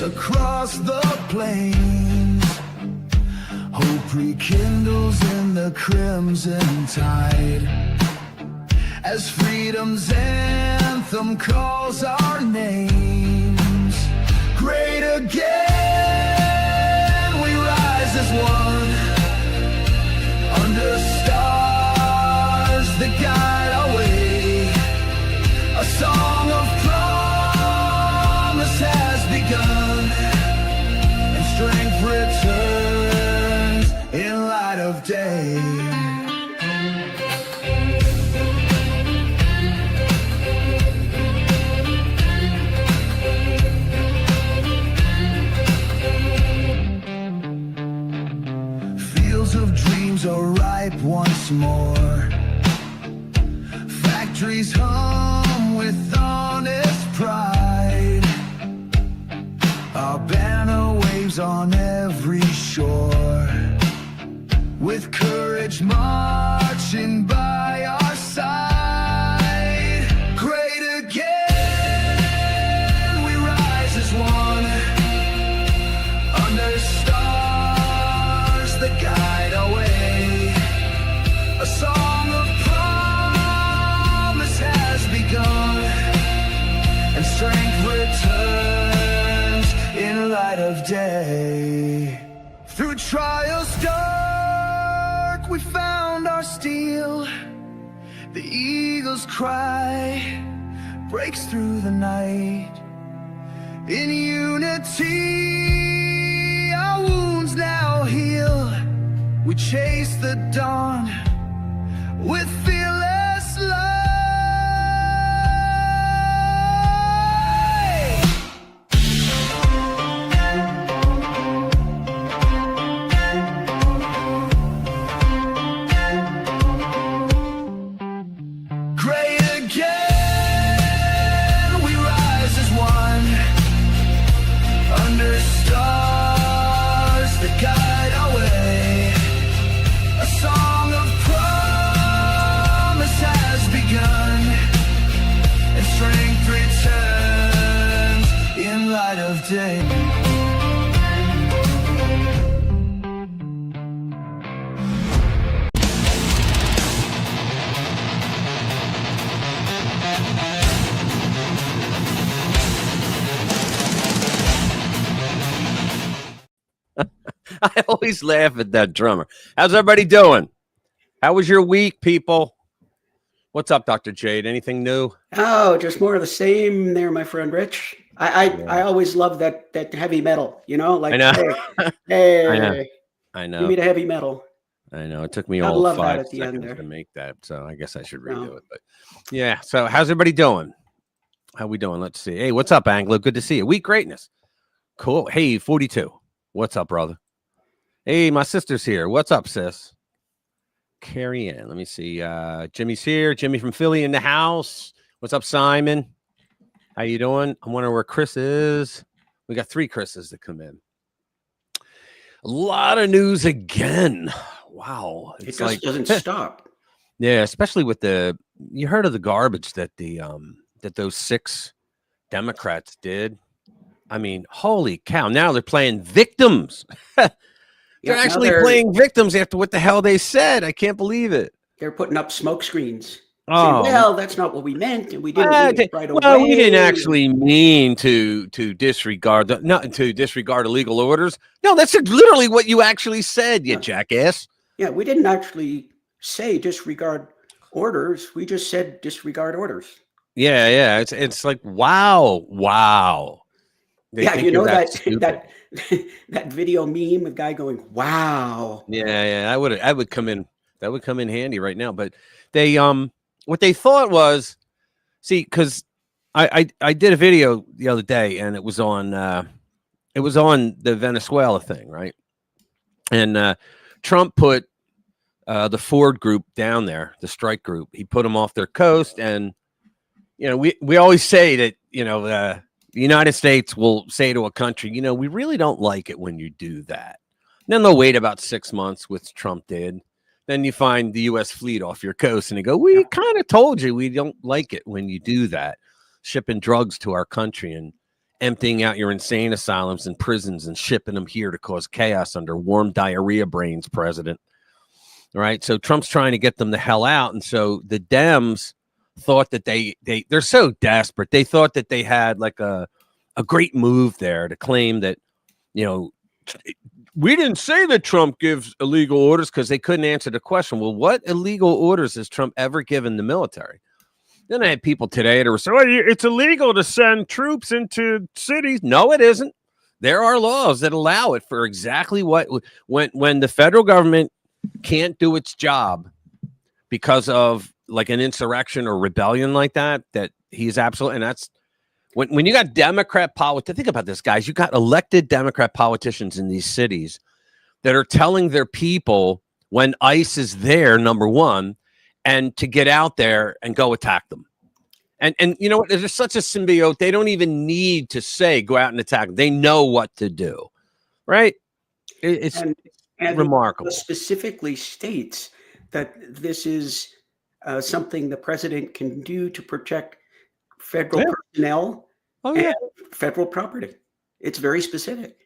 across the plains. Hope rekindles in the crimson tide as freedom's anthem calls our names. Great again, we rise as one, under stars that guide our way. A song of promise has begun, and strength returns in light of day. Fields of dreams are ripe once more. Factories hum with honest pride. Our banner waves on every shore, with courage marching by our side. Great again, we rise as one, under stars that guide our way. A song of promise has begun, and strength returns in light of day. Through trials dark, we found our steel. The eagle's cry breaks through the night. In unity, our wounds now heal. We chase the dawn with fearless light. Great again, we rise as one, under stars that guide our way. A song of promise has begun, and strength returns in light of day. I always laugh at that drummer. How's everybody doing? How was your week, people? What's up, Dr. Jade? Anything new? Oh, just more of the same there, my friend Rich. I always love that heavy metal, you know, like, I know. hey, I know. give me the heavy metal. I know. It took me I all love that 5 at the end seconds there. to make that, so I guess I should redo No. it. But yeah, so how's everybody doing? How we doing? Let's see. Hey, what's up, Anglo? Good to see you. Week greatness. Cool. Hey, 42. What's up, brother? Hey, my sister's here. What's up, sis? Carrie Ann. Let me see. Jimmy's here. Jimmy from Philly in the house. What's up, Simon? How you doing? I'm wondering where Chris is. We got 3 Chris's that come in. A lot of news again. Wow. It just doesn't stop. Yeah, especially with you heard of the garbage that that those 6 Democrats did. I mean, holy cow. Now they're playing victims. They're actually playing victims after what the hell they said. I can't believe it. They're putting up smoke screens. Oh, saying, well, that's not what we meant, and we didn't mean it right away. We didn't actually mean to disregard disregard illegal orders. No, that's literally what you actually said, you jackass. Yeah, we didn't actually say disregard orders. We just said disregard orders. Yeah. It's like wow. Yeah, you know that that video meme, a guy going, "Wow." Yeah. I would come in. That would come in handy right now. But they what they thought was, see, because I did a video the other day, and it was on the Venezuela thing, right? And Trump put the Ford group down there, the strike group. He put them off their coast, and we always say that the United States will say to a country, we really don't like it when you do that. And then they'll wait about 6 months, which Trump did. Then you find the U.S. fleet off your coast, and they go, we kind of told you we don't like it when you do that, shipping drugs to our country. And emptying out your insane asylums and prisons and shipping them here to cause chaos under warm diarrhea brains president. All right. So Trump's trying to get them the hell out. And so the Dems thought that they're so desperate. They thought that they had like a great move there to claim that, you know, we didn't say that Trump gives illegal orders because they couldn't answer the question. Well, what illegal orders has Trump ever given the military? Then I had people today that were saying, well, it's illegal to send troops into cities. No, it isn't. There are laws that allow it for exactly what when the federal government can't do its job because of like an insurrection or rebellion like that he's absolutely, and that's when you got Democrat politics. Think about this, guys. You got elected Democrat politicians in these cities that are telling their people when ICE is there, number one, and to get out there and go attack them. And you know what? There's such a symbiote. They don't even need to say, go out and attack them. They know what to do, right? It's remarkable. It specifically states that this is something the president can do to protect federal personnel and federal property. It's very specific.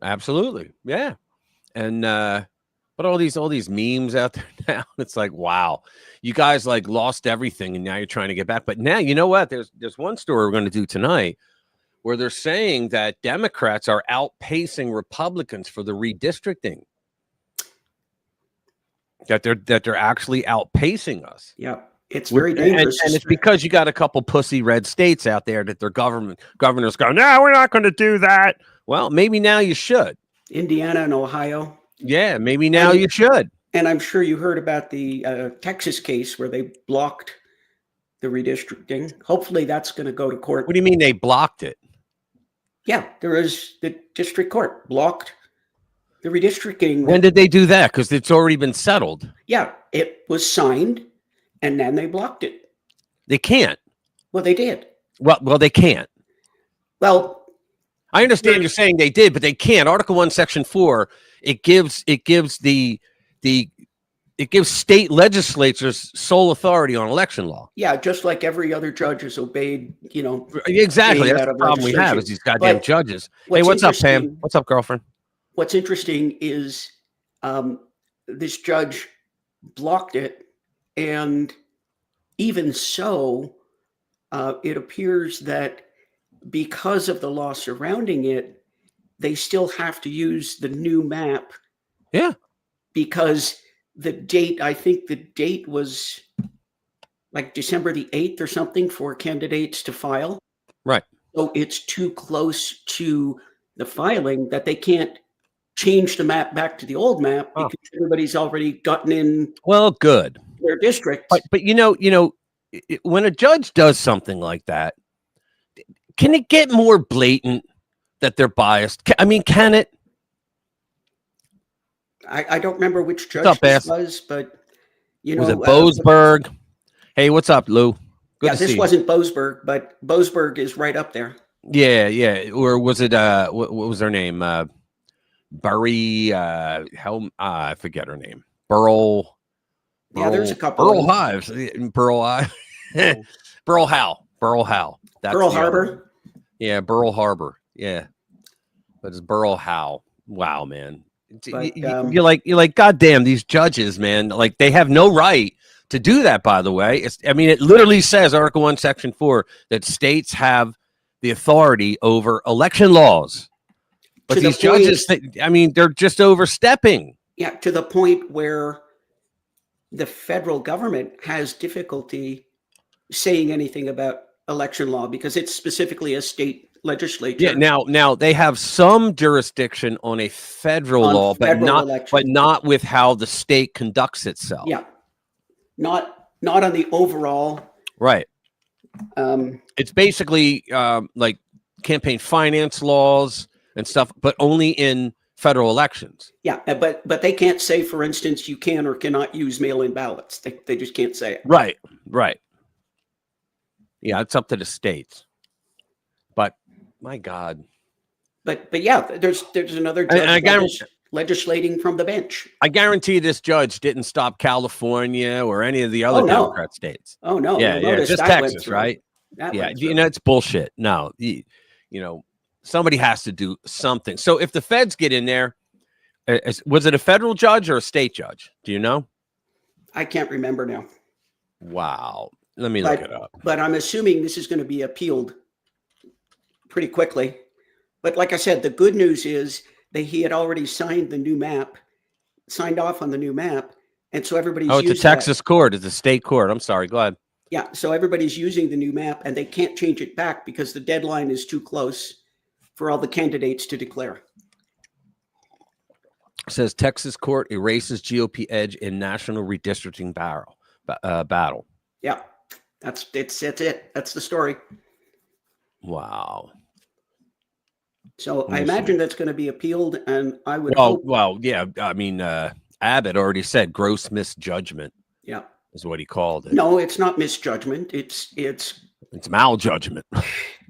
Absolutely. Yeah. And but all these memes out there now, it's like, wow, you guys like lost everything and now you're trying to get back. But now, you know what? There's one story we're going to do tonight where they're saying that Democrats are outpacing Republicans for the redistricting. That they're actually outpacing us. Yeah. It's very dangerous. And it's because you got a couple pussy red states out there that their governors go, no, we're not going to do that. Well, maybe now you should. Indiana and Ohio. Yeah, maybe now you should. And I'm sure you heard about the Texas case where they blocked the redistricting. Hopefully that's going to go to court. What do you mean they blocked it? Yeah, there is the district court blocked the redistricting. When did they do that? Because it's already been settled. Yeah, it was signed and then they blocked it. They can't. Well, they did. Well, they can't. Well, I understand you're saying they did, but they can't. Article 1, Section 4, it gives state legislatures sole authority on election law. Yeah, just like every other judge has obeyed, you know. Exactly. That's the problem we have is these goddamn judges. Hey, what's up, Pam? What's up, girlfriend? What's interesting is this judge blocked it, and even so, it appears that because of the law surrounding it, they still have to use the new map. Yeah. Because the date, I think the date was like December the 8th or something for candidates to file. Right. So it's too close to the filing that they can't change the map back to the old map because everybody's already gotten in. Well, good. Their district. But you know, when a judge does something like that, can it get more blatant that they're biased? I mean, can it? I don't remember which judge this was, but you know, was it Boasberg? Hey, what's up, Lou? Good this wasn't Boasberg, but Boasberg is right up there. Yeah. Or was it what was her name? Burry I forget her name. Burl. Yeah, there's a couple. Burl Hives. Burl Howe. That's Burl Harbor. Yeah, Burl Harbor. Yeah. But it's Burl Howe. Wow, man. But, you're like, goddamn, these judges, man, like they have no right to do that, by the way. It literally says Article 1, Section 4, that states have the authority over election laws. But these judges, they're just overstepping. Yeah, to the point where the federal government has difficulty saying anything about election law because it's specifically a state legislature. Yeah, now they have some jurisdiction on a federal law, but not with how the state conducts itself. Yeah, not on the overall. Right. It's basically like campaign finance laws and stuff, but only in federal elections. Yeah, but they can't say, for instance, you can or cannot use mail-in ballots. They just can't say it. Right. Yeah, it's up to the states. But my God. But yeah, there's another judge legislating from the bench. I guarantee this judge didn't stop California or any of the other Democrat states. Oh no. Yeah, just Texas, right? Yeah, it's bullshit. No, Somebody has to do something. So if the feds get in there, was it a federal judge or a state judge? Do you know? I can't remember now. Wow. Let me look it up. But I'm assuming this is going to be appealed pretty quickly. But like I said, the good news is that he had already signed off on the new map. And so everybody's it's a Texas court. It's a state court. I'm sorry. Go ahead. Yeah. So everybody's using the new map and they can't change it back because the deadline is too close for all the candidates to declare. It says Texas court erases GOP edge in national redistricting battle. Yeah. That's it. That's the story. Wow. So I imagine that's going to be appealed, and I would hope. Well, yeah. I mean, Abbott already said gross misjudgment. Yeah, is what he called it. No, it's not misjudgment. It's maljudgment.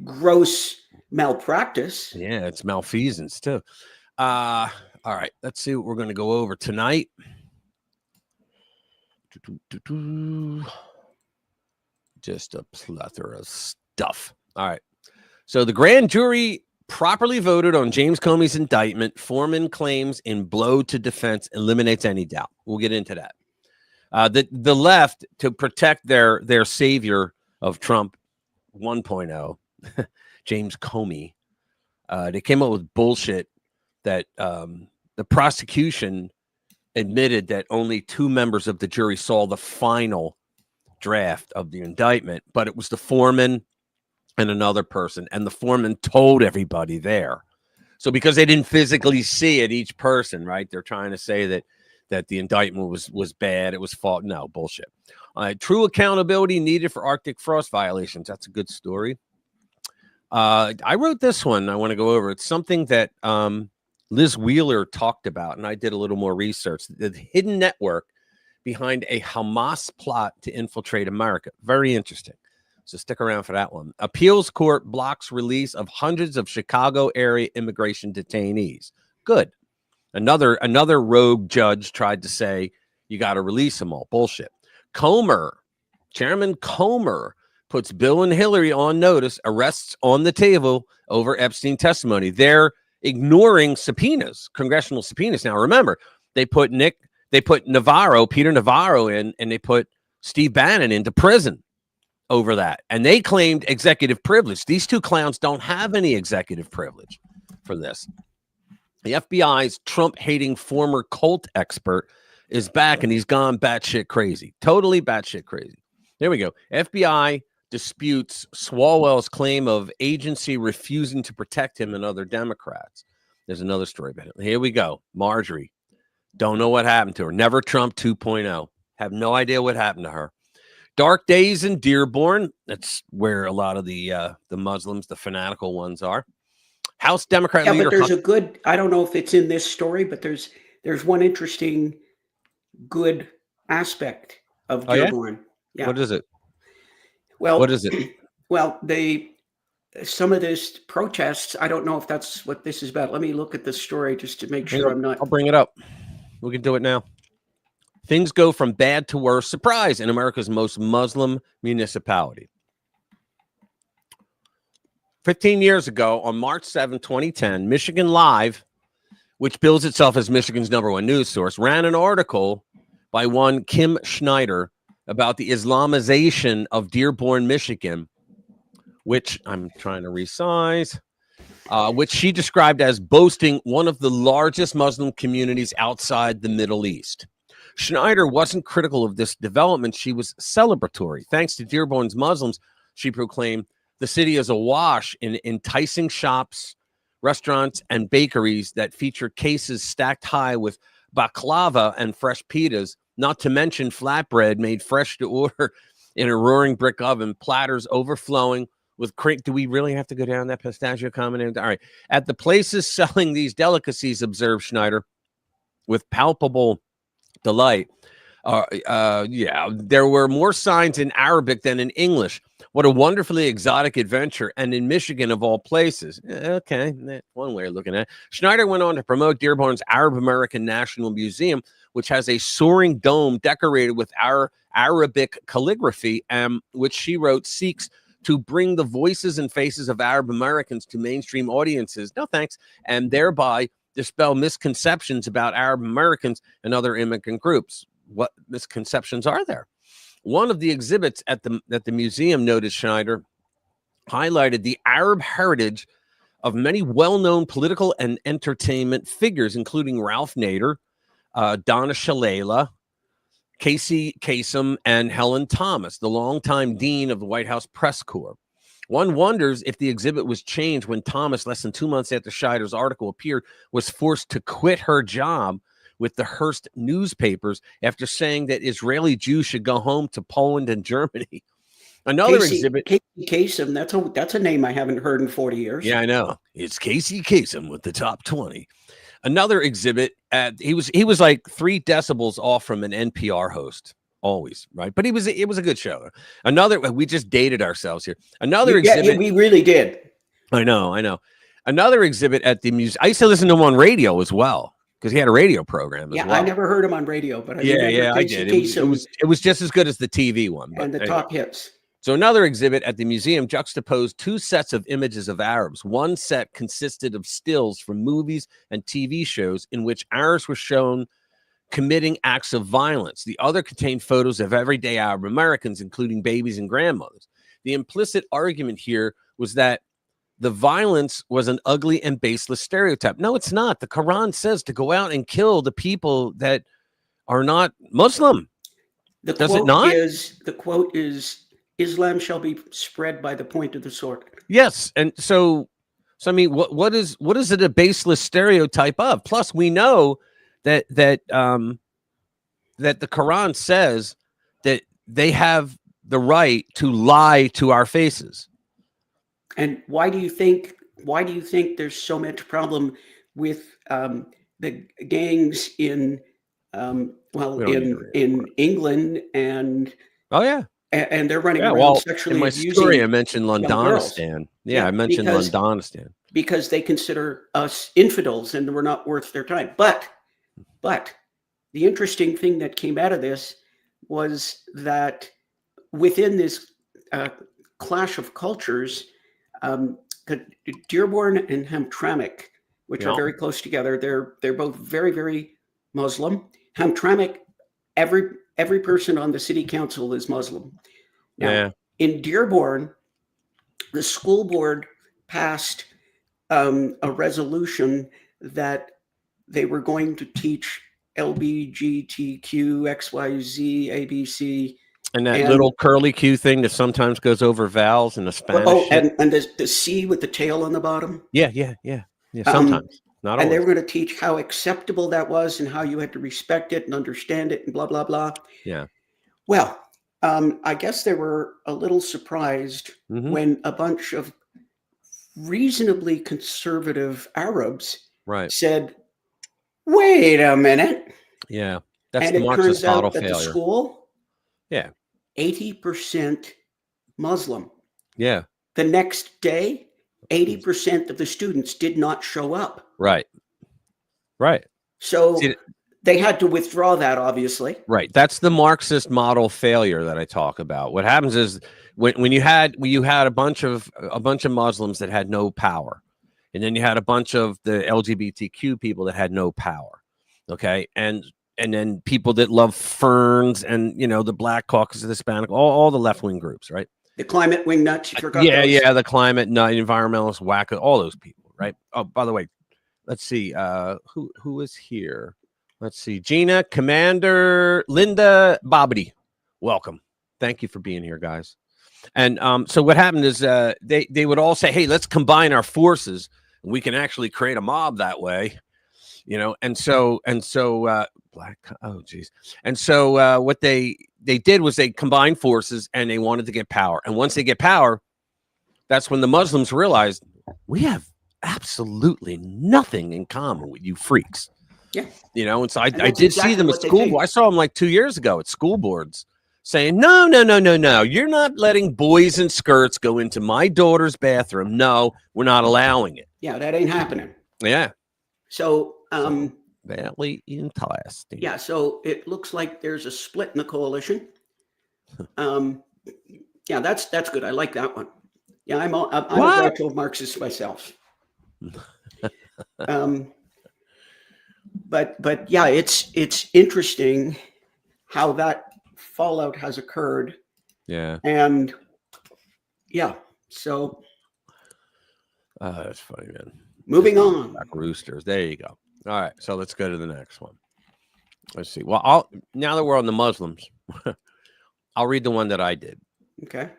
Gross malpractice. Yeah, it's malfeasance too. All right, let's see what we're going to go over tonight. Just a plethora of stuff. All right. So the grand jury properly voted on James Comey's indictment. Foreman claims in blow to defense eliminates any doubt. We'll get into that. The left, to protect their savior of Trump 1.0, James Comey, they came up with bullshit that the prosecution admitted that only 2 members of the jury saw the final draft of the indictment, but it was the foreman and another person, and the foreman told everybody there. So because they didn't physically see it, each person, right? They're trying to say that the indictment was bad, it was fault. No, bullshit. True accountability needed for Arctic frost violations. That's a good story. I wrote this one. I want to go over. It's something that Liz Wheeler talked about, and I did a little more research. The hidden network behind a Hamas plot to infiltrate America. Very interesting. So stick around for that one. Appeals court blocks release of hundreds of Chicago area immigration detainees. Good. Another rogue judge tried to say you got to release them all. Bullshit. Chairman Comer puts Bill and Hillary on notice, arrests on the table over Epstein testimony. They're ignoring subpoenas, congressional subpoenas. Now, remember, they put Peter Navarro in, and they put Steve Bannon into prison over that. And they claimed executive privilege. These 2 clowns don't have any executive privilege for this. The FBI's Trump-hating former cult expert is back, and he's gone batshit crazy. Totally batshit crazy. There we go. FBI disputes Swalwell's claim of agency refusing to protect him and other Democrats. There's another story about it. Here we go. Marjorie. Don't know what happened to her. Never Trump 2.0. Have no idea what happened to her. Dark days in Dearborn. That's where a lot of the Muslims, the fanatical ones, are. House Democrat leader. But there's a good, I don't know if it's in this story, but there's one interesting good aspect of Dearborn. Yeah? What is it? Well, what is it? Well, some of this protests, I don't know if that's what this is about. Let me look at the story just to make sure I'm not. I'll bring it up. We can do it now. Things go from bad to worse. Surprise in America's most Muslim municipality. 15 years ago, on March 7, 2010, Michigan Live, which bills itself as Michigan's #1 news source, ran an article by one Kim Schneider about the Islamization of Dearborn, Michigan, which I'm trying to resize, which she described as boasting one of the largest Muslim communities outside the Middle East. Schneider wasn't critical of this development. She was celebratory. Thanks to Dearborn's Muslims, she proclaimed, the city is awash in enticing shops, restaurants, and bakeries that feature cases stacked high with baklava and fresh pitas, not to mention flatbread made fresh to order in a roaring brick oven, platters overflowing with do we really have to go down that pistachio comment? All right. At the places selling these delicacies, observed Schneider, with palpable delight. There were more signs in Arabic than in English. What a wonderfully exotic adventure. And in Michigan, of all places. Okay, one way of looking at it. Schneider went on to promote Dearborn's Arab American National Museum, which has a soaring dome decorated with Arabic calligraphy, which she wrote seeks to bring the voices and faces of Arab Americans to mainstream audiences. No thanks. And thereby dispel misconceptions about Arab Americans and other immigrant groups. What misconceptions are there? One of the exhibits at the museum, noted Schneider, highlighted the Arab heritage of many well-known political and entertainment figures, including Ralph Nader, Donna Shalala, Casey Kasem, and Helen Thomas, the longtime dean of the White House Press Corps. One wonders if the exhibit was changed when Thomas, less than 2 months after Scheider's article appeared, was forced to quit her job with the Hearst newspapers after saying that Israeli Jews should go home to Poland and Germany. Another exhibit. Casey Kasem, that's a name I haven't heard in 40 years. Yeah, I know. It's Casey Kasem with the top 20. Another exhibit. He was like 3 decibels off from an NPR host. Always, right? But it was a good show. We just dated ourselves here. Another exhibit. Yeah, we really did. I know. Another exhibit at the museum. I used to listen to him on radio as well, because he had a radio program as well. I never heard him on radio, but I did. It was just as good as the TV one. And the top hits. So another exhibit at the museum juxtaposed 2 sets of images of Arabs. One set consisted of stills from movies and TV shows in which Arabs were shown committing acts of violence. The other contained photos of everyday Arab Americans, including babies and grandmothers. The implicit argument here was that the violence was an ugly and baseless stereotype. No, it's not. The Quran says to go out and kill the people that are not Muslim. Does it not? The quote is, Islam shall be spread by the point of the sword. Yes. And so I mean, what is it a baseless stereotype of? Plus, we know that the Quran says that they have the right to lie to our faces. And why do you think there's so much problem with the gangs in England and and they're running around sexually abusing? In my story, I mentioned Londonistan. Yeah, I mentioned Londonistan because they consider us infidels and we're not worth their time. But the interesting thing that came out of this was that within this clash of cultures, Dearborn and Hamtramck, which are very close together, they're both very, very Muslim. Hamtramck, every person on the city council is Muslim. Now, in Dearborn, the school board passed a resolution that they were going to teach LBGTQ, XYZ, ABC. And that little curly Q thing that sometimes goes over vowels in the Spanish. And the C with the tail on the bottom. Yeah. Sometimes, not always. And they were going to teach how acceptable that was and how you had to respect it and understand it and blah, blah, blah. Yeah. Well, I guess they were a little surprised when a bunch of reasonably conservative Arabs said, wait a minute. Yeah. That's the Marxist model failure. The school, 80% Muslim. Yeah. The next day, 80% of the students did not show up. Right. So they had to withdraw that, obviously. Right. That's the Marxist model failure that I talk about. What happens is when you had a bunch of Muslims that had no power, and then you had a bunch of the LGBTQ people that had no power. Okay. And then people that love ferns and, the Black Caucus, the Hispanic, all the left-wing groups, right? The climate wing nuts. You forgot those. The climate nut, environmentalists, wacko, all those people, right? Oh, by the way, let's see. Who is here? Let's see. Gina, Commander, Linda, Bobbity. Welcome. Thank you for being here, guys. And so what happened is they would all say, hey, let's combine our forces. We can actually create a mob that way. And so black. Oh, geez. And so what they did was they combined forces and they wanted to get power. And once they get power, that's when the Muslims realized we have absolutely nothing in common with you freaks. Yeah. And so I did see them at school. I saw them like 2 years ago at school boards saying, no. You're not letting boys in skirts go into my daughter's bathroom. No, we're not allowing it. Yeah, that ain't happening. Yeah. So, very interesting. Yeah, so it looks like there's a split in the coalition. And Yeah, that's good. I like that one. Yeah, I'm a What? gradual Marxist myself. But yeah, it's interesting how that fallout has occurred. Yeah. And yeah, so That's funny, man. moving on. Back roosters. There you go. All right. So let's go to the next one. Let's see. Well, now that we're on the Muslims, I'll read the one that I did. Okay.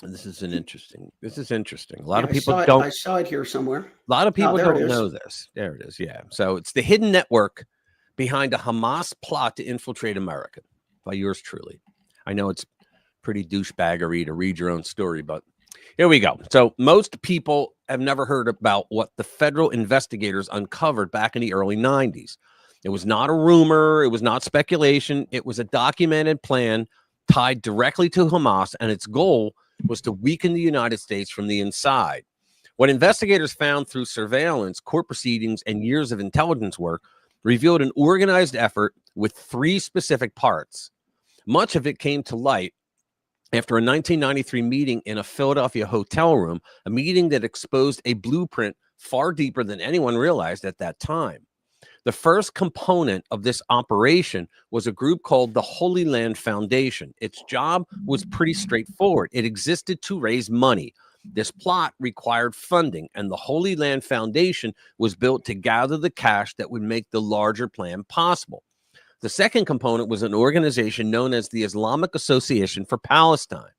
This is interesting. A lot Yeah, of people I saw it here somewhere. A lot of people there it don't is. know this. There it is. Yeah. So it's the hidden network behind a Hamas plot to infiltrate America by yours truly. I know it's pretty douchebaggery to read your own story, but here we go. So most people have never heard about what the federal investigators uncovered back in the early 90s. It was not a rumor. It was not speculation. It was a documented plan tied directly to Hamas, and its goal was to weaken the United States from the inside. What investigators found through surveillance, court proceedings, and years of intelligence work revealed an organized effort with 3 specific parts. Much of it came to light after a 1993 meeting in a Philadelphia hotel room, a meeting that exposed a blueprint far deeper than anyone realized at that time. The first component of this operation was a group called the Holy Land Foundation. Its job was pretty straightforward. It existed to raise money. This plot required funding, and the Holy Land Foundation was built to gather the cash that would make the larger plan possible. The second component was an organization known as the Islamic Association for Palestine.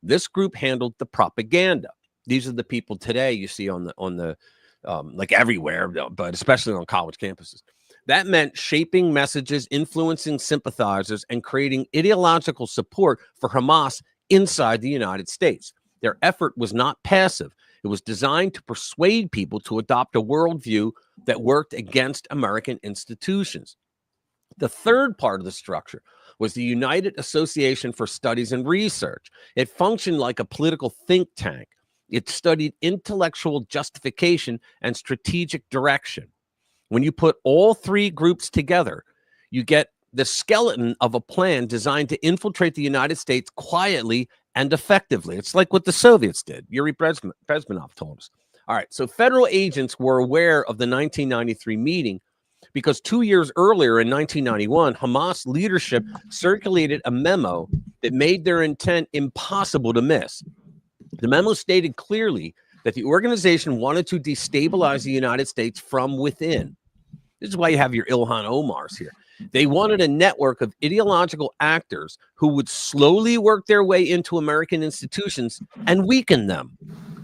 This group handled the propaganda. These are the people today you see on the like everywhere, but especially on college campuses. That meant shaping messages, influencing sympathizers, and creating ideological support for Hamas inside the United States. Their effort was not passive. It was designed to persuade people to adopt a worldview that worked against American institutions. The third part of the structure was the United Association for Studies and Research. It functioned like a political think tank. It studied intellectual justification and strategic direction. When you put all 3 groups together, you get the skeleton of a plan designed to infiltrate the United States quietly and effectively. It's like what the Soviets did. Yuri Bezmenov told us. All right, so federal agents were aware of the 1993 meeting because 2 years earlier in 1991, Hamas leadership circulated a memo that made their intent impossible to miss. The memo stated clearly that the organization wanted to destabilize the United States from within. This is why you have your Ilhan Omars here. They wanted a network of ideological actors who would slowly work their way into American institutions and weaken them.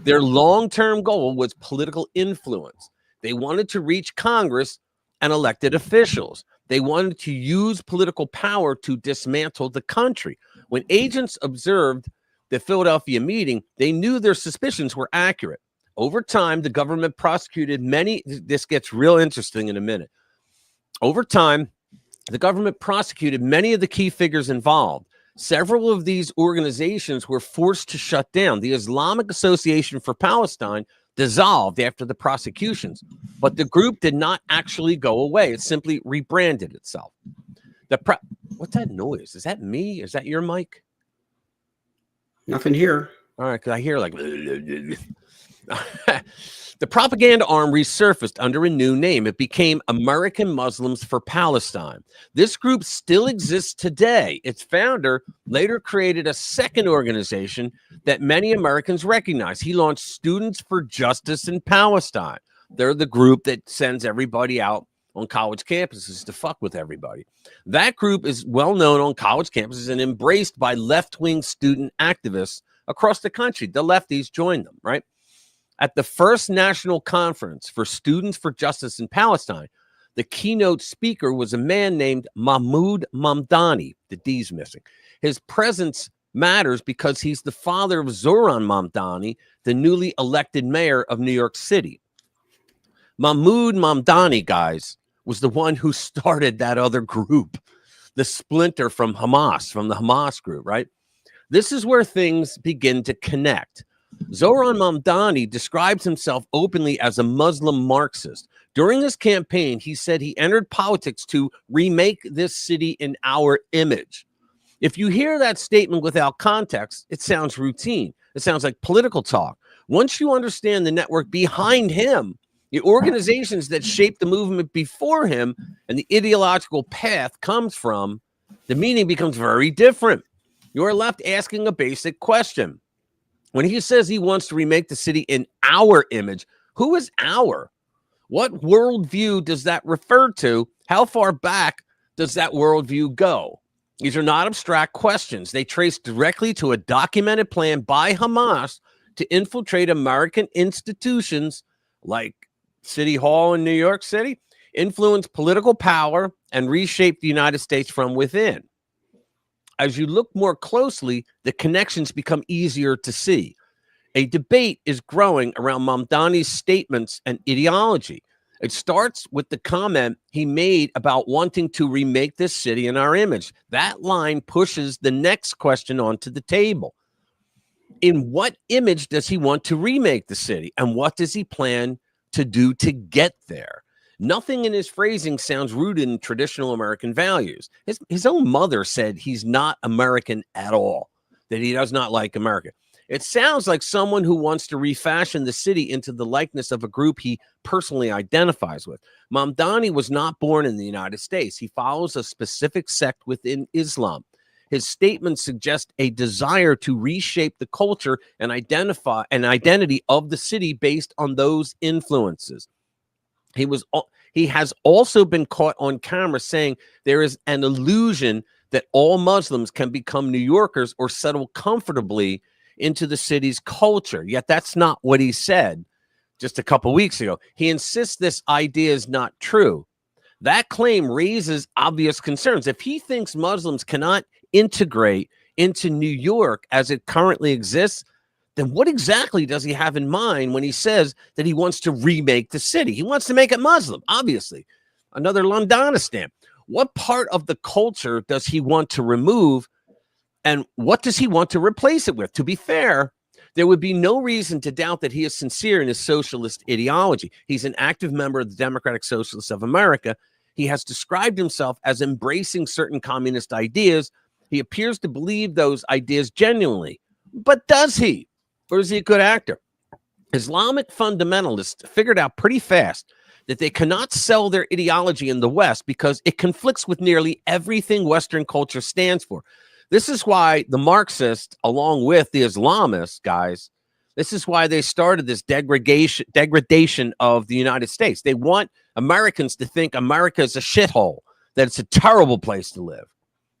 Their long-term goal was political influence. They wanted to reach Congress and elected officials. They wanted to use political power to dismantle the country. When agents observed the Philadelphia meeting, they knew their suspicions were accurate. Over time, the government prosecuted many. This gets real interesting in a minute. Over time, the government prosecuted many of the key figures involved. Several of these organizations were forced to shut down. The Islamic Association for Palestine dissolved after the prosecutions, but the group did not actually go away. It simply rebranded itself. What's that noise? Is that me? Is that your mic? Nothing here. All right, because I hear like the propaganda arm resurfaced under a new name. It became American Muslims for Palestine. This group still exists today. Its founder later created a second organization that many Americans recognize. He launched Students for Justice in Palestine. They're the group that sends everybody out on college campuses to fuck with everybody. That group is well known on college campuses and embraced by left-wing student activists across the country. The lefties joined them, right? At the first national conference for Students for Justice in Palestine, the keynote speaker was a man named Mahmoud Mamdani. The D's missing. His presence matters because he's the father of Zohran Mamdani, the newly elected mayor of New York City. Mahmoud Mamdani, guys, was the one who started that other group, the splinter from Hamas, from the Hamas group, right? This is where things begin to connect. Zohran Mamdani describes himself openly as a Muslim Marxist. During his campaign, he said he entered politics to remake this city in our image. If you hear that statement without context, it sounds routine. It sounds like political talk. Once you understand the network behind him, the organizations that shaped the movement before him, and the ideological path comes from, the meaning becomes very different. You're left asking a basic question. When he says he wants to remake the city in our image, who is our? What worldview does that refer to? How far back does that worldview go? These are not abstract questions. They trace directly to a documented plan by Hamas to infiltrate American institutions like City Hall in New York City, influence political power, and reshape the United States from within. As you look more closely, the connections become easier to see. A debate is growing around Mamdani's statements and ideology. It starts with the comment he made about wanting to remake this city in our image. That line pushes the next question onto the table. In what image does he want to remake the city? And what does he plan to do to get there? Nothing in his phrasing sounds rooted in traditional American values. His own mother said he's not American at all, that he does not like America. It sounds like someone who wants to refashion the city into the likeness of a group he personally identifies with. Mamdani was not born in the United States. He follows a specific sect within Islam. His statements suggest a desire to reshape the culture and identify an identity of the city based on those influences. He has also been caught on camera saying there is an illusion that all Muslims can become New Yorkers or settle comfortably into the city's culture. Yet that's not what he said just a couple weeks ago. He insists this idea is not true. That claim raises obvious concerns. If he thinks Muslims cannot integrate into New York as it currently exists, then what exactly does he have in mind when he says that he wants to remake the city? He wants to make it Muslim, obviously. Another Londonistan. What part of the culture does he want to remove, and what does he want to replace it with? To be fair, there would be no reason to doubt that he is sincere in his socialist ideology. He's an active member of the Democratic Socialists of America. He has described himself as embracing certain communist ideas. He appears to believe those ideas genuinely. But does he? Or is he a good actor? Islamic fundamentalists figured out pretty fast that they cannot sell their ideology in the West because it conflicts with nearly everything Western culture stands for. This is why the Marxists, along with the Islamists, guys, this is why they started this degradation of the United States. They want Americans to think America is a shithole, that it's a terrible place to live,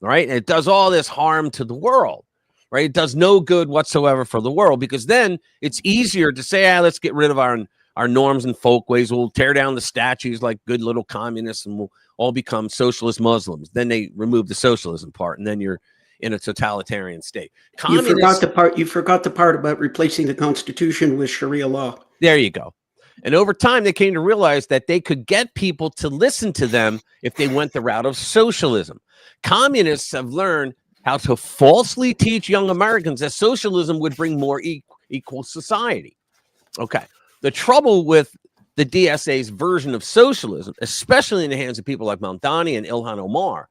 right? And it does all this harm to the world, right? It does no good whatsoever for the world, because then it's easier to say, let's get rid of our norms and folkways. We'll tear down the statues like good little communists and we'll all become socialist Muslims. Then they remove the socialism part, and then you're in a totalitarian state. You forgot the part about replacing the Constitution with Sharia law. There you go. And over time, they came to realize that they could get people to listen to them if they went the route of socialism. Communists have learned how to falsely teach young Americans that socialism would bring more equal society. Okay. The trouble with the DSA's version of socialism, especially in the hands of people like Mamdani and Ilhan Omar,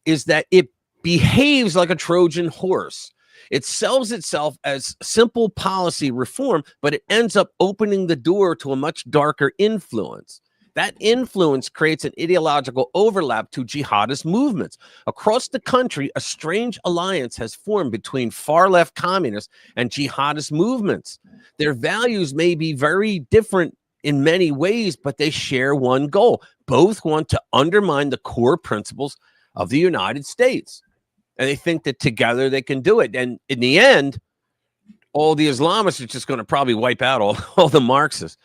is that it behaves like a Trojan horse. It sells itself as simple policy reform, but it ends up opening the door to a much darker influence. That influence creates an ideological overlap to jihadist movements. Across the country, a strange alliance has formed between far-left communists and jihadist movements. Their values may be very different in many ways, but they share one goal. Both want to undermine the core principles of the United States. And they think that together they can do it. And in the end, all the Islamists are just going to probably wipe out all the Marxists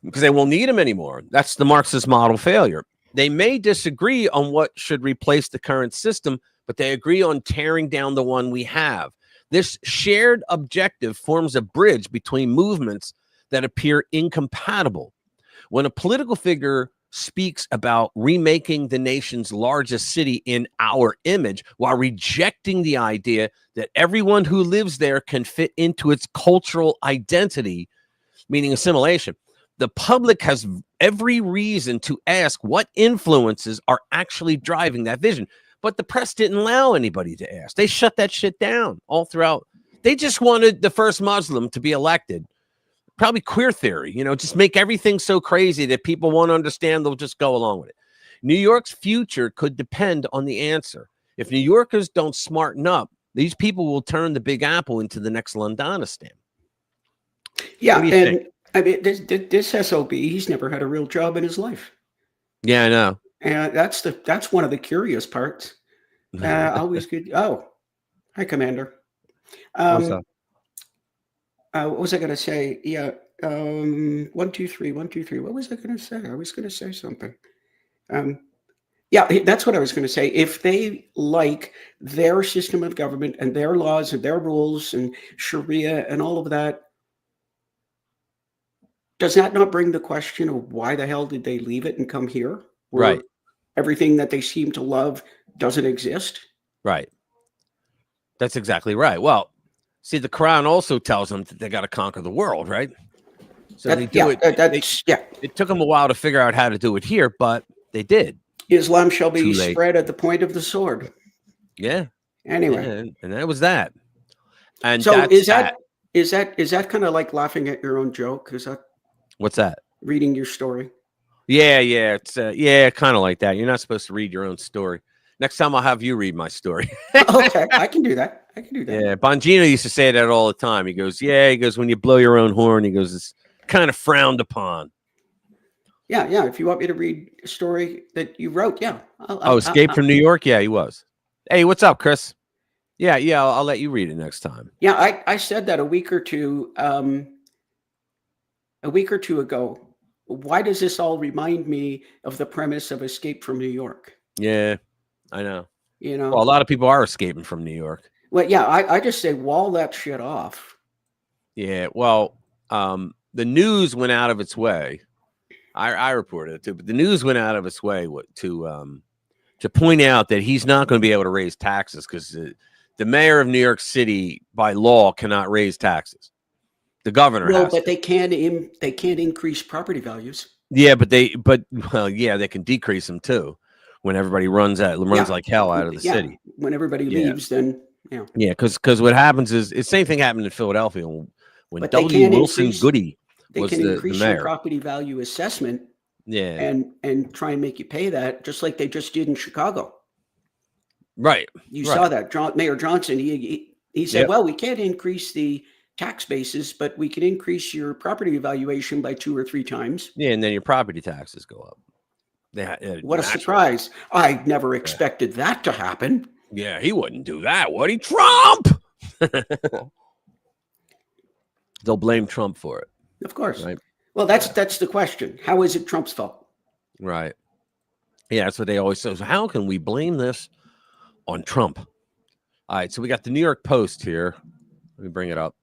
because they won't need them anymore. That's the Marxist model failure. They may disagree on what should replace the current system, but they agree on tearing down the one we have. This shared objective forms a bridge between movements that appear incompatible. When a political figure speaks about remaking the nation's largest city in our image while rejecting the idea that everyone who lives there can fit into its cultural identity, meaning assimilation, the public has every reason to ask what influences are actually driving that vision. but the press didn't allow anybody to ask. They shut that shit down all throughout. They just wanted the first Muslim to be elected. Probably queer theory, just make everything so crazy that people won't understand. They'll just go along with it. New York's future could depend on the answer. If New Yorkers don't smarten up, these people will turn the Big Apple into the next Londonistan. Yeah, What do you and think? I mean, this SOB, he's never had a real job in his life. Yeah, I know. And that's one of the curious parts. Always good. Oh, hi, Commander. What's up? What was I going to say? Yeah. 1, 2, 3, 1, 2, 3. What was I going to say? I was going to say something. Yeah, that's what I was going to say. If they like their system of government and their laws and their rules and Sharia and all of that, does that not bring the question of why the hell did they leave it and come here? Where Right. everything that they seem to love doesn't exist? Right. That's exactly right. Well, see, the Quran also tells them that they got to conquer the world, right? So they do it. It took them a while to figure out how to do it here, but they did. Islam shall be spread at the point of the sword. Yeah. Anyway, yeah, and that was that. And so that's is that kind of like laughing at your own joke? Is that what's that? reading your story? Yeah, it's kind of like that. You're not supposed to read your own story. Next time I'll have you read my story. Okay, I can do that. Yeah, Bongino used to say that all the time. He goes, when you blow your own horn, he goes, it's kind of frowned upon. Yeah. If you want me to read a story that you wrote, yeah. Escape from New York? Yeah, he was. Hey, what's up, Chris? Yeah, I'll let you read it next time. Yeah, I said that a week or two ago. Why does this all remind me of the premise of Escape from New York? Yeah, I know. Well, a lot of people are escaping from New York. Well, yeah, I just say wall that shit off. Yeah, well, the news went out of its way. I reported it too, but the news went out of its way to point out that he's not going to be able to raise taxes because the mayor of New York City, by law, cannot raise taxes. The governor has but they can't increase property values. Yeah, they can decrease them too when everybody runs like hell out of the city. When everybody leaves, then because what happens is the same thing happened in Philadelphia when W. Wilson Goody was the mayor. They can increase your property value assessment. Yeah, and try and make you pay that, just like they just did in Chicago. Right. You saw that Mayor Johnson. He said, "Well, we can't increase the tax basis, but we can increase your property evaluation by 2 or 3 times." Yeah, and then your property taxes go up. What a surprise! I never expected that to happen. Yeah, he wouldn't do that, would he? Trump. They'll blame Trump for it, of course. Right? Well, that's the question. How is it Trump's fault? Right. Yeah, that's what they always say. So how can we blame this on Trump? All right, so we got the New York Post here. Let me bring it up.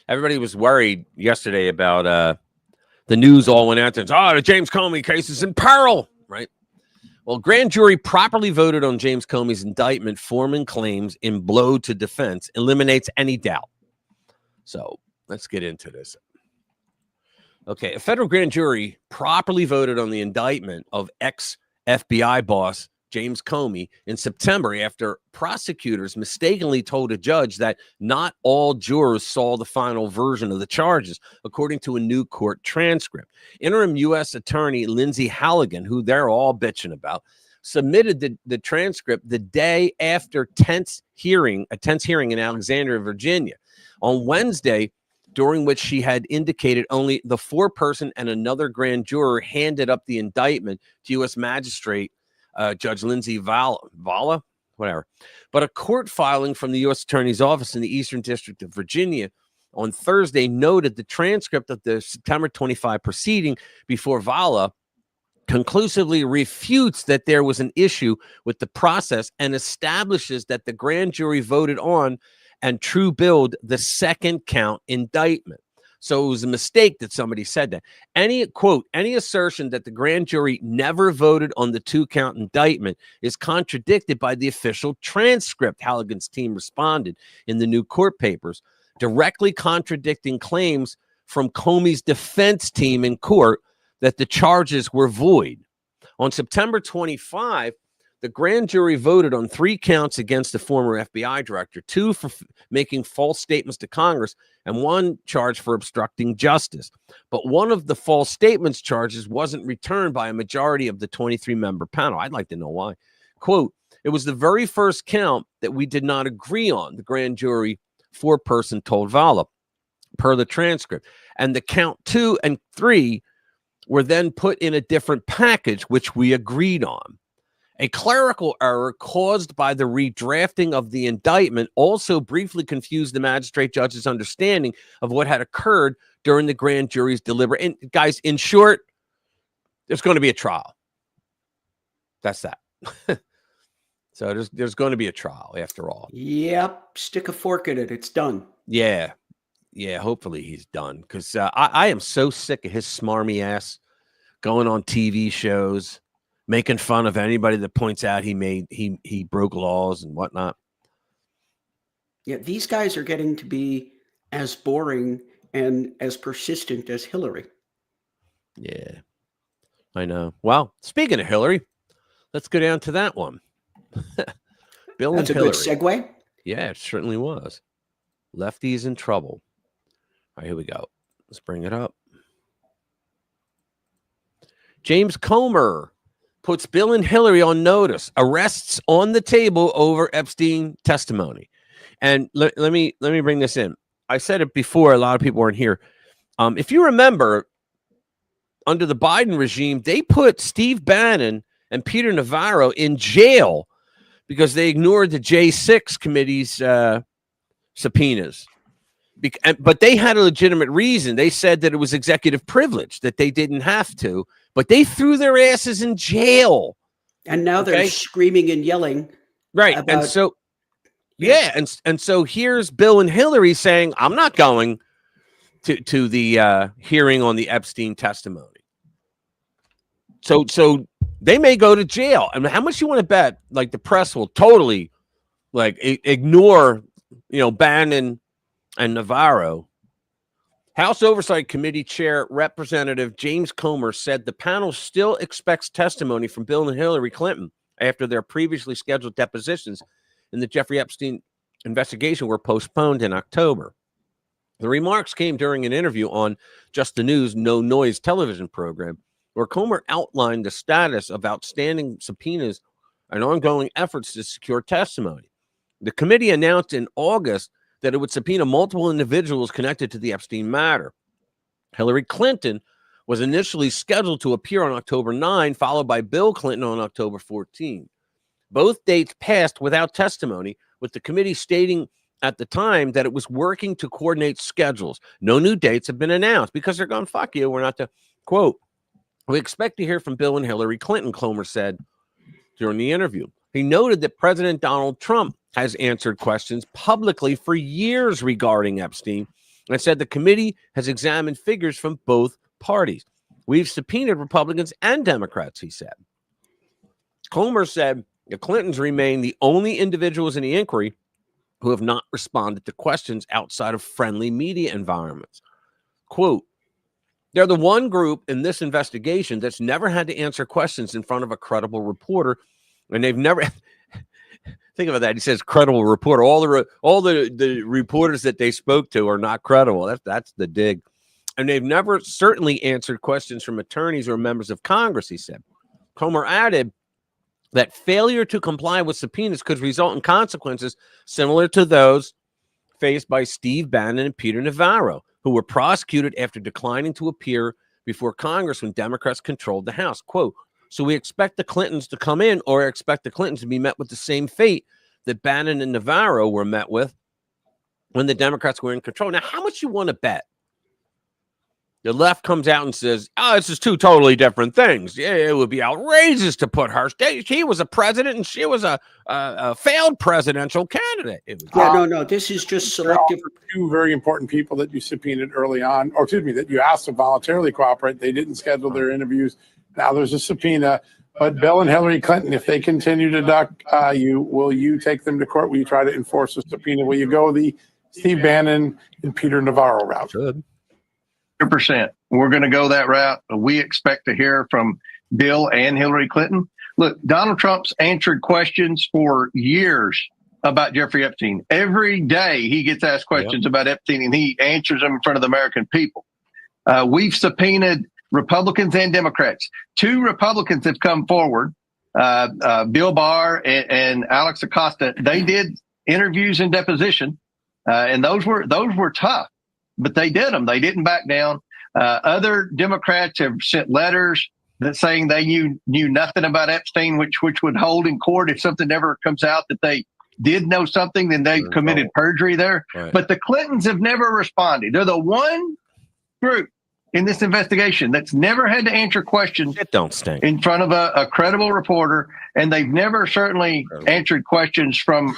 Everybody was worried yesterday about the news all went out there. The James Comey case is in peril, right? Well, grand jury properly voted on James Comey's indictment. Foreman claims in blow to defense eliminates any doubt. So let's get into this. Okay, a federal grand jury properly voted on the indictment of ex-FBI boss James Comey in September after prosecutors mistakenly told a judge that not all jurors saw the final version of the charges, according to a new court transcript. Interim U.S. Attorney Lindsay Halligan, who they're all bitching about, submitted the transcript the day after a tense hearing in Alexandria, Virginia. On Wednesday, during which she had indicated only the 4-person and another grand juror handed up the indictment to U.S. Magistrate Judge Lindsay Vala, whatever. But a court filing from the U.S. Attorney's Office in the Eastern District of Virginia on Thursday noted the transcript of the September 25 proceeding before Vala conclusively refutes that there was an issue with the process and establishes that the grand jury voted on and true billed the second count indictment. So it was a mistake that somebody said that. Any assertion that the grand jury never voted on the 2-count indictment is contradicted by the official transcript, Halligan's team responded in the new court papers, directly contradicting claims from Comey's defense team in court that the charges were void. On September 25, The grand jury voted on 3 counts against the former FBI director, 2 for making false statements to Congress, and 1 charge for obstructing justice. But one of the false statements charges wasn't returned by a majority of the 23-member panel. I'd like to know why. Quote, "It was the very first count that we did not agree on," the grand jury 4-person told Vala, per the transcript. And the count 2 and 3 were then put in a different package, which we agreed on. A clerical error caused by the redrafting of the indictment also briefly confused the magistrate judge's understanding of what had occurred during the grand jury's deliberation. And guys, in short, there's going to be a trial. That's that. So there's going to be a trial after all. Yep. Stick a fork in it. It's done. Yeah. Hopefully he's done, because I am so sick of his smarmy ass going on TV shows, making fun of anybody that points out he broke laws and whatnot. Yeah, these guys are getting to be as boring and as persistent as Hillary. Yeah, I know. Well, speaking of Hillary, let's go down to that one. Bill That's and a Hillary. good segue. Yeah, it certainly was. Lefties in trouble. All right, here we go. Let's bring it up. James Comer puts Bill and Hillary on notice. Arrests on the table over Epstein testimony. And let me bring this in. I said it before. A lot of people weren't here. If you remember, under the Biden regime, they put Steve Bannon and Peter Navarro in jail because they ignored the J6 committee's subpoenas. But they had a legitimate reason. They said that it was executive privilege, that they didn't have to, but they threw their asses in jail. And now they're screaming and yelling. Right. About, and so, and so here's Bill and Hillary saying, I'm not going to the hearing on the Epstein testimony. So they may go to jail. I mean, how much you want to bet? Like, the press will totally ignore, Bannon and Navarro. House Oversight Committee Chair Representative James Comer said the panel still expects testimony from Bill and Hillary Clinton after their previously scheduled depositions in the Jeffrey Epstein investigation were postponed in October. The remarks came during an interview on Just the News No Noise television program, where Comer outlined the status of outstanding subpoenas and ongoing efforts to secure testimony. The committee announced in August that it would subpoena multiple individuals connected to the Epstein matter. Hillary Clinton was initially scheduled to appear on October 9, followed by Bill Clinton on October 14. Both dates passed without testimony, with the committee stating at the time that it was working to coordinate schedules. No new dates have been announced because they're going, fuck you, we're not to, quote, "We expect to hear from Bill and Hillary Clinton," Comer said during the interview. He noted that President Donald Trump has answered questions publicly for years regarding Epstein and said the committee has examined figures from both parties. "We've subpoenaed Republicans and Democrats," he said. Comer said the Clintons remain the only individuals in the inquiry who have not responded to questions outside of friendly media environments. Quote, "They're the one group in this investigation that's never had to answer questions in front of a credible reporter, and they've never..." Think about that. He says credible reporter. All the reporters that they spoke to are not credible. That's the dig. "And they've never certainly answered questions from attorneys or members of Congress," he said. Comer added that failure to comply with subpoenas could result in consequences similar to those faced by Steve Bannon and Peter Navarro, who were prosecuted after declining to appear before Congress when Democrats controlled the House. Quote, "So we expect the Clintons to come in, or expect the Clintons to be met with the same fate that Bannon and Navarro were met with when the Democrats were in control." Now, how much you want to bet the left comes out and says, "Oh, this is two totally different things. Yeah, it would be outrageous to put her. He was a president and she was a failed presidential candidate." It was, no. This is just selective. Two very important people that you subpoenaed early on, or excuse me, that you asked to voluntarily cooperate. They didn't schedule their interviews. Now there's a subpoena. But Bill and Hillary Clinton, if they continue to duck you, will you take them to court? Will you try to enforce a subpoena? Will you go the Steve Bannon and Peter Navarro route? Good. 100%. We're going to go that route. We expect to hear from Bill and Hillary Clinton. Look, Donald Trump's answered questions for years about Jeffrey Epstein. Every day he gets asked questions about Epstein, and he answers them in front of the American people. We've subpoenaed Republicans and Democrats. 2 Republicans have come forward, Bill Barr and Alex Acosta. They did interviews and deposition, and those were tough, but they did them. They didn't back down. Other Democrats have sent letters that saying they knew nothing about Epstein, which would hold in court if something ever comes out that they did know something, then they committed perjury there. Right. But the Clintons have never responded. They're the one group in this investigation that's never had to answer questions in front of a credible reporter, and they've never certainly answered questions from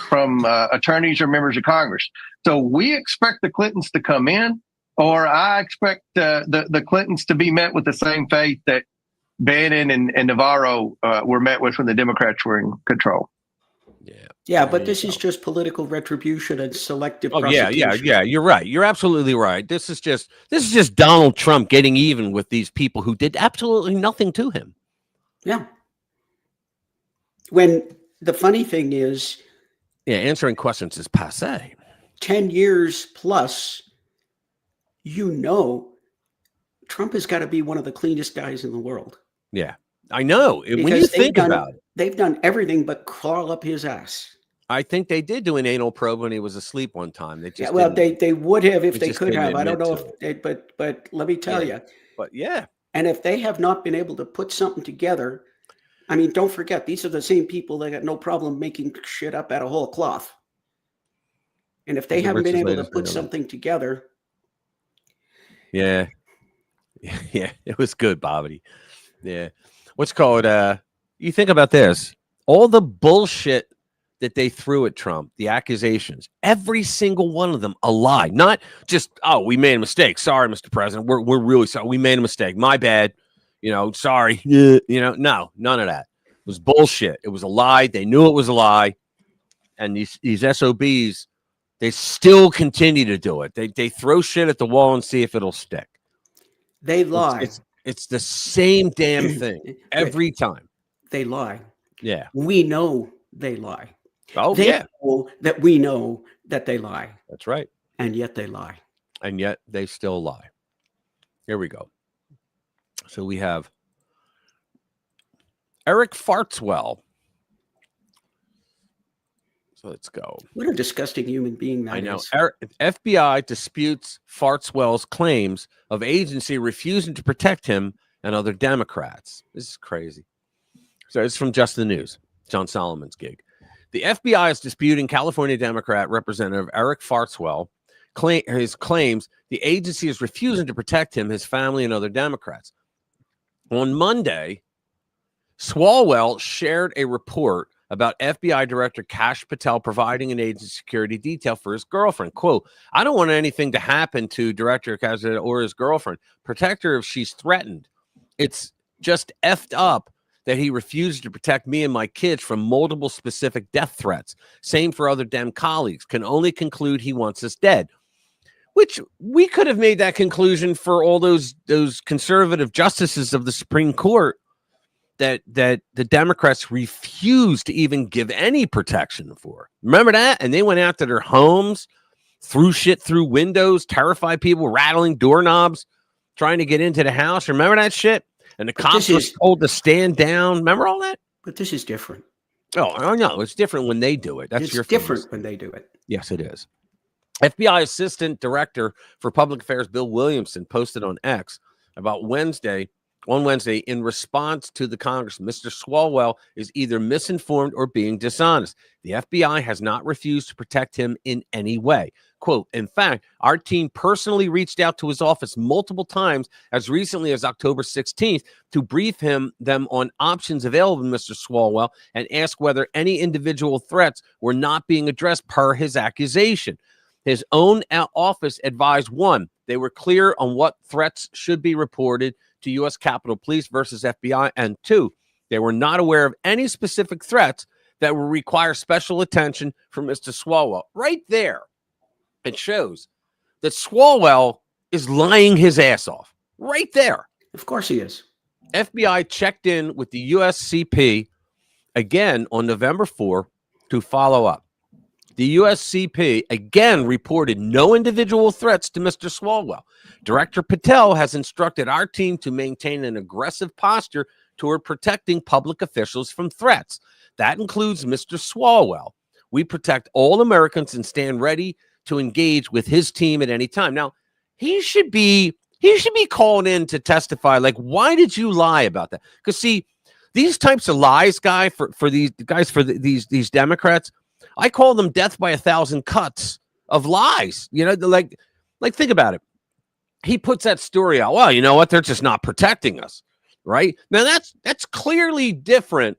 attorneys or members of Congress. So we expect the Clintons to come in, or I expect the Clintons to be met with the same fate that Bannon and Navarro were met with when the Democrats were in control. Yeah, but this is just political retribution and selective prosecution. Yeah. You're right. You're absolutely right. This is just Donald Trump getting even with these people who did absolutely nothing to him. Yeah. When the funny thing is, answering questions is passé. 10 years plus, Trump has got to be one of the cleanest guys in the world. Yeah, I know. When you think about it, they've done everything but crawl up his ass. I think they did do an anal probe when he was asleep one time. They just they would have if they could have. I don't know if they, but let me tell you. But yeah. And if they have not been able to put something together, I mean, don't forget, these are the same people that got no problem making shit up out of whole cloth. And if they haven't been able to put something together. Yeah. Yeah, it was good, Bobby. Yeah. What's called, you think about this, all the bullshit that they threw at Trump, the accusations, every single one of them a lie. Not just, we made a mistake. Sorry, Mr. President. We're really sorry. We made a mistake. My bad. Sorry. No, none of that. It was bullshit. It was a lie. They knew it was a lie. And these SOBs, they still continue to do it. They throw shit at the wall and see if it'll stick. They lie. It's the same damn thing every time. They lie. Yeah. We know they lie. Oh, they know that we know that they lie. That's right. And yet they lie. And yet they still lie. Here we go. So we have Eric Fartswell. So let's go. What a disgusting human being that is. I know. FBI disputes Fartswell's claims of agency refusing to protect him and other Democrats. This is crazy. So it's from Just the News, John Solomon's gig. The FBI is disputing California Democrat Representative Eric Fartswell his claims the agency is refusing to protect him, his family, and other Democrats. On Monday, Swalwell shared a report about FBI Director Kash Patel providing an agency security detail for his girlfriend. Quote, I don't want anything to happen to Director Kash or his girlfriend. Protect her if she's threatened. It's just effed up that he refused to protect me and my kids from multiple specific death threats. Same for other Dem colleagues. Can only conclude he wants us dead. Which we could have made that conclusion for all those conservative justices of the Supreme Court that the Democrats refused to even give any protection for. Remember that? And they went after their homes, threw shit through windows, terrified people, rattling doorknobs, trying to get into the house. Remember that shit? And the cops were told to stand down. Remember all that? But this is different. Oh, I know. It's different when they do it. It's different when they do it. Yes, it is. FBI Assistant Director for Public Affairs Bill Williamson posted on X about Wednesday in response to the Congress. Mr. Swalwell is either misinformed or being dishonest. The FBI has not refused to protect him in any way. Quote, in fact, our team personally reached out to his office multiple times as recently as October 16th to brief them on options available to Mr. Swalwell and ask whether any individual threats were not being addressed per his accusation. His own office advised, one, they were clear on what threats should be reported to U.S. Capitol Police versus FBI, and two, they were not aware of any specific threats that would require special attention from Mr. Swalwell. Right there, it shows that Swalwell is lying his ass off. Right there. Of course he is. FBI checked in with the USCP again on November 4 to follow up. The USCP again reported no individual threats to Mr. Swalwell. Director Patel has instructed our team to maintain an aggressive posture toward protecting public officials from threats. That includes Mr. Swalwell. We protect all Americans and stand ready to engage with his team at any time. Now, he should be called in to testify. Like, why did you lie about that? Because see, these types of lies, these Democrats, I call them death by 1,000 cuts of lies. You know, like think about it. He puts that story out. Well, you know what? They're just not protecting us, right? Now that's clearly different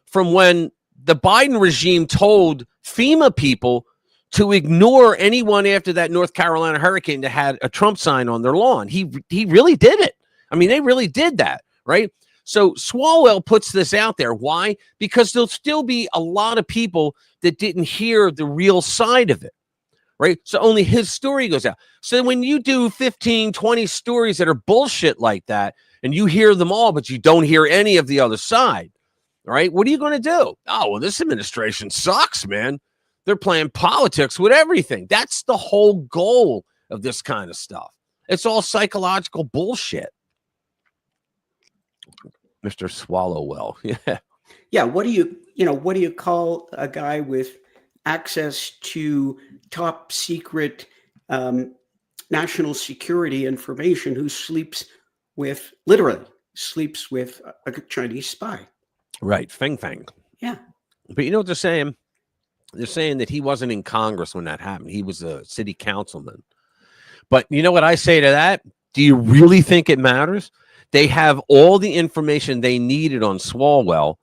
from when the Biden regime told FEMA people to ignore anyone after that North Carolina hurricane that had a Trump sign on their lawn. He really did it. I mean, they really did that, right? So Swalwell puts this out there. Why? Because there'll still be a lot of people that didn't hear the real side of it, right? So only his story goes out. So when you do 15, 20 stories that are bullshit like that, and you hear them all, but you don't hear any of the other side, right? What are you going to do? Oh, well, this administration sucks, man. They're playing politics with everything. That's the whole goal of this kind of stuff. It's all psychological bullshit. Mr. Swallowwell. Yeah. Yeah. What do you call a guy with access to top secret national security information who literally sleeps with a Chinese spy? Right. Feng Feng. Yeah. But you know what they're saying? They're saying that he wasn't in Congress when that happened. He was a city councilman. But you know what I say to that? Do you really think it matters? They have all the information they needed on Swalwell.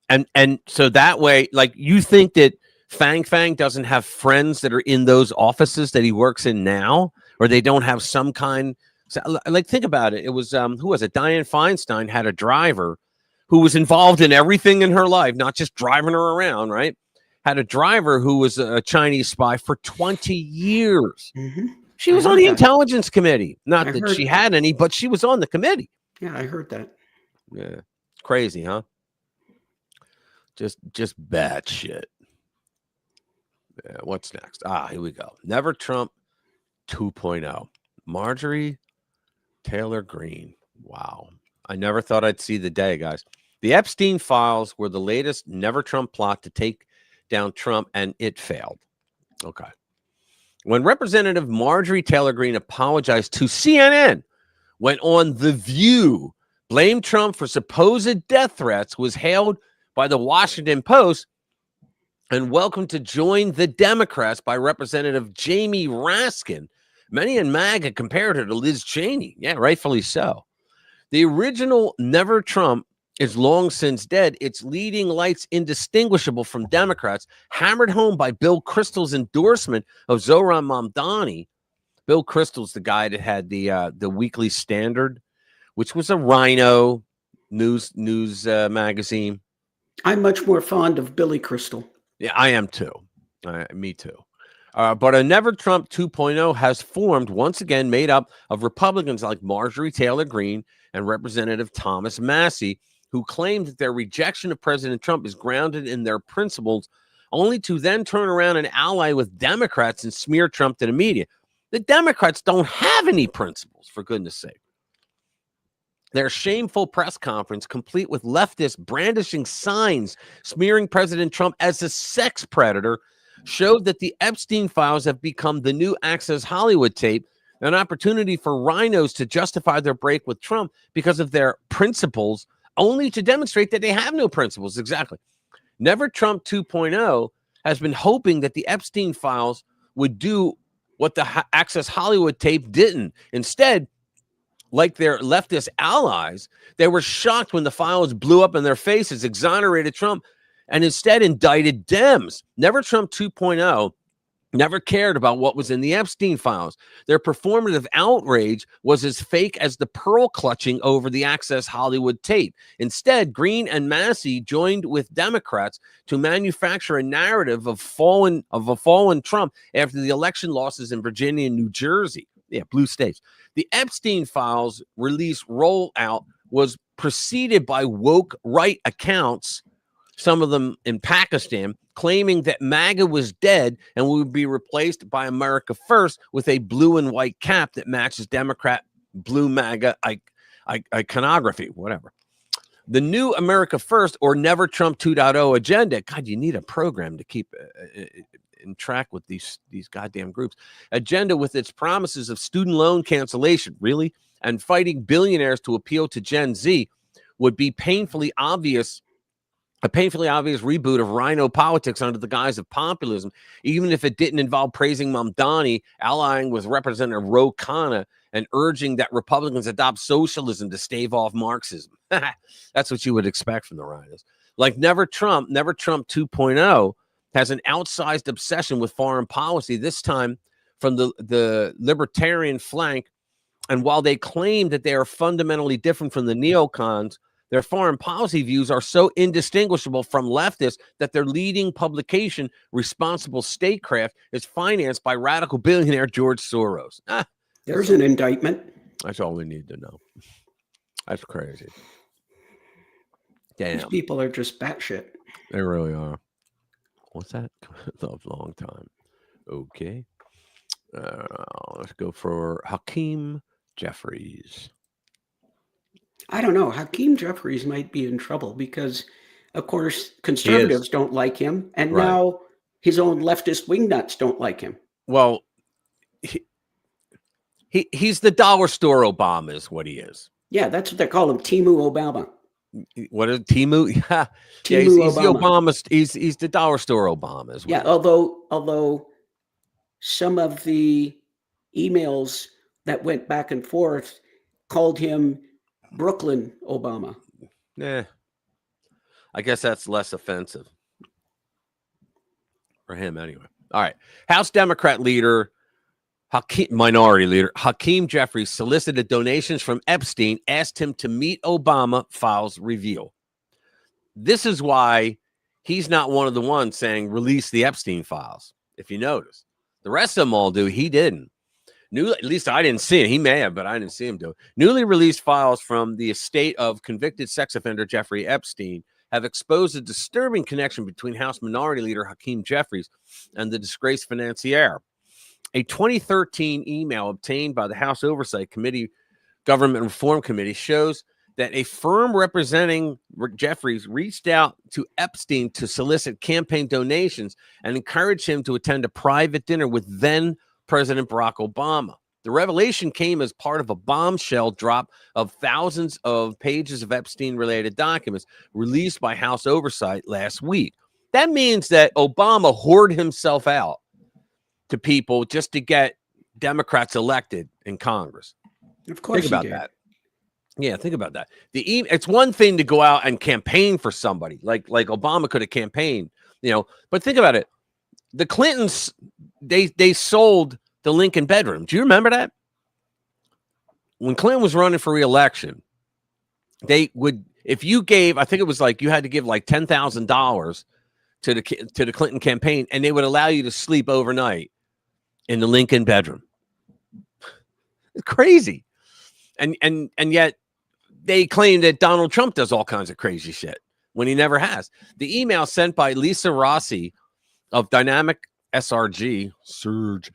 And so that way, like, you think that Fang doesn't have friends that are in those offices that he works in now, or they don't have some kind, like, think about it. It was, who was it? Dianne Feinstein had a driver who was involved in everything in her life, not just driving her around, right? Had a driver who was a Chinese spy for 20 years. Mm-hmm. She was on the intelligence committee. Not that she had any, but she was on the committee. Yeah, I heard that. Yeah. Crazy, huh? Just bad shit. Yeah, what's next? Here we go. Never Trump 2.0. Marjorie Taylor Greene. Wow. I never thought I'd see the day, guys. The Epstein files were the latest Never Trump plot to take down Trump, and it failed. Okay. When Representative Marjorie Taylor Greene apologized to CNN, went on The View, blamed Trump for supposed death threats, was hailed by the Washington Post, and welcomed to join the Democrats by Representative Jamie Raskin. Many in MAGA compared her to Liz Cheney. Yeah, rightfully so. The original Never Trump is long since dead. Its leading lights indistinguishable from Democrats, hammered home by Bill Kristol's endorsement of Zohran Mamdani. Bill Kristol's the guy that had the Weekly Standard, which was a Rhino news magazine. I'm much more fond of Billy Crystal. Yeah, I am too. Me too. But a Never Trump 2.0 has formed, once again, made up of Republicans like Marjorie Taylor Greene and Representative Thomas Massie, who claim that their rejection of President Trump is grounded in their principles, only to then turn around and ally with Democrats and smear Trump to the media. The Democrats don't have any principles, for goodness sake. Their shameful press conference, complete with leftists brandishing signs smearing President Trump as a sex predator, showed that the Epstein files have become the new Access Hollywood tape, an opportunity for rhinos to justify their break with Trump because of their principles, only to demonstrate that they have no principles. Exactly. Never Trump 2.0 has been hoping that the Epstein files would do what the Access Hollywood tape didn't. Instead, like their leftist allies, they were shocked when the files blew up in their faces, exonerated Trump, and instead indicted Dems. Never Trump 2.0 never cared about what was in the Epstein files. Their performative outrage was as fake as the pearl clutching over the Access Hollywood tape. Instead, Greene and Massie joined with Democrats to manufacture a narrative of a fallen Trump after the election losses in Virginia and New Jersey. Yeah, blue states. The Epstein files release rollout was preceded by woke right accounts some of them in Pakistan, claiming that MAGA was dead and would be replaced by America First with a blue and white cap that matches Democrat blue MAGA iconography, whatever. The new America First or Never Trump 2.0 agenda. God, you need a program to keep in track with these goddamn groups. Agenda with its promises of student loan cancellation, really, and fighting billionaires to appeal to Gen Z would be a painfully obvious reboot of rhino politics under the guise of populism, even if it didn't involve praising Mamdani, allying with Representative Ro Khanna, and urging that Republicans adopt socialism to stave off Marxism. That's what you would expect from the rhinos. Like Never Trump 2.0 has an outsized obsession with foreign policy, this time from the libertarian flank. And while they claim that they are fundamentally different from the neocons, their foreign policy views are so indistinguishable from leftists that their leading publication, Responsible Statecraft, is financed by radical billionaire George Soros. There's an indictment. That's all we need to know. That's crazy. Damn. These people are just batshit. They really are. What's that? A long time. Okay. Let's go for Hakeem Jeffries. I don't know. Hakeem Jeffries might be in trouble because, of course, conservatives don't like him. And now his own leftist wingnuts don't like him. Well, he's the dollar store Obama is what he is. Yeah, that's what they call him, Timu Obama. What is Timu? Yeah, Timu he's the Obama. He's the dollar store Obama. Is what although some of the emails that went back and forth called him Brooklyn Obama. I guess that's less offensive for him anyway. All right. House Democrat leader, minority leader, Hakeem Jeffries solicited donations from Epstein, asked him to meet Obama, files reveal. This is why he's not one of the ones saying release the Epstein files. If you notice, the rest of them all do. He didn't. At least I didn't see it. He may have, but I didn't see him do it. Newly released files from the estate of convicted sex offender Jeffrey Epstein have exposed a disturbing connection between House Minority Leader Hakeem Jeffries and the disgraced financier. A 2013 email obtained by the House Oversight Committee, Government Reform Committee, shows that a firm representing Jeffries reached out to Epstein to solicit campaign donations and encourage him to attend a private dinner with then President Barack Obama. The revelation came as part of a bombshell drop of thousands of pages of Epstein-related documents released by House Oversight last week. That means that Obama whored himself out to people just to get Democrats elected in Congress. Of course, think about that. Yeah, think about that. It's one thing to go out and campaign for somebody, like Obama could have campaigned, but think about it. The Clintons, they sold the Lincoln bedroom. Do you remember that? When Clinton was running for re-election, they would, if you gave, I think it was like you had to give like $10,000 to the Clinton campaign, and they would allow you to sleep overnight in the Lincoln bedroom. It's crazy. And yet they claim that Donald Trump does all kinds of crazy shit when he never has. The email sent by Lisa Rossi of Dynamic SRG, Surge,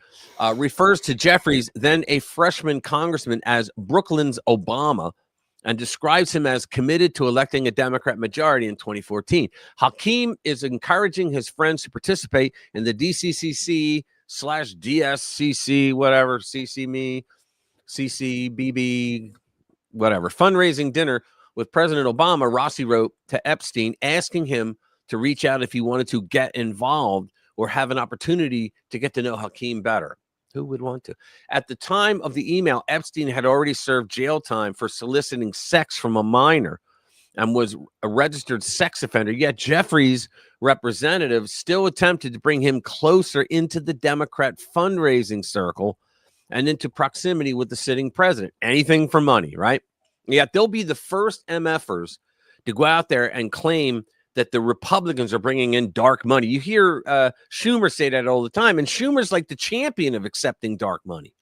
refers to Jeffries, then a freshman congressman, as Brooklyn's Obama, and describes him as committed to electing a Democrat majority in 2014. Hakeem is encouraging his friends to participate in the DCCC/DSCC, whatever, CC me, CCBB, whatever, fundraising dinner with President Obama. Rossi wrote to Epstein asking him to reach out if he wanted to get involved or have an opportunity to get to know Hakeem better. Who would want to? At the time of the email, Epstein had already served jail time for soliciting sex from a minor and was a registered sex offender. Yet Jeffries' representative still attempted to bring him closer into the Democrat fundraising circle and into proximity with the sitting president. Anything for money, right? Yet they'll be the first MFers to go out there and claim that the Republicans are bringing in dark money. You hear Schumer say that all the time, and Schumer's like the champion of accepting dark money.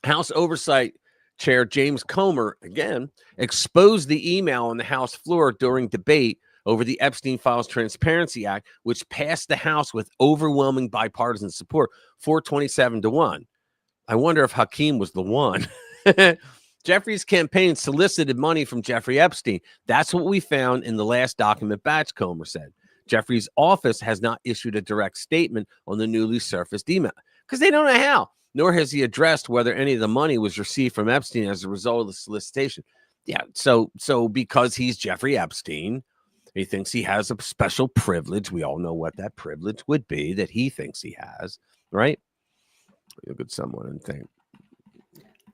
House Oversight Chair James Comer, again, exposed the email on the House floor during debate over the Epstein Files Transparency Act, which passed the House with overwhelming bipartisan support, 427-1. I wonder if Hakeem was the one. Jeffrey's campaign solicited money from Jeffrey Epstein. That's what we found in the last document Batchcomber said. Jeffrey's office has not issued a direct statement on the newly surfaced email because they don't know how, nor has he addressed whether any of the money was received from Epstein as a result of the solicitation. Yeah, so because he's Jeffrey Epstein, he thinks he has a special privilege. We all know what that privilege would be that he thinks he has, right? Look at someone and think.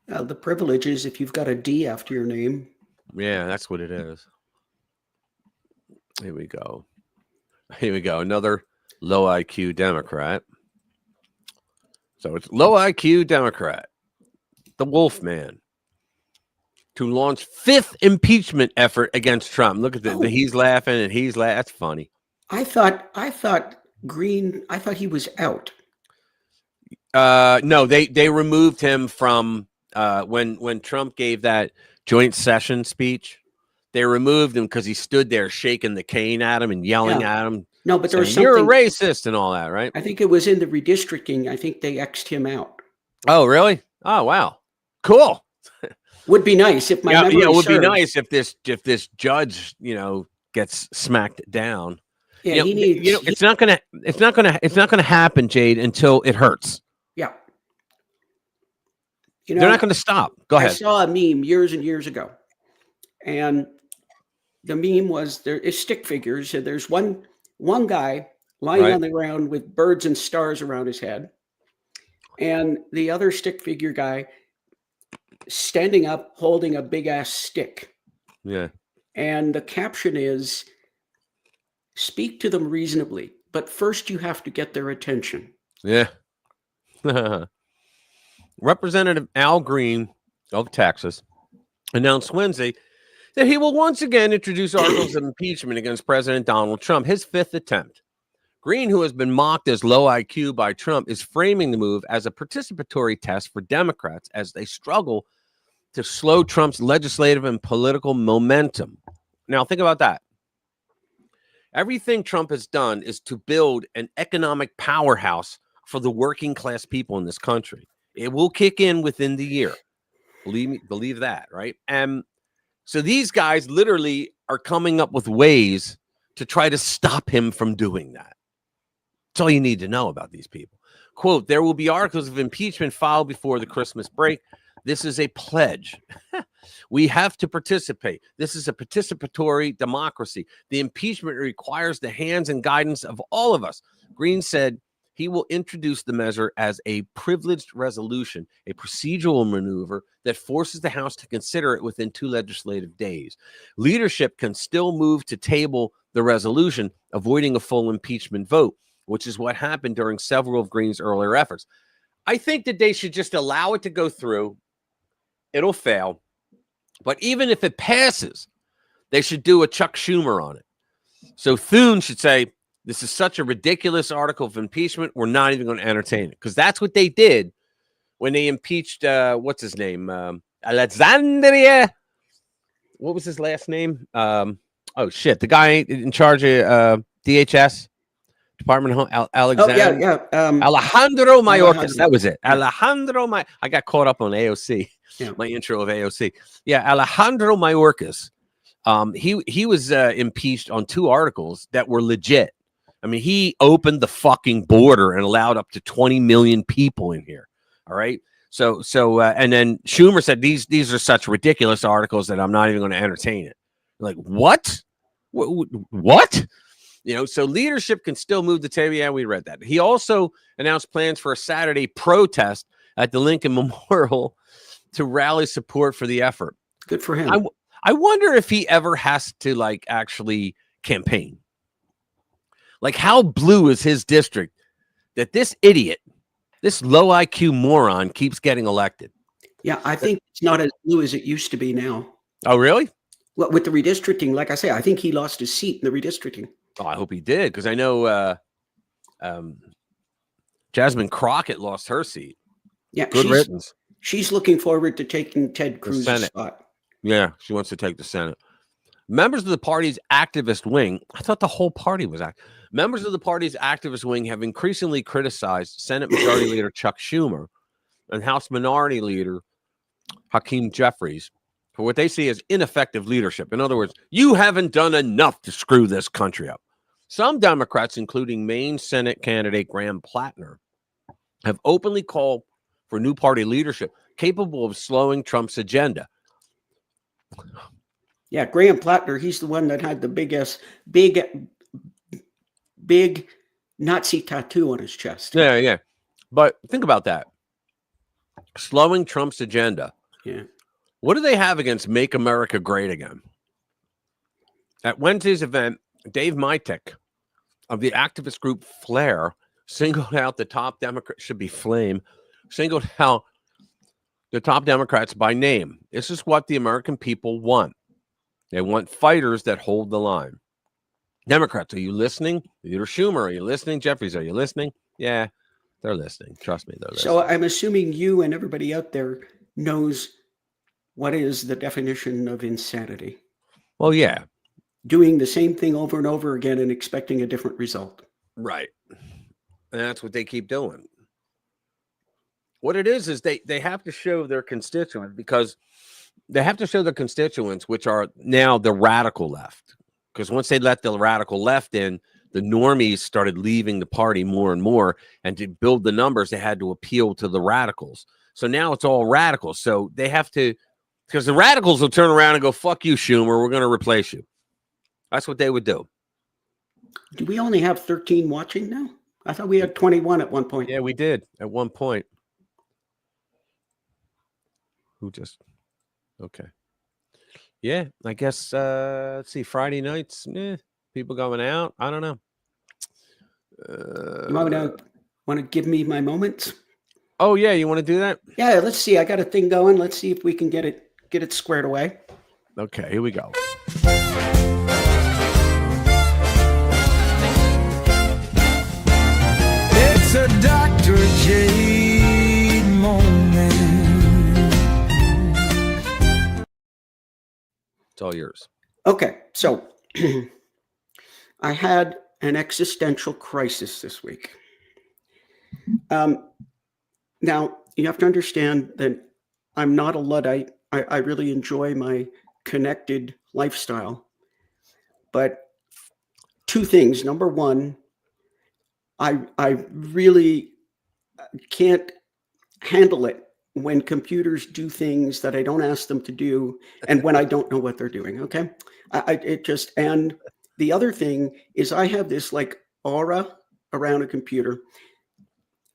The privilege is if you've got a D after your name. Yeah, that's what it is. Here we go. Here we go. Another low IQ Democrat. So it's low IQ Democrat, the Wolfman, to launch fifth impeachment effort against Trump. Look at that. He's laughing and he's laughing. That's funny. I thought Green, I thought he was out. No, they removed him from when Trump gave that joint session speech. They removed him because he stood there shaking the cane at him and yelling at him. No, but there was something. You're a racist and all that, right? I think it was in the redistricting. I think they X'd him out. Oh, really? Oh, wow. Cool. Would be nice if my memory it would serves. be nice if this judge, gets smacked down. Yeah, he needs. It's not gonna happen, Jade, until it hurts. Yeah. They're not going to stop. Go ahead. I saw a meme years and years ago, and the meme was there is stick figures. And there's one guy lying on the ground with birds and stars around his head, and the other stick figure guy standing up holding a big ass stick. Yeah. And the caption is, "Speak to them reasonably, but first you have to get their attention." Yeah. Representative Al Green of Texas announced Wednesday that he will once again introduce articles of impeachment against President Donald Trump, his fifth attempt. Green, who has been mocked as low IQ by Trump, is framing the move as a participatory test for Democrats as they struggle to slow Trump's legislative and political momentum. Now, think about that. Everything Trump has done is to build an economic powerhouse for the working class people in this country. It will kick in within the year. Believe that, right? And so these guys literally are coming up with ways to try to stop him from doing that. That's all you need to know about these people. Quote, there will be articles of impeachment filed before the Christmas break. This is a pledge. We have to participate. This is a participatory democracy. The impeachment requires the hands and guidance of all of us. Green said he will introduce the measure as a privileged resolution, a procedural maneuver that forces the House to consider it within 2 legislative days. Leadership can still move to table the resolution, avoiding a full impeachment vote, which is what happened during several of Green's earlier efforts. I think that they should just allow it to go through. It'll fail. But even if it passes, they should do a Chuck Schumer on it. So Thune should say, this is such a ridiculous article of impeachment, we're not even going to entertain it. Because that's what they did when they impeached, what's his name? Alexandria. What was his last name? Oh, shit. The guy in charge of DHS, Department of Home, Alexander. Alejandro Mayorkas. That was it. Alejandro I got caught up on AOC. Yeah. My intro of AOC. Yeah, Alejandro Mayorkas. He was impeached on 2 articles that were legit. I mean, he opened the fucking border and allowed up to 20 million people in here. All right. So, and then Schumer said these are such ridiculous articles that I'm not even going to entertain it. Like, what? What? So leadership can still move the table. Yeah, we read that. He also announced plans for a Saturday protest at the Lincoln Memorial to rally support for the effort. Good for him. I wonder if he ever has to actually campaign. How blue is his district that this idiot, this low IQ moron keeps getting elected? Yeah, I think it's not as blue as it used to be now. Oh, really? Well, with the redistricting, like I say, I think he lost his seat in the redistricting. Oh, I hope he did, because I know Jasmine Crockett lost her seat. Yeah, good riddance. She's looking forward to taking Ted Cruz's spot. Yeah, she wants to take the Senate. Members of the party's activist wing, I thought the whole party was members of the party's activist wing have increasingly criticized Senate Majority Leader Chuck Schumer and House Minority Leader Hakeem Jeffries for what they see as ineffective leadership. In other words, you haven't done enough to screw this country up. Some Democrats, including Maine Senate candidate Graham Plattner, have openly called for new party leadership capable of slowing Trump's agenda. Yeah, Graham Plattner, he's the one that had the big Nazi tattoo on his chest. Yeah. But think about that. Slowing Trump's agenda. Yeah. What do they have against Make America Great Again? At Wednesday's event, Dave Mitek of the activist group Flare singled out the top Democrat, should be Flame, singled out the top Democrats by name. This is what the American people want. They want fighters that hold the line. Democrats, are you listening? Leader Schumer, are you listening? Jeffries, are you listening? Yeah, they're listening. Trust me, they're listening. So I'm assuming you and everybody out there knows what is the definition of insanity. Well, yeah. Doing the same thing over and over again and expecting a different result. Right. And that's what they keep doing. What it is they have to show their constituents, because they have to show their constituents, which are now the radical left. Because once they let the radical left in, the normies started leaving the party more and more. And to build the numbers, they had to appeal to the radicals. So now it's all radicals. So they have to, because the radicals will turn around and go, fuck you, Schumer, we're going to replace you. That's what they would do. Do we only have 13 watching now? I thought we had 21 at one point. Yeah, we did at one point. Who just... Okay. Yeah, I guess, let's see, Friday nights, people going out. I don't know. You want to give me my moments? Oh, yeah, you want to do that? Yeah, let's see. I got a thing going. Let's see if we can get it squared away. Okay, here we go. It's a Dr. J moment. It's all yours. Okay, so I had an existential crisis this week. Now, you have to understand that I'm not a Luddite. I really enjoy my connected lifestyle. But two things. Number one, I really can't handle it when computers do things that I don't ask them to do, and when I don't know what they're doing. Okay. And the other thing is I have this like aura around a computer.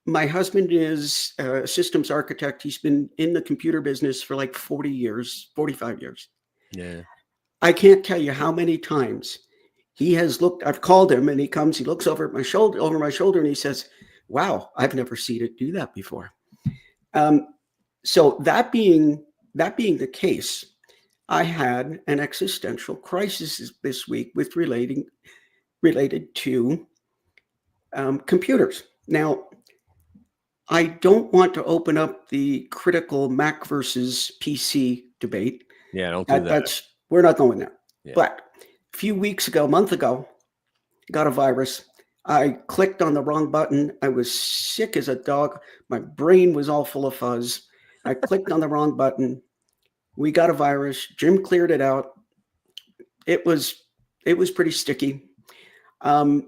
My husband is a systems architect. He's been in the computer business for like 45 years. Yeah. I can't tell you how many times he has looked. I've called him and he comes, he looks over my shoulder, and he says, wow, I've never seen it do that before. So that being the case, I had an existential crisis this week with related to computers. Now, I don't want to open up the critical Mac versus PC debate. Yeah, don't do that. We're not going there. Yeah. But a month ago, got a virus. I clicked on the wrong button. I was sick as a dog. My brain was all full of fuzz. I clicked on the wrong button. We got a virus. Jim cleared it out. It was pretty sticky. And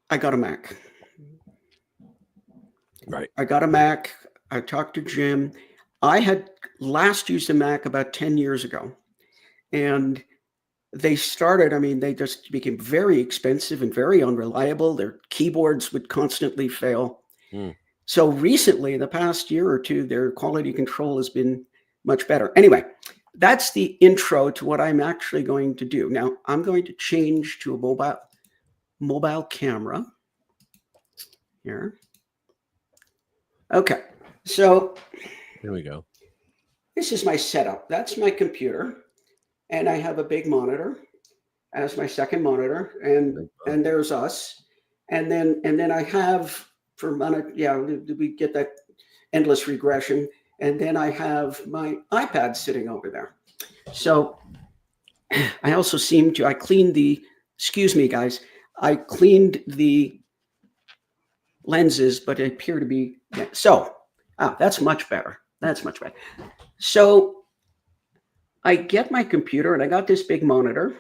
I got a Mac. Right. I got a Mac. I talked to Jim. I had last used a Mac about 10 years ago. And they just became very expensive and very unreliable. Their keyboards would constantly fail. So recently, in the past year or two, their quality control has been much better. Anyway, that's the intro to what I'm actually going to do. Now, I'm going to change to a mobile camera here. Okay, so here we go. This is my setup. That's my computer, and I have a big monitor as my second monitor, and there's us, and then I have we get that endless regression, and then I have my iPad sitting over there. So I also I cleaned excuse me, guys, I cleaned the lenses, but they appear to be, so that's much better. That's much better. So I get my computer and I got this big monitor.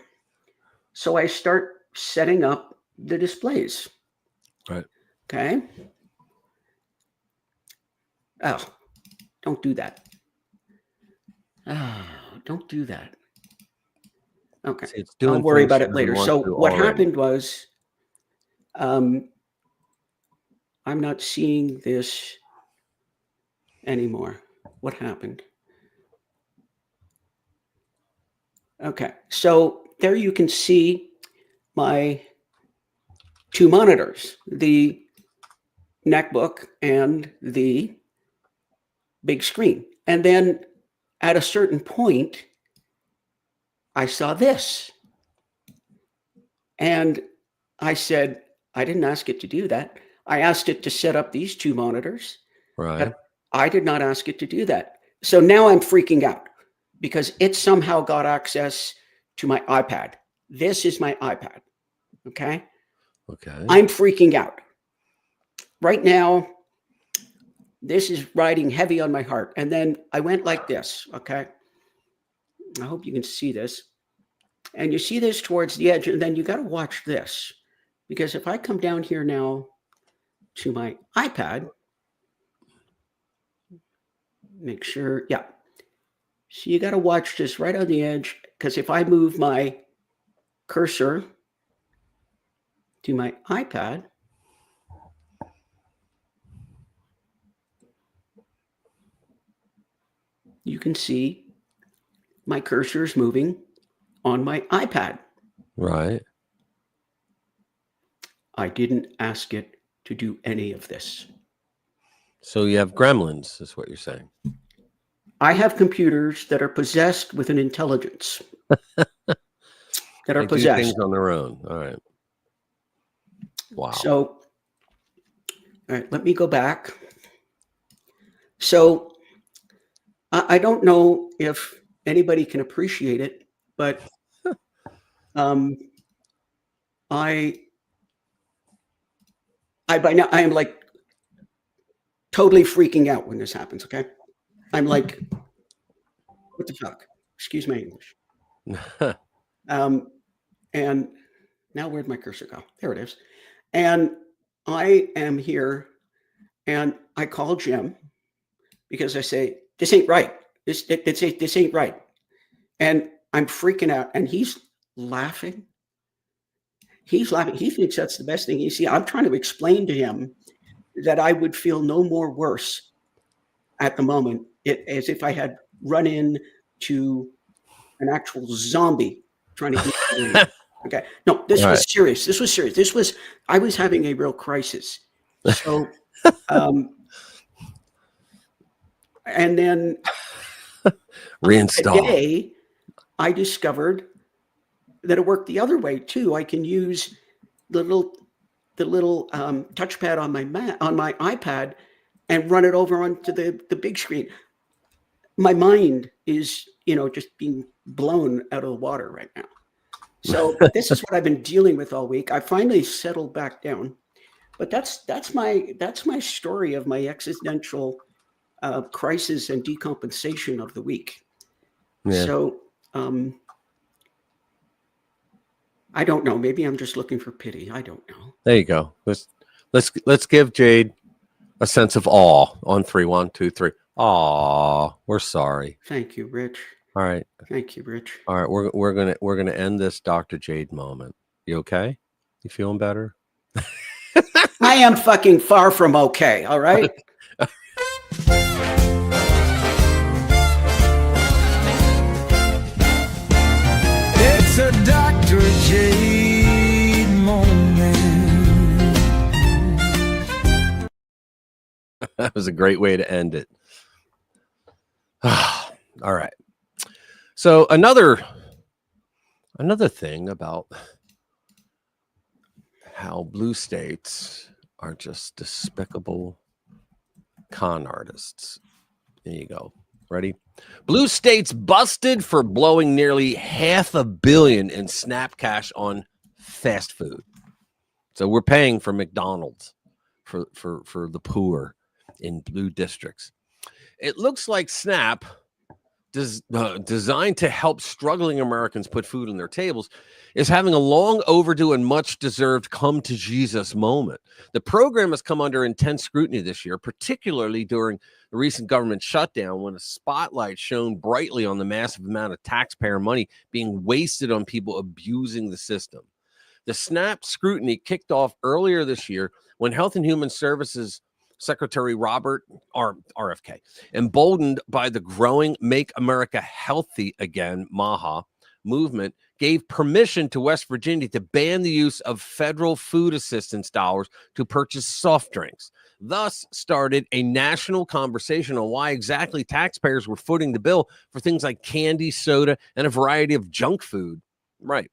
So I start setting up the displays. Right. Okay. Oh, don't do that. Oh, don't do that. Okay. See, it's doing I'll worry things about it it doesn't later. want So to what already. happened was, I'm not seeing this anymore. What happened? Okay. So there you can see my two monitors, the MacBook and the big screen. And then at a certain point, I saw this. And I said, I didn't ask it to do that. I asked it to set up these two monitors, Right. but I did not ask it to do that. So now I'm freaking out because it somehow got access to my iPad. This is my iPad. Okay. Okay. I'm freaking out. Right now, this is riding heavy on my heart. And then I went like this. Okay. I hope you can see this. And you see this towards the edge, and then you got to watch this. Because if I come down here now to my iPad, make sure, yeah. So you got to watch this right on the edge, because if I move my cursor to my iPad, you can see my cursor is moving on my iPad. Right. I didn't ask it to do any of this. So you have gremlins, is what you're saying. I have computers that are possessed with an intelligence. That are They do possessed. things on their own. All right. Wow. So, all right, let me go back. So, I don't know if anybody can appreciate it, but by now I am like totally freaking out when this happens. Okay, I'm like, what the fuck? Excuse my English. And now where'd my cursor go? There it is. And I am here, and I call Jim because I say, this ain't right. This ain't right. And I'm freaking out, and he's laughing. He's laughing. He thinks that's the best thing. You see, I'm trying to explain to him that I would feel no more worse at the moment, as if I had run into an actual zombie trying to eat me. Okay. No, this was serious. This was serious. I was having a real crisis. So, and then reinstall. Today, I discovered that it worked the other way too. I can use the little touchpad on my iPad and run it over onto the big screen. My mind is, just being blown out of the water right now. So this is what I've been dealing with all week. I finally settled back down, but that's my story of my existential crisis and decompensation of the week. Yeah. So I don't know. Maybe I'm just looking for pity. I don't know. There you go. Let's give Jade a sense of awe on 3. 1, 2, 3. Aw, we're sorry. Thank you, Rich. All right. Thank you, Rich. All right, we're gonna end this Dr. Jade moment. You okay? You feeling better? I am fucking far from okay. All right. It's a Dr. Jade moment. That was a great way to end it. All right. So another thing about how blue states are just despicable con artists There you go. Ready? Blue states busted for blowing nearly $500 million in SNAP cash on fast food. So we're paying for McDonald's for the poor in blue districts. It looks like SNAP, designed to help struggling Americans put food on their tables, is having a long overdue and much deserved come to Jesus moment. The program has come under intense scrutiny this year, particularly during the recent government shutdown, when a spotlight shone brightly on the massive amount of taxpayer money being wasted on people abusing the system. The SNAP scrutiny kicked off earlier this year when Health and Human Services Secretary Robert RFK, emboldened by the growing Make America Healthy Again MAHA movement, gave permission to West Virginia to ban the use of federal food assistance dollars to purchase soft drinks. Thus started a national conversation on why exactly taxpayers were footing the bill for things like candy, soda, and a variety of junk food. Right.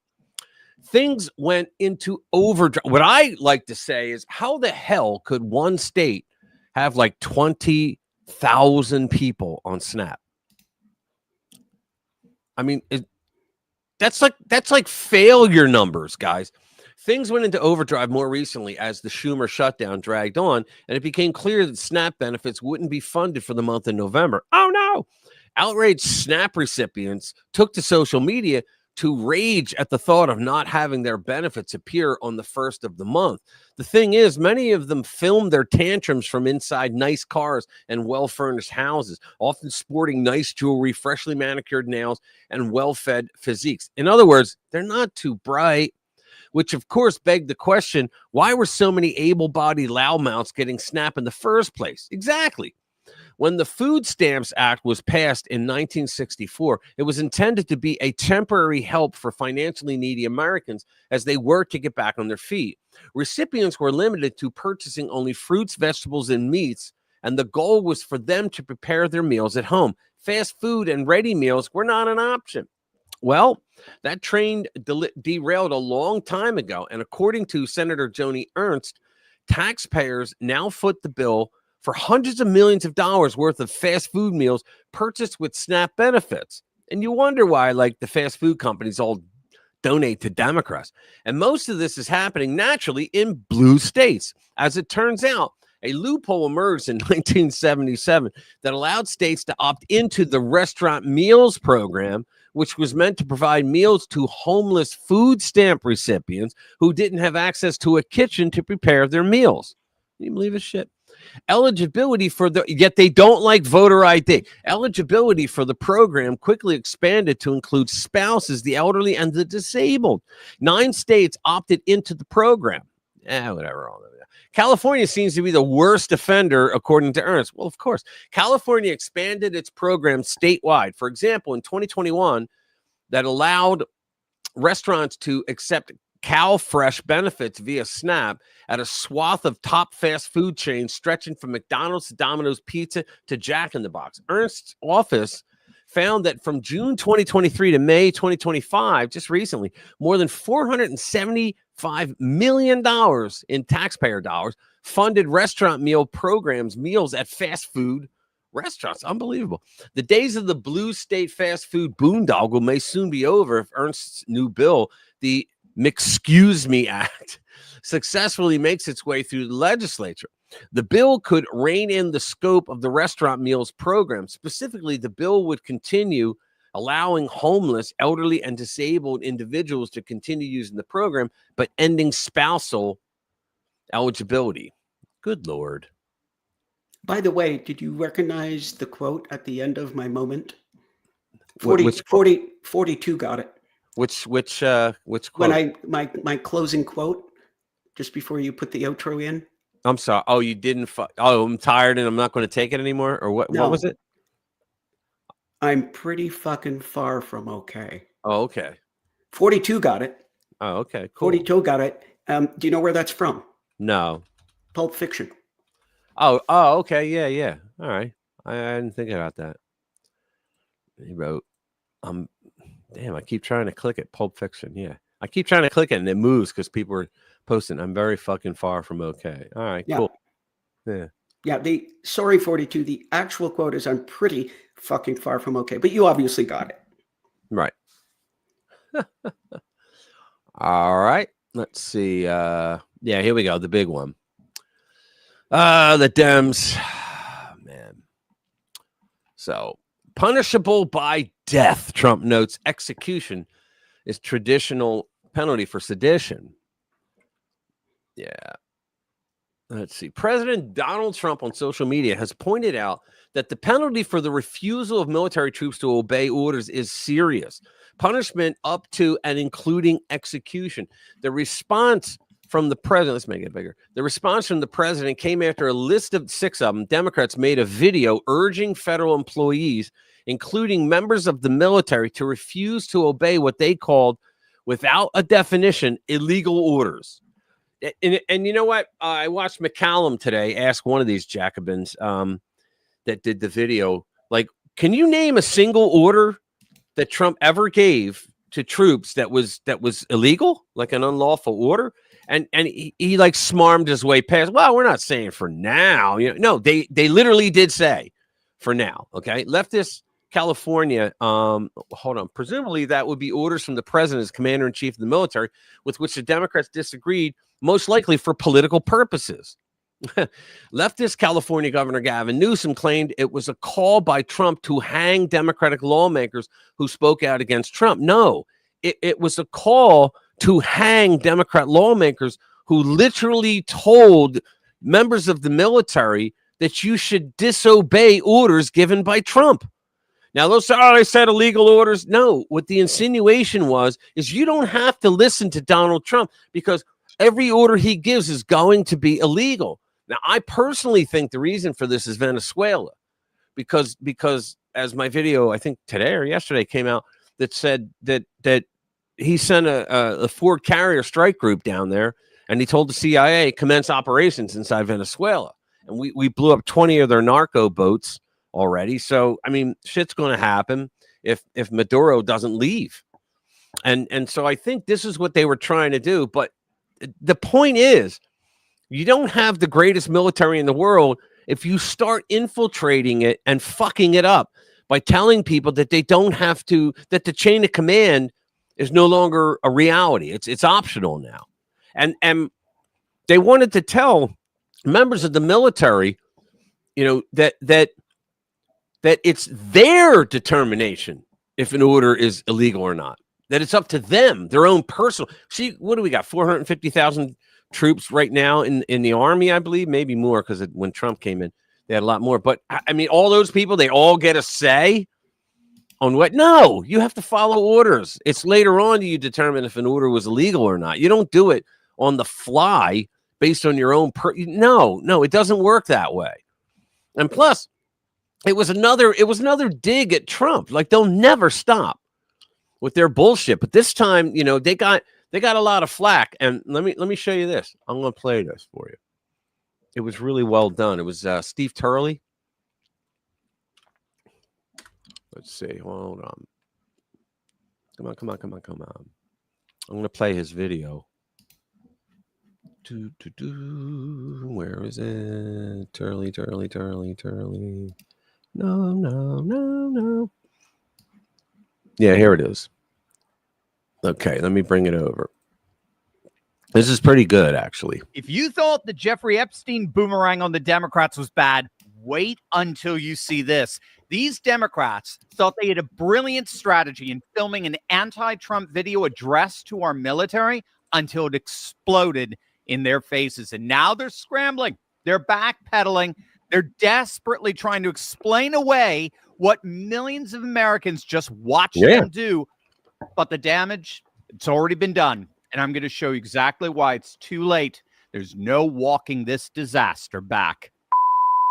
Things went into overdrive. What I like to say is, how the hell could one state have like 20,000 people on SNAP? I mean, that's like failure numbers, guys. Things went into overdrive more recently as the Schumer shutdown dragged on, and it became clear that SNAP benefits wouldn't be funded for the month of November. Oh no! Outraged SNAP recipients took to social media to rage at the thought of not having their benefits appear on the first of the month. The thing is, many of them filmed their tantrums from inside nice cars and well-furnished houses, often sporting nice jewelry, freshly manicured nails, and well-fed physiques. In other words, they're not too bright, which of course begged the question, why were so many able-bodied loudmouths getting SNAP in the first place? Exactly. When the Food Stamps Act was passed in 1964, it was intended to be a temporary help for financially needy Americans as they worked to get back on their feet. Recipients were limited to purchasing only fruits, vegetables, and meats, and the goal was for them to prepare their meals at home. Fast food and ready meals were not an option. Well, that train derailed a long time ago, and according to Senator Joni Ernst, taxpayers now foot the bill for hundreds of millions of dollars worth of fast food meals purchased with SNAP benefits. And you wonder why, like, the fast food companies all donate to Democrats. And most of this is happening naturally in blue states. As it turns out, a loophole emerged in 1977 that allowed states to opt into the restaurant meals program, which was meant to provide meals to homeless food stamp recipients who didn't have access to a kitchen to prepare their meals. Can you believe this shit? Eligibility for yet they don't like voter ID. Eligibility for the program quickly expanded to include spouses, the elderly, and the disabled. 9 states opted into the program. Whatever. California seems to be the worst offender, according to Ernst. Well, of course. California expanded its program statewide. For example, in 2021, that allowed restaurants to accept CalFresh benefits via SNAP at a swath of top fast food chains stretching from McDonald's to Domino's Pizza to Jack in the Box. Ernst's office found that from June 2023 to May 2025, just recently, more than $475 million in taxpayer dollars funded restaurant meal programs, meals at fast food restaurants. Unbelievable. The days of the blue state fast food boondoggle may soon be over if Ernst's new bill, the Excuse Me Act, successfully makes its way through the legislature. The bill could rein in the scope of the restaurant meals program. Specifically, the bill would continue allowing homeless, elderly, and disabled individuals to continue using the program, but ending spousal eligibility. Good Lord. By the way, did you recognize the quote at the end of my moment? 42 got it. Which quote? When my closing quote, just before you put the outro in. I'm sorry. Oh, you didn't. I'm tired and I'm not going to take it anymore. Or what? No. What was it? I'm pretty fucking far from okay. Oh, okay. 42 got it. Oh, okay. Cool. 42 got it. Do you know where that's from? No. Pulp Fiction. Oh, okay. Yeah. All right. I didn't think about that. He wrote, damn, I keep trying to click it. Pulp Fiction. Yeah. I keep trying to click it and it moves because people are posting. I'm very fucking far from okay. All right. Yeah. Cool. Yeah. Yeah, sorry, 42. The actual quote is, "I'm pretty fucking far from okay," but you obviously got it. Right. All right. Let's see. Yeah, here we go. The big one. The Dems. Man. So, punishable by death, Trump notes execution is traditional penalty for sedition. Yeah. Let's see. President Donald Trump on social media has pointed out that the penalty for the refusal of military troops to obey orders is serious. Punishment up to and including execution. The response from the president, let's make it bigger. The response from the president came after a list of 6 of them, Democrats, made a video urging federal employees, including members of the military, to refuse to obey what they called, without a definition, illegal orders. And you know what? I watched McCallum today ask one of these Jacobins that did the video, like, can you name a single order that Trump ever gave to troops that was illegal, like an unlawful order? And he like smarmed his way past. Well, we're not saying for now. No, they literally did say for now. Okay, leftist California. Hold on. Presumably that would be orders from the president as commander in chief of the military, with which the Democrats disagreed, most likely for political purposes. Leftist California Governor Gavin Newsom claimed it was a call by Trump to hang Democratic lawmakers who spoke out against Trump. No, it was a call to hang Democrat lawmakers who literally told members of the military that you should disobey orders given by Trump. Now, those I said illegal orders. No, what the insinuation is you don't have to listen to Donald Trump because every order he gives is going to be illegal. Now, I personally think the reason for this is Venezuela, because as my video, I think today or yesterday came out, that said that he sent a Ford carrier strike group down there, and he told the CIA commence operations inside Venezuela, and we blew up 20 of their narco boats already. So, I mean, shit's going to happen if Maduro doesn't leave, and so I think this is what they were trying to do. But the point is, you don't have the greatest military in the world if you start infiltrating it and fucking it up by telling people that they don't have to, that the chain of command is no longer a reality. It's optional now. And they wanted to tell members of the military, that it's their determination if an order is illegal or not, that it's up to them, their own personal. See, what do we got? 450,000 troops right now in the army, I believe, maybe more, because when Trump came in, they had a lot more. But I mean, all those people, they all get a say on what? No, you have to follow orders. It's later on you determine if an order was illegal or not. You don't do it on the fly based on your own. No, it doesn't work that way. And plus, it was another dig at Trump. Like, they'll never stop with their bullshit. But this time, they got a lot of flack. And let me show you this. I'm going to play this for you. It was really well done. It was Steve Turley. Let's see. Hold on. Come on. I'm going to play his video. Where is it? Turley. No. Yeah, here it is. Okay, let me bring it over. This is pretty good, actually. If you thought the Jeffrey Epstein boomerang on the Democrats was bad, wait until you see this. These Democrats thought they had a brilliant strategy in filming an anti-Trump video addressed to our military until it exploded in their faces. And now they're scrambling. They're backpedaling. They're desperately trying to explain away what millions of Americans just watched them do. But the damage, it's already been done. And I'm going to show you exactly why it's too late. There's no walking this disaster back.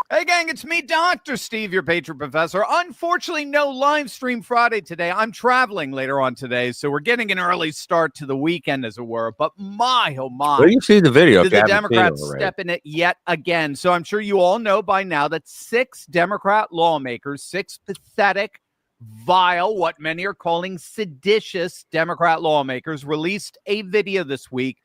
Hey, gang, it's me, Dr. Steve, your patron professor. Unfortunately, no live stream Friday today. I'm traveling later on today, so we're getting an early start to the weekend, as it were. But my, oh my. Well, you see the video. Did the Democrats step in it yet again? So I'm sure you all know by now that 6 Democrat lawmakers, 6 pathetic, vile, what many are calling seditious Democrat lawmakers, released a video this week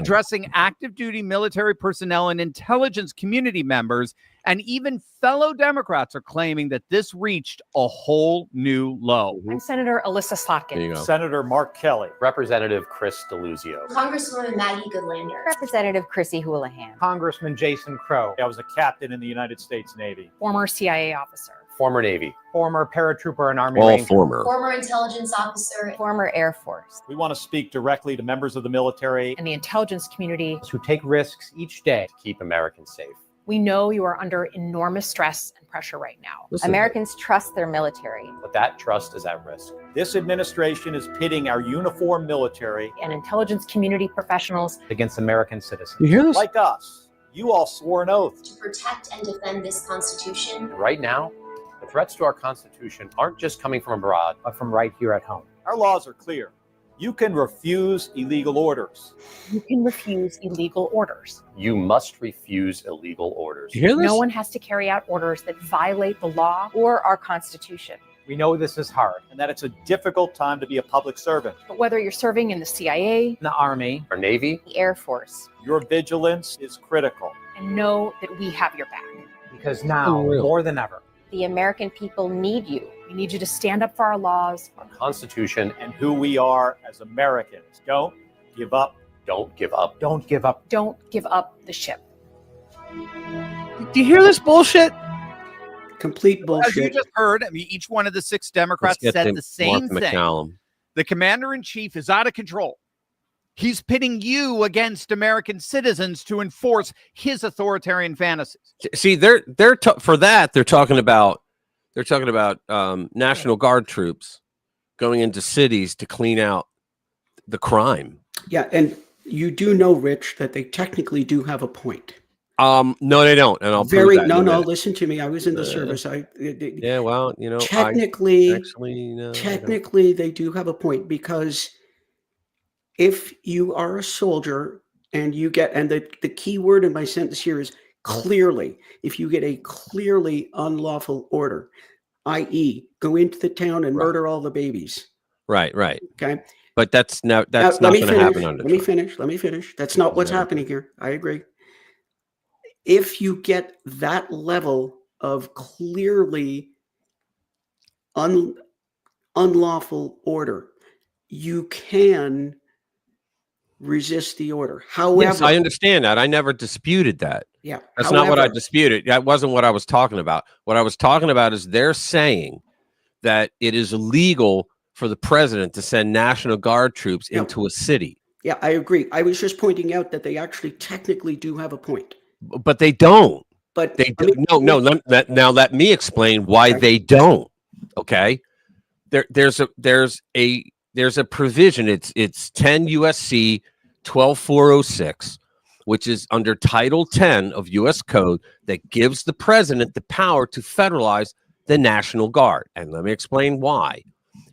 addressing active duty military personnel and intelligence community members. And even fellow Democrats are claiming that this reached a whole new low. I'm Senator Alyssa There you Slotkin. go. Senator Mark Kelly. Representative Chris DeLuzio. Congresswoman Maggie Goodlander. Representative Chrissy Houlihan. Congressman Jason Crow. I was a captain in the United States Navy. Former CIA officer. Former Navy. Former paratrooper and Army All Ranger. former. Former intelligence officer. Former Air Force. We want to speak directly to members of the military And the intelligence community. who take risks each day. To keep Americans safe. We know you are under enormous stress and pressure right now. Listen, Americans trust their military. But that trust is at risk. This administration is pitting our uniformed military And intelligence community professionals. against American citizens. You hear this? Like us. You all swore an oath. To protect and defend this Constitution. And right now, the threats to our Constitution aren't just coming from abroad, But from right here at home. Our laws are clear. You can refuse illegal orders. You can refuse illegal orders. you must refuse illegal orders. You hear this? No one has to carry out orders that violate the law or our Constitution. We know this is hard and that it's a difficult time to be a public servant. But whether you're serving in the CIA, The Army, Our Navy, the Air Force, your vigilance is critical and know that we have your back. because now, Unreal. more than ever, The American people need you. We need you to stand up for our laws. our Constitution, and who we are as Americans. Don't give up. don't give up. Don't give up. Don't give up the ship. Do you hear this bullshit? Complete As you bullshit. just heard, I mean, each one of the 6 Democrats Let's get said to the same Mark thing. McCallum. The commander-in-chief is out of control. He's pitting you against American citizens to enforce his authoritarian fantasies. See, for that they're talking about National Guard troops going into cities to clean out the crime. Yeah, and you do know, Rich, that they technically do have a point. No, they don't, and I'll prove Very that in no, a no. minute. Listen to me. I was in the Uh, service. Yeah, well, Technically, no, technically, they do have a point because if you are a soldier and you get, and the key word in my sentence here is clearly, if you get a clearly unlawful order, i.e., go into the town and Right. murder all the babies. right. Okay. But that's not Now, going to happen under Let me Trump. finish. Let me finish. That's not what's Yeah. happening here. I agree. If you get that level of clearly unlawful order, you can resist the order. However, Yes, I understand that. I never disputed that. yeah, That's not what I however- disputed. That wasn't what I was talking about. What I was talking about is they're saying that it is illegal for the president to send National Guard troops Yeah. into a city, Yeah, I agree. I was just pointing out that they actually technically do have a point. but they don't. But They I do, mean, no. Now let me explain why Okay. they don't. Okay, there's a provision. It's 10 USC 12406, which is under Title 10 of U.S. Code that gives the president the power to federalize the National Guard. And let me explain why.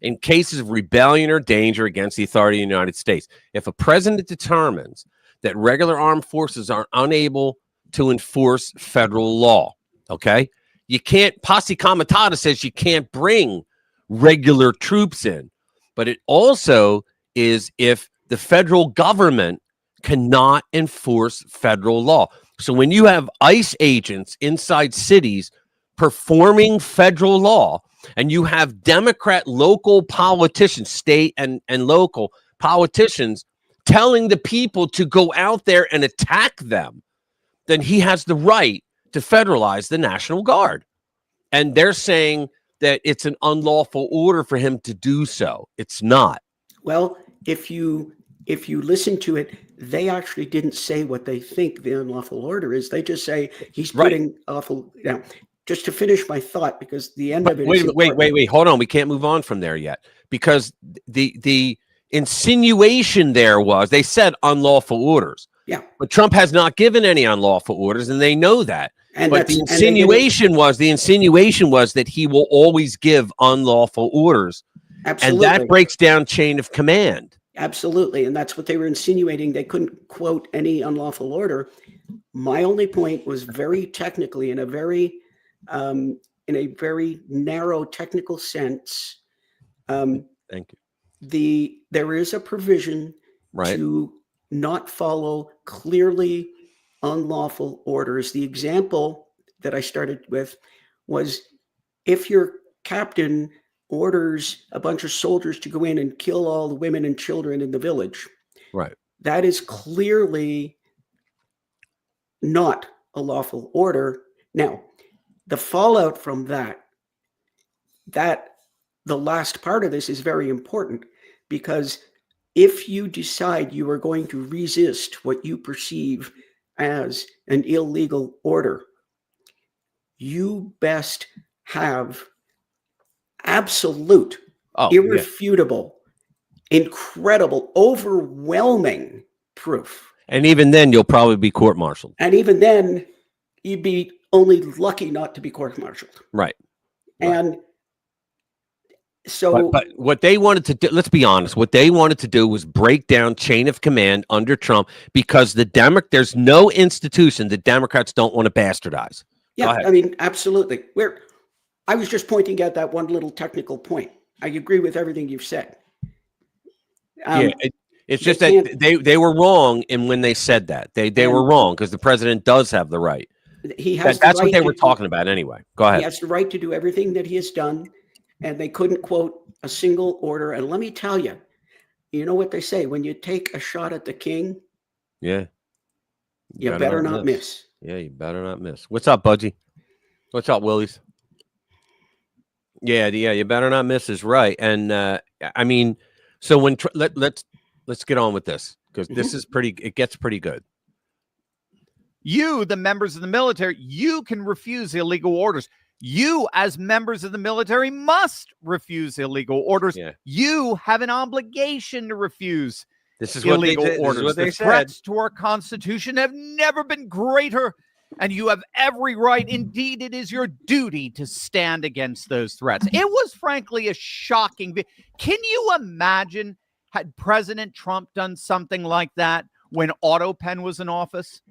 In cases of rebellion or danger against the authority of the United States, if a president determines that regular armed forces are unable to enforce federal law, okay, you can't, posse comitatus says you can't bring regular troops in, but it also is if the federal government cannot enforce federal law. So when you have ICE agents inside cities performing federal law, and you have Democrat local politicians, state and local politicians, telling the people to go out there and attack them, then he has the right to federalize the National Guard. And they're saying that it's an unlawful order for him to do so. It's not. well, if you listen to it, they actually didn't say what they think the unlawful order is. They just say he's Right. putting awful. Now, just to finish my thought, because the end of it. is Wait. important. Hold on. We can't move on from there yet because the insinuation there was they said unlawful orders. Yeah. But Trump has not given any unlawful orders, and they know that. And But that's the and they didn't- insinuation was that he will always give unlawful orders, absolutely. and that breaks down chain of command. Absolutely. And that's what they were insinuating. They couldn't quote any unlawful order. My only point was very technically in a very narrow technical sense. Thank you. There is a provision Right. to not follow clearly unlawful orders. The example that I started with was if your captain orders a bunch of soldiers to go in and kill all the women and children in the village, Right. that is clearly not a lawful order. Now, the fallout from that the last part of this is very important, because if you decide you are going to resist what you perceive as an illegal order, you best have absolute, irrefutable, incredible, overwhelming proof. And even then, you'll probably be court-martialed. And even then, you'd be only lucky not to be court-martialed. Right. And so, but what they wanted to do, let's be honest, what they wanted to do was break down chain of command under Trump, because there's no institution that Democrats don't want to bastardize. yeah, I mean, absolutely. I was just pointing out that one little technical point. I agree with everything you've said. It's just that they were wrong in when they said that. They were wrong, because the president does have the right. He has that's the right what they were talking about anyway. Go ahead. He has the right to do everything that he has done, and they couldn't quote a single order. And let me tell you, you know what they say, when you take a shot at the king, you better not miss. Yeah, you better not miss. What's up, Budgie? What's up, Willies? Yeah, you better not miss is right. And I mean, so when let's get on with this, because this is it gets pretty good. You, the members of the military, you can refuse illegal orders. You, as members of the military, must refuse illegal orders. Yeah. You have an obligation to refuse illegal orders. The threats to our Constitution have never been greater, and you have every right. Indeed, it is your duty to stand against those threats. It was, frankly, a shocking. Can you imagine had President Trump done something like that when Otto Penn was in office?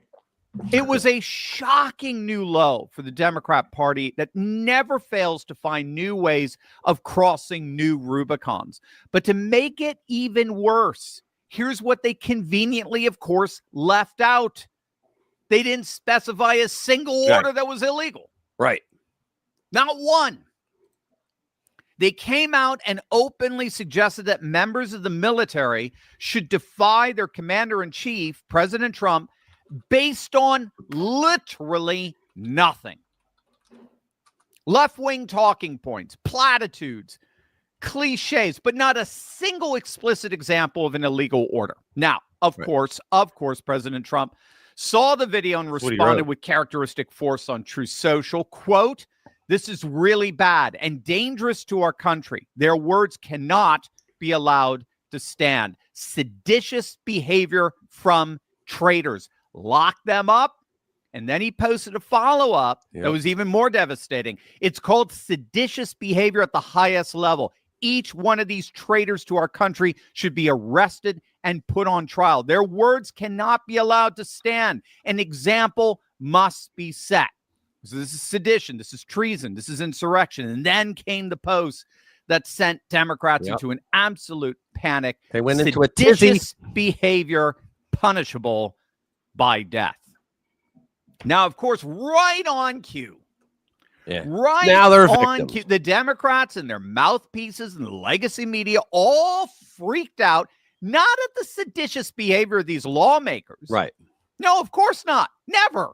It was a shocking new low for the Democrat Party that never fails to find new ways of crossing new Rubicons. But to make it even worse, here's what they conveniently, of course, left out. They didn't specify a single order that was illegal. Right. Not one. They came out and openly suggested that members of the military should defy their commander-in-chief, President Trump, based on literally nothing. Left-wing talking points, platitudes, cliches, but not a single explicit example of an illegal order. Now, of course, President Trump saw the video and responded with characteristic force on Truth Social. Quote, "This is really bad and dangerous to our country. Their words cannot be allowed to stand. Seditious behavior from traitors. Lock them up." And then he posted a follow-up that was even more devastating. It's called seditious behavior at the highest level. Each one of these traitors to our country should be arrested and put on trial. Their words cannot be allowed to stand. An example must be set. So this is sedition. This is treason. This is insurrection. And then came the post that sent Democrats into an absolute panic. They went into a tizzy. Seditious behavior punishable by death. Now, of course, right on cue. Yeah. Right now they're on victims. cue. The Democrats and their mouthpieces and the legacy media all freaked out, not at the seditious behavior of these lawmakers. Right. No, of course not. Never.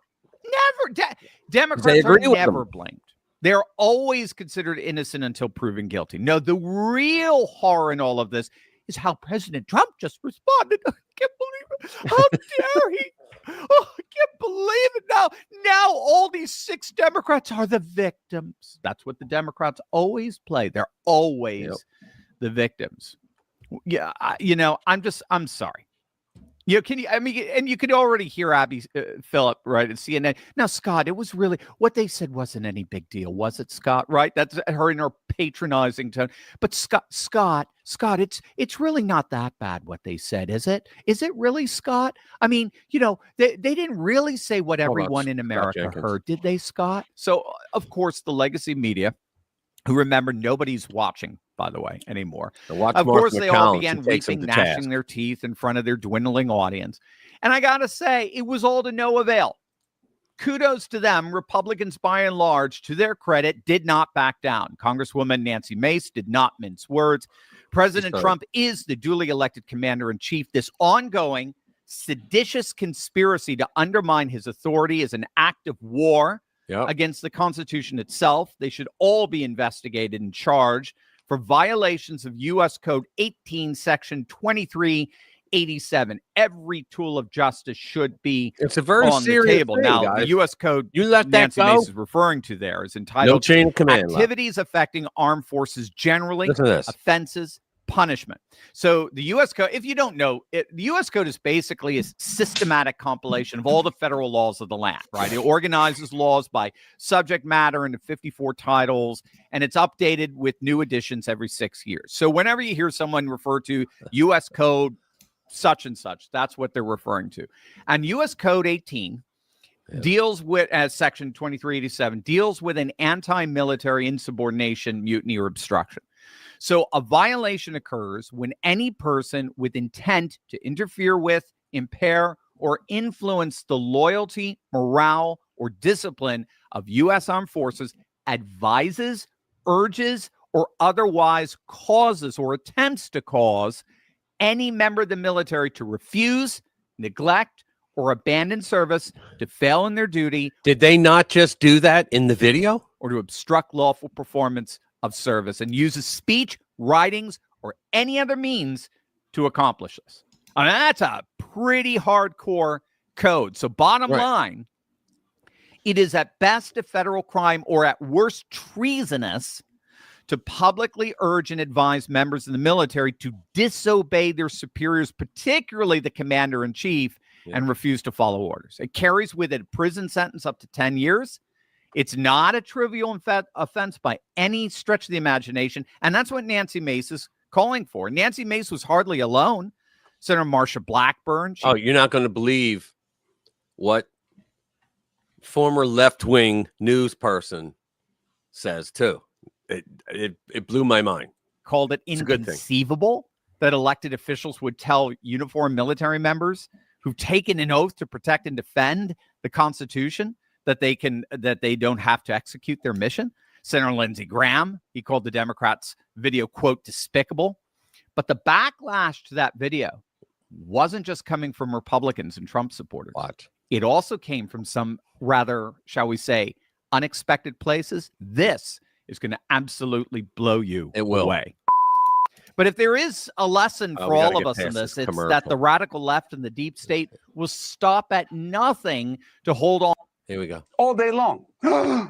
Democrats are never blamed. They're always considered innocent until proven guilty. No, the real horror in all of this is how President Trump just responded. I can't believe it. How dare he? Oh, I can't believe it. Now all these 6 Democrats are the victims. That's what the Democrats always play. They're always the victims. Yeah, I'm sorry. And you could already hear Abby Phillip, right, at CNN. Now, Scott, it was really, what they said wasn't any big deal, was it, Scott? Right? That's her in her patronizing tone. But Scott, it's really not that bad what they said, is it? Is it really, Scott? I mean, they didn't really say what everyone in America heard, did they, Scott? So, of course, the legacy media who, remember, nobody's watching, by the way, anymore. Watch of Martha course, they all McCallum. began She takes them weeping, to gnashing task. their teeth in front of their dwindling audience. And I got to say, it was all to no avail. Kudos to them. Republicans, by and large, to their credit, did not back down. Congresswoman Nancy Mace did not mince words. President Trump is the duly elected commander-in-chief. This ongoing seditious conspiracy to undermine his authority is an act of war against the Constitution itself. They should all be investigated and charged for violations of U.S. Code 18, Section 2387. Every tool of justice should be It's a very on the serious table. thing, Now, guys. the U.S. Code You let that Nancy go? Mace is referring to there is entitled No chain of command. Activities Affecting Armed Forces Generally, Listen to this. Offenses, Punishment. So the U.S. Code, if you don't know, the U.S. Code is basically a systematic compilation of all the federal laws of the land, right? It organizes laws by subject matter into 54 titles, and it's updated with new editions every 6 years. So whenever you hear someone refer to U.S. Code such and such, that's what they're referring to. And U.S. Code 18 deals with, as Section 2387, deals with an anti-military insubordination, mutiny, or obstruction. So a violation occurs when any person with intent to interfere with, impair, or influence the loyalty, morale, or discipline of U.S. Armed Forces advises, urges, or otherwise causes or attempts to cause any member of the military to refuse, neglect, or abandon service, to fail in their duty. Did they not just do that in the video? Or to obstruct lawful performance of service, and uses speech, writings, or any other means to accomplish this. I mean, that's a pretty hardcore code. So bottom line, it is at best a federal crime, or at worst treasonous, to publicly urge and advise members of the military to disobey their superiors, particularly the commander-in-chief, and refuse to follow orders. It carries with it a prison sentence up to 10 years. It's not a trivial offense by any stretch of the imagination, and that's what Nancy Mace is calling for. Nancy Mace was hardly alone. Senator Marsha Blackburn. You're not going to believe what former left-wing news person says, too. It blew my mind. Called it inconceivable that elected officials would tell uniformed military members who've taken an oath to protect and defend the Constitution that they don't have to execute their mission. Senator Lindsey Graham, he called the Democrats' video, quote, despicable. But the backlash to that video wasn't just coming from Republicans and Trump supporters. It also came from some rather, shall we say, unexpected places. This is going to absolutely blow you away. But if there is a lesson for all of us in this, it's that the radical left and the deep state will stop at nothing to hold on. Here we go. All day long. Hold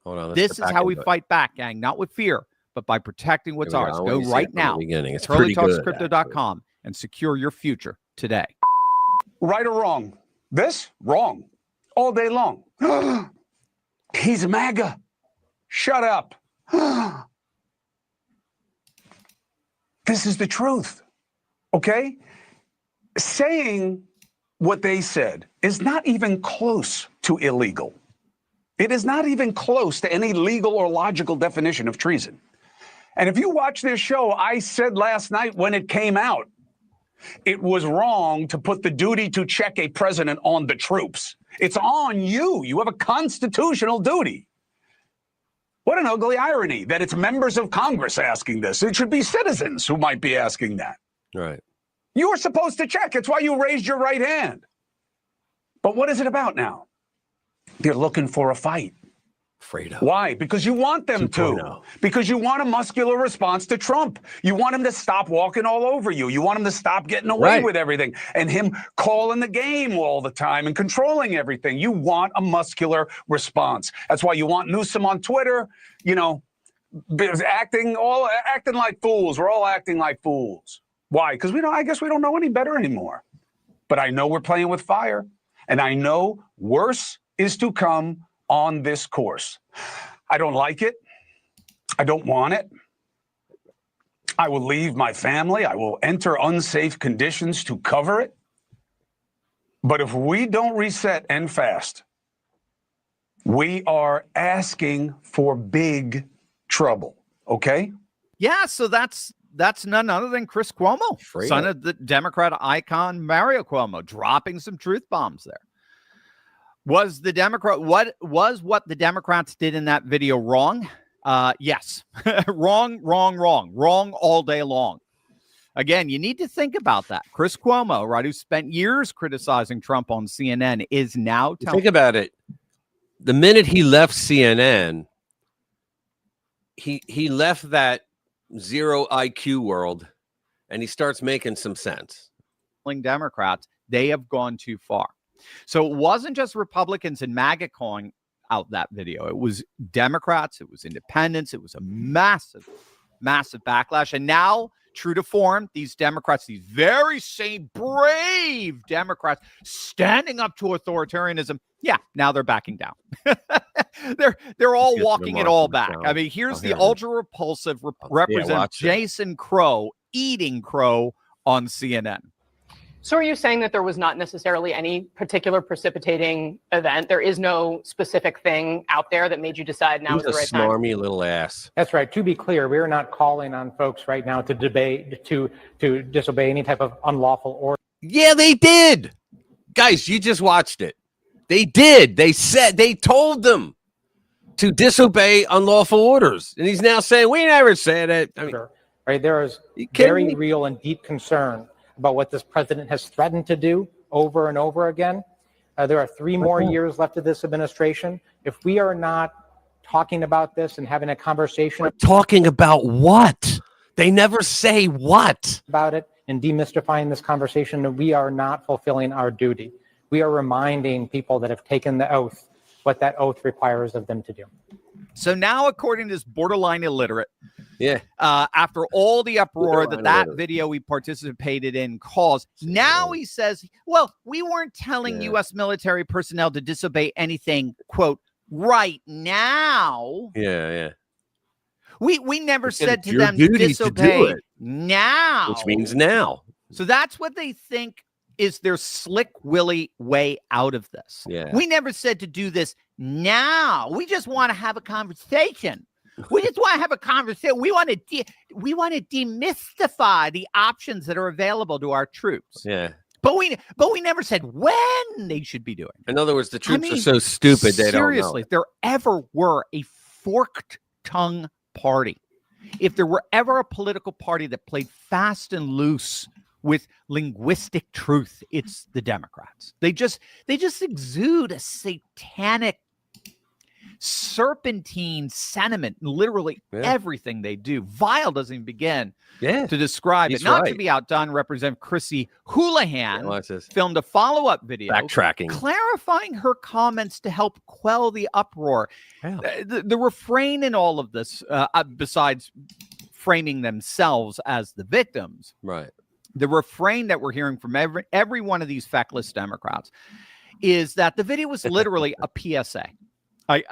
on. This is how we fight back, gang. Not with fear, but by protecting what's ours. Go right now. It's TurleyTalksCrypto.com and secure your future today. Right or wrong? This? Wrong. All day long. He's MAGA. Shut up. This is the truth. Okay? Saying what they said is not even close to illegal. It is not even close to any legal or logical definition of treason. And if you watch this show, I said last night when it came out, it was wrong to put the duty to check a president on the troops. It's on you. You have a constitutional duty. What an ugly irony that it's members of Congress asking this. It should be citizens who might be asking that. Right. You were supposed to check. It's why you raised your right hand. But what is it about now? They're looking for a fight. Fredo. Why? Because you want them to. Because you want a muscular response to Trump. You want him to stop walking all over you. You want him to stop getting away with everything and him calling the game all the time and controlling everything. You want a muscular response. That's why you want Newsom on Twitter, acting like fools. We're all acting like fools. Why? Because I guess we don't know any better anymore. But I know we're playing with fire, and I know worse is to come on this course. I don't like it. I don't want it. I will leave my family. I will enter unsafe conditions to cover it. But if we don't reset and fast, we are asking for big trouble. Okay. Yeah, so that's none other than Chris Cuomo, son of the Democrat icon Mario Cuomo, dropping some truth bombs there. Was the what the Democrats did in that video wrong? Yes. wrong all day long. Again, you need to think about that. Chris Cuomo, right, who spent years criticizing Trump on CNN, is now telling. Think about it. The minute he left CNN, he left that zero IQ world, and he starts making some sense. Democrats, they have gone too far. So it wasn't just Republicans and MAGA calling out that video. It was Democrats, it was independents, it was a massive backlash. And now, true to form, these Democrats, these very same brave Democrats standing up to authoritarianism, yeah, now they're backing down. they're all walking it all back. I mean, here's the ultra repulsive Representative Jason Crow eating crow on CNN. So are you saying that there was not necessarily any particular precipitating event? There is no specific thing out there that made you decide now is the right time? Smarmy little ass. That's right. To be clear, we're not calling on folks right now to disobey any type of unlawful order. Yeah, they did. Guys, you just watched it. They did. They told them to disobey unlawful orders. And he's now saying, we never said it. I mean, right. There is very real and deep concern about what this president has threatened to do over and over again. There are 3 more years left of this administration. If we are not talking about this and having a conversation. Talking about what? They never say what. About it and demystifying this conversation, that we are not fulfilling our duty. We are reminding people that have taken the oath what that oath requires of them to do. So now, according to this borderline illiterate, after all the uproar that video we participated in caused, now he says, well, we weren't telling U.S. military personnel to disobey anything, quote, right now. Yeah. We never said to them to disobey now. Which means now. So that's what they think is their slick willy way out of this. Yeah. We never said to do this now. We just want to have a conversation. We just want to have a conversation. We want to demystify the options that are available to our troops. Yeah. But we never said when they should be doing it. In other words, the troops are so stupid they don't know. Seriously, if there ever were a forked tongue party, if there were ever a political party that played fast and loose with linguistic truth, it's the Democrats. They just exude a satanic, serpentine sentiment in literally everything they do. Vile doesn't even begin to describe it. Not to be outdone, Representative Chrissy Houlihan filmed a follow-up video backtracking, clarifying her comments to help quell the uproar. The refrain in all of this, besides framing themselves as the victims, right? The refrain that we're hearing from every one of these feckless Democrats is that the video was literally a PSA. I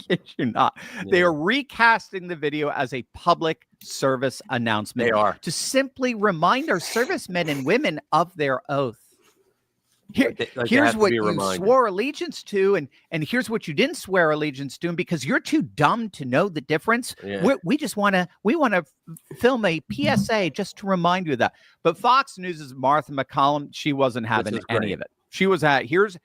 kid you not. They are recasting the video as a public service announcement. They are. To simply remind our servicemen and women of their oath. Here's what you swore allegiance to, and here's what you didn't swear allegiance to, and because you're too dumb to know the difference, we just want to film a PSA just to remind you of that. But Fox News' Martha McCollum, she wasn't having any of it. She was at here's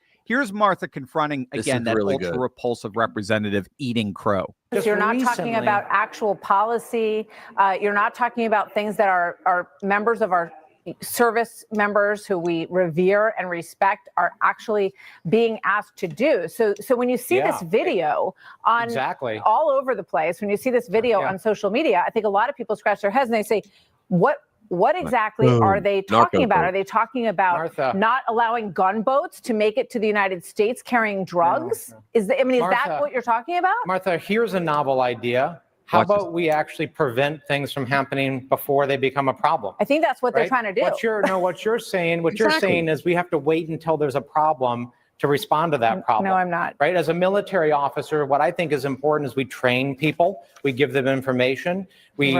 Martha confronting again that really ultra repulsive representative eating crow. You're not talking about actual policy. You're not talking about things that are members of our service members who we revere and respect are actually being asked to do. So when you see this video on all over the place, when you see this video on social media, I think a lot of people scratch their heads and they say, what exactly are they talking about? Are they talking about not allowing gunboats to make it to the United States carrying drugs? Is that what you're talking about? Martha, here's a novel idea. How about we actually prevent things from happening before they become a problem? I think that's what they're trying to do. What you're saying is we have to wait until there's a problem to respond to that problem. No, I'm not. Right? As a military officer, what I think is important is we train people, we give them information, we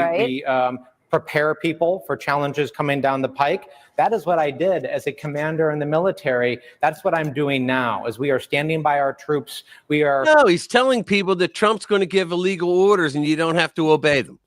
prepare people for challenges coming down the pike. That is what I did as a commander in the military. That's what I'm doing now, as we are standing by our troops. We are. No, he's telling people that Trump's going to give illegal orders and you don't have to obey them.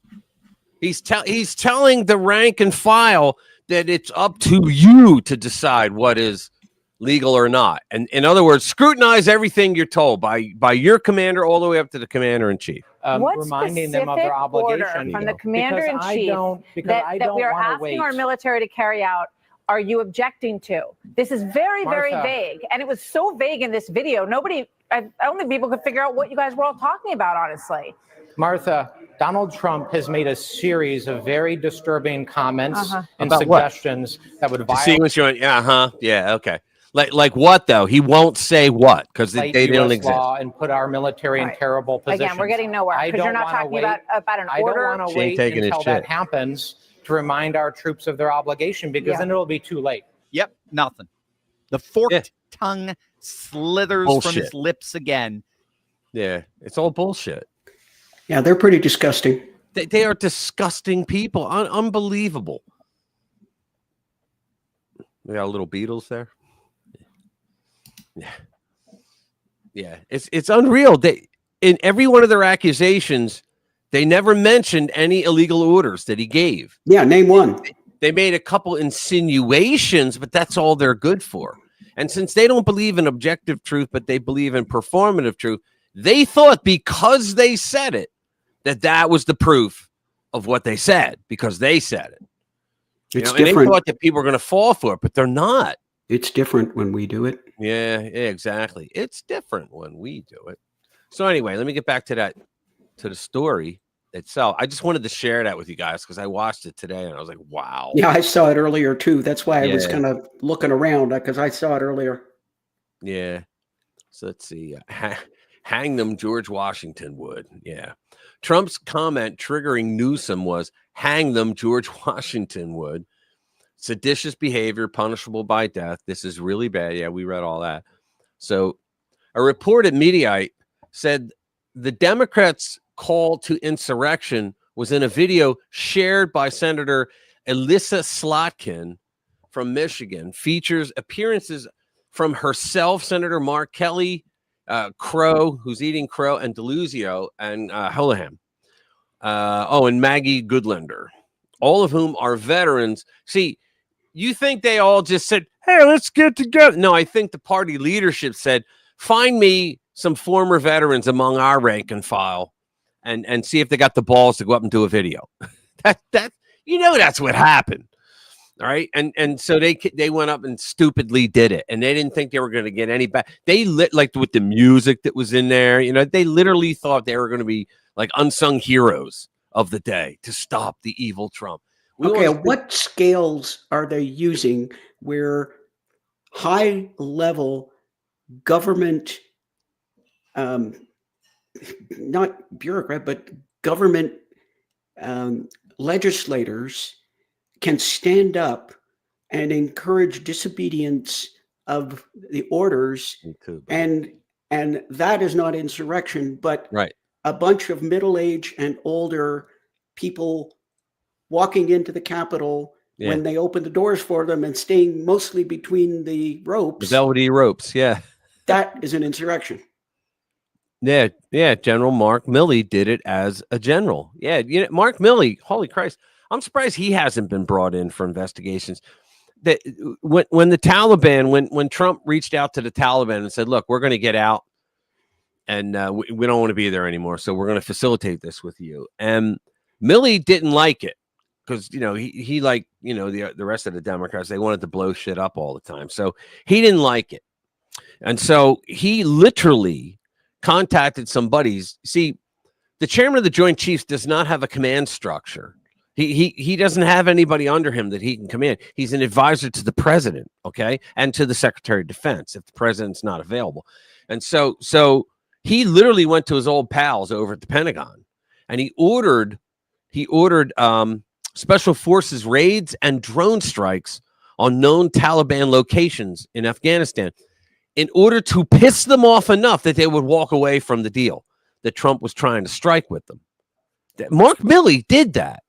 He's telling the rank and file that it's up to you to decide what is legal or not. And in other words, scrutinize everything you're told by your commander all the way up to the commander in chief. What Reminding them of their obligation from the commander in chief that we are asking our military to carry out are you objecting to? This is very, very vague. And it was so vague in this video. I don't think people could figure out what you guys were all talking about, honestly. Martha, Donald Trump has made a series of very disturbing comments and About suggestions that would violate. Yeah, okay. Like what though? He won't say what because they don't exist. Law and put our military in terrible positions. Again, we're getting nowhere because you're not talking about an order. I don't want to wait until that happens to remind our troops of their obligation because then it'll be too late. Yep, nothing. The forked tongue slithers from his lips again. Yeah, it's all bullshit. Yeah, they're pretty disgusting. They are disgusting people. Unbelievable. We got a little Beatles there. Yeah. It's unreal. In every one of their accusations, they never mentioned any illegal orders that he gave. Yeah, name one. They made a couple insinuations, but that's all they're good for. And since they don't believe in objective truth, but they believe in performative truth, they thought because they said it, that was the proof of what they said, because they said it. It's and they different. thought that people were going to fall for it, but they're not. It's different when we do it. Yeah, exactly. It's different when we do it. So anyway, let me get back to the story itself. I just wanted to share that with you guys because I watched it today and I was like, wow. Yeah, I saw it earlier too. That's why I was kind of looking around because I saw it earlier. Yeah. So let's see. Hang them, George Washington would. Yeah. Trump's comment triggering Newsom was hang them, George Washington would. Seditious behavior punishable by death. This is really bad. Yeah, we read all that. So a reported Mediaite said the Democrats' call to insurrection was in a video shared by Senator Elissa Slotkin from Michigan, features appearances from herself, Senator Mark Kelly, Crow, who's eating crow, and DeLuzio, and Holohan. And Maggie Goodlander, all of whom are veterans. See, you think they all just said, hey, let's get together. No, I think the party leadership said, find me some former veterans among our rank and file and see if they got the balls to go up and do a video. That's what happened. All right. And so they went up and stupidly did it. And they didn't think they were going to get any back. They like with the music that was in there, they literally thought they were going to be like unsung heroes of the day to stop the evil Trump. What scales are they using where high level government, not bureaucrat, but government legislators can stand up and encourage disobedience of the orders, and that is not insurrection, but a bunch of middle-aged and older people walking into the Capitol when they open the doors for them and staying mostly between the ropes. The velvety ropes, yeah. That is an insurrection. Yeah. General Mark Milley did it as a general. Yeah, Mark Milley, holy Christ. I'm surprised he hasn't been brought in for investigations. That when the Taliban, when Trump reached out to the Taliban and said, look, we're going to get out and we don't want to be there anymore. So we're going to facilitate this with you. And Milley didn't like it because, he like, the rest of the Democrats, they wanted to blow shit up all the time. So he didn't like it. And so he literally contacted some buddies. See, the chairman of the Joint Chiefs does not have a command structure. He doesn't have anybody under him that he can command. He's an advisor to the president, okay, and to the Secretary of Defense if the president's not available. And so he literally went to his old pals over at the Pentagon, and he ordered special forces raids and drone strikes on known Taliban locations in Afghanistan in order to piss them off enough that they would walk away from the deal that Trump was trying to strike with them. Mark Milley did that.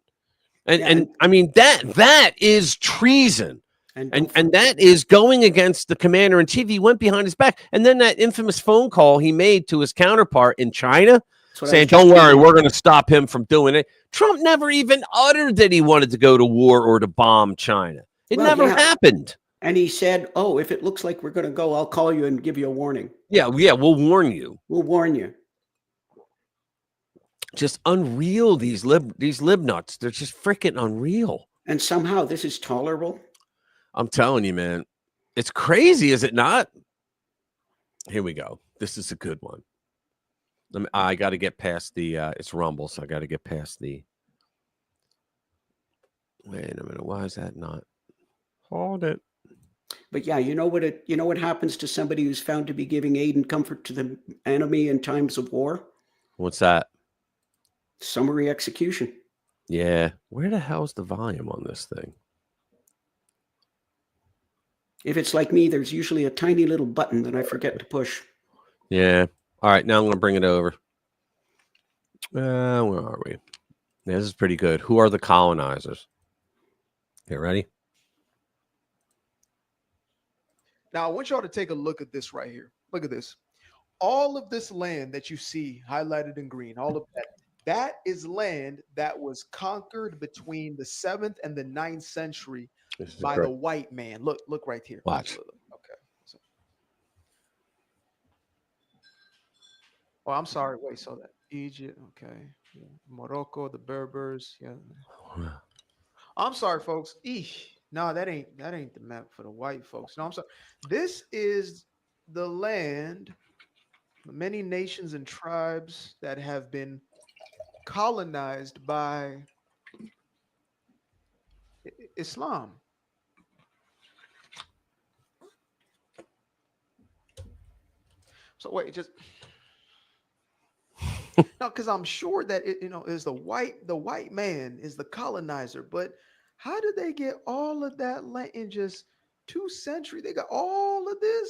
And I mean, that is treason. And that is going against the commander in chief. He went behind his back. And then that infamous phone call he made to his counterpart in China saying, don't worry, we're going to stop him from doing it. Trump never even uttered that he wanted to go to war or to bomb China. It never happened. And he said, oh, if it looks like we're going to go, I'll call you and give you a warning. Yeah, we'll warn you. We'll warn you. Just unreal, these lib nuts. They're just freaking unreal. And somehow this is tolerable. I'm telling you, man. It's crazy, is it not? Here we go. This is a good one. I got to get past the it's Rumble, so I got to get past the. Wait a minute. Why is that not? Hold it. But yeah, you know what happens to somebody who's found to be giving aid and comfort to the enemy in times of war? What's that? Summary execution. Yeah. Where the hell's the volume on this thing? If it's like me, there's usually a tiny little button that I forget to push. Yeah. All right. Now I'm going to bring it over. Where are we? Yeah, this is pretty good. Who are the colonizers? Okay, ready? Now, I want y'all to take a look at this right here. Look at this. All of this land that you see highlighted in green, all of that is land that was conquered between the 7th and the 9th century by the white man. Look right here. Watch. Okay. So, oh, I'm sorry. Wait, so that Egypt, okay. Yeah. Morocco, the Berbers. Yeah. I'm sorry, folks. Eesh. No, that ain't the map for the white folks. No, I'm sorry. This is the land, many nations and tribes that have been colonized by Islam. So wait, just no, because I'm sure that it, is the white man is the colonizer, but how did they get all of that land in just 2 centuries? They got all of this.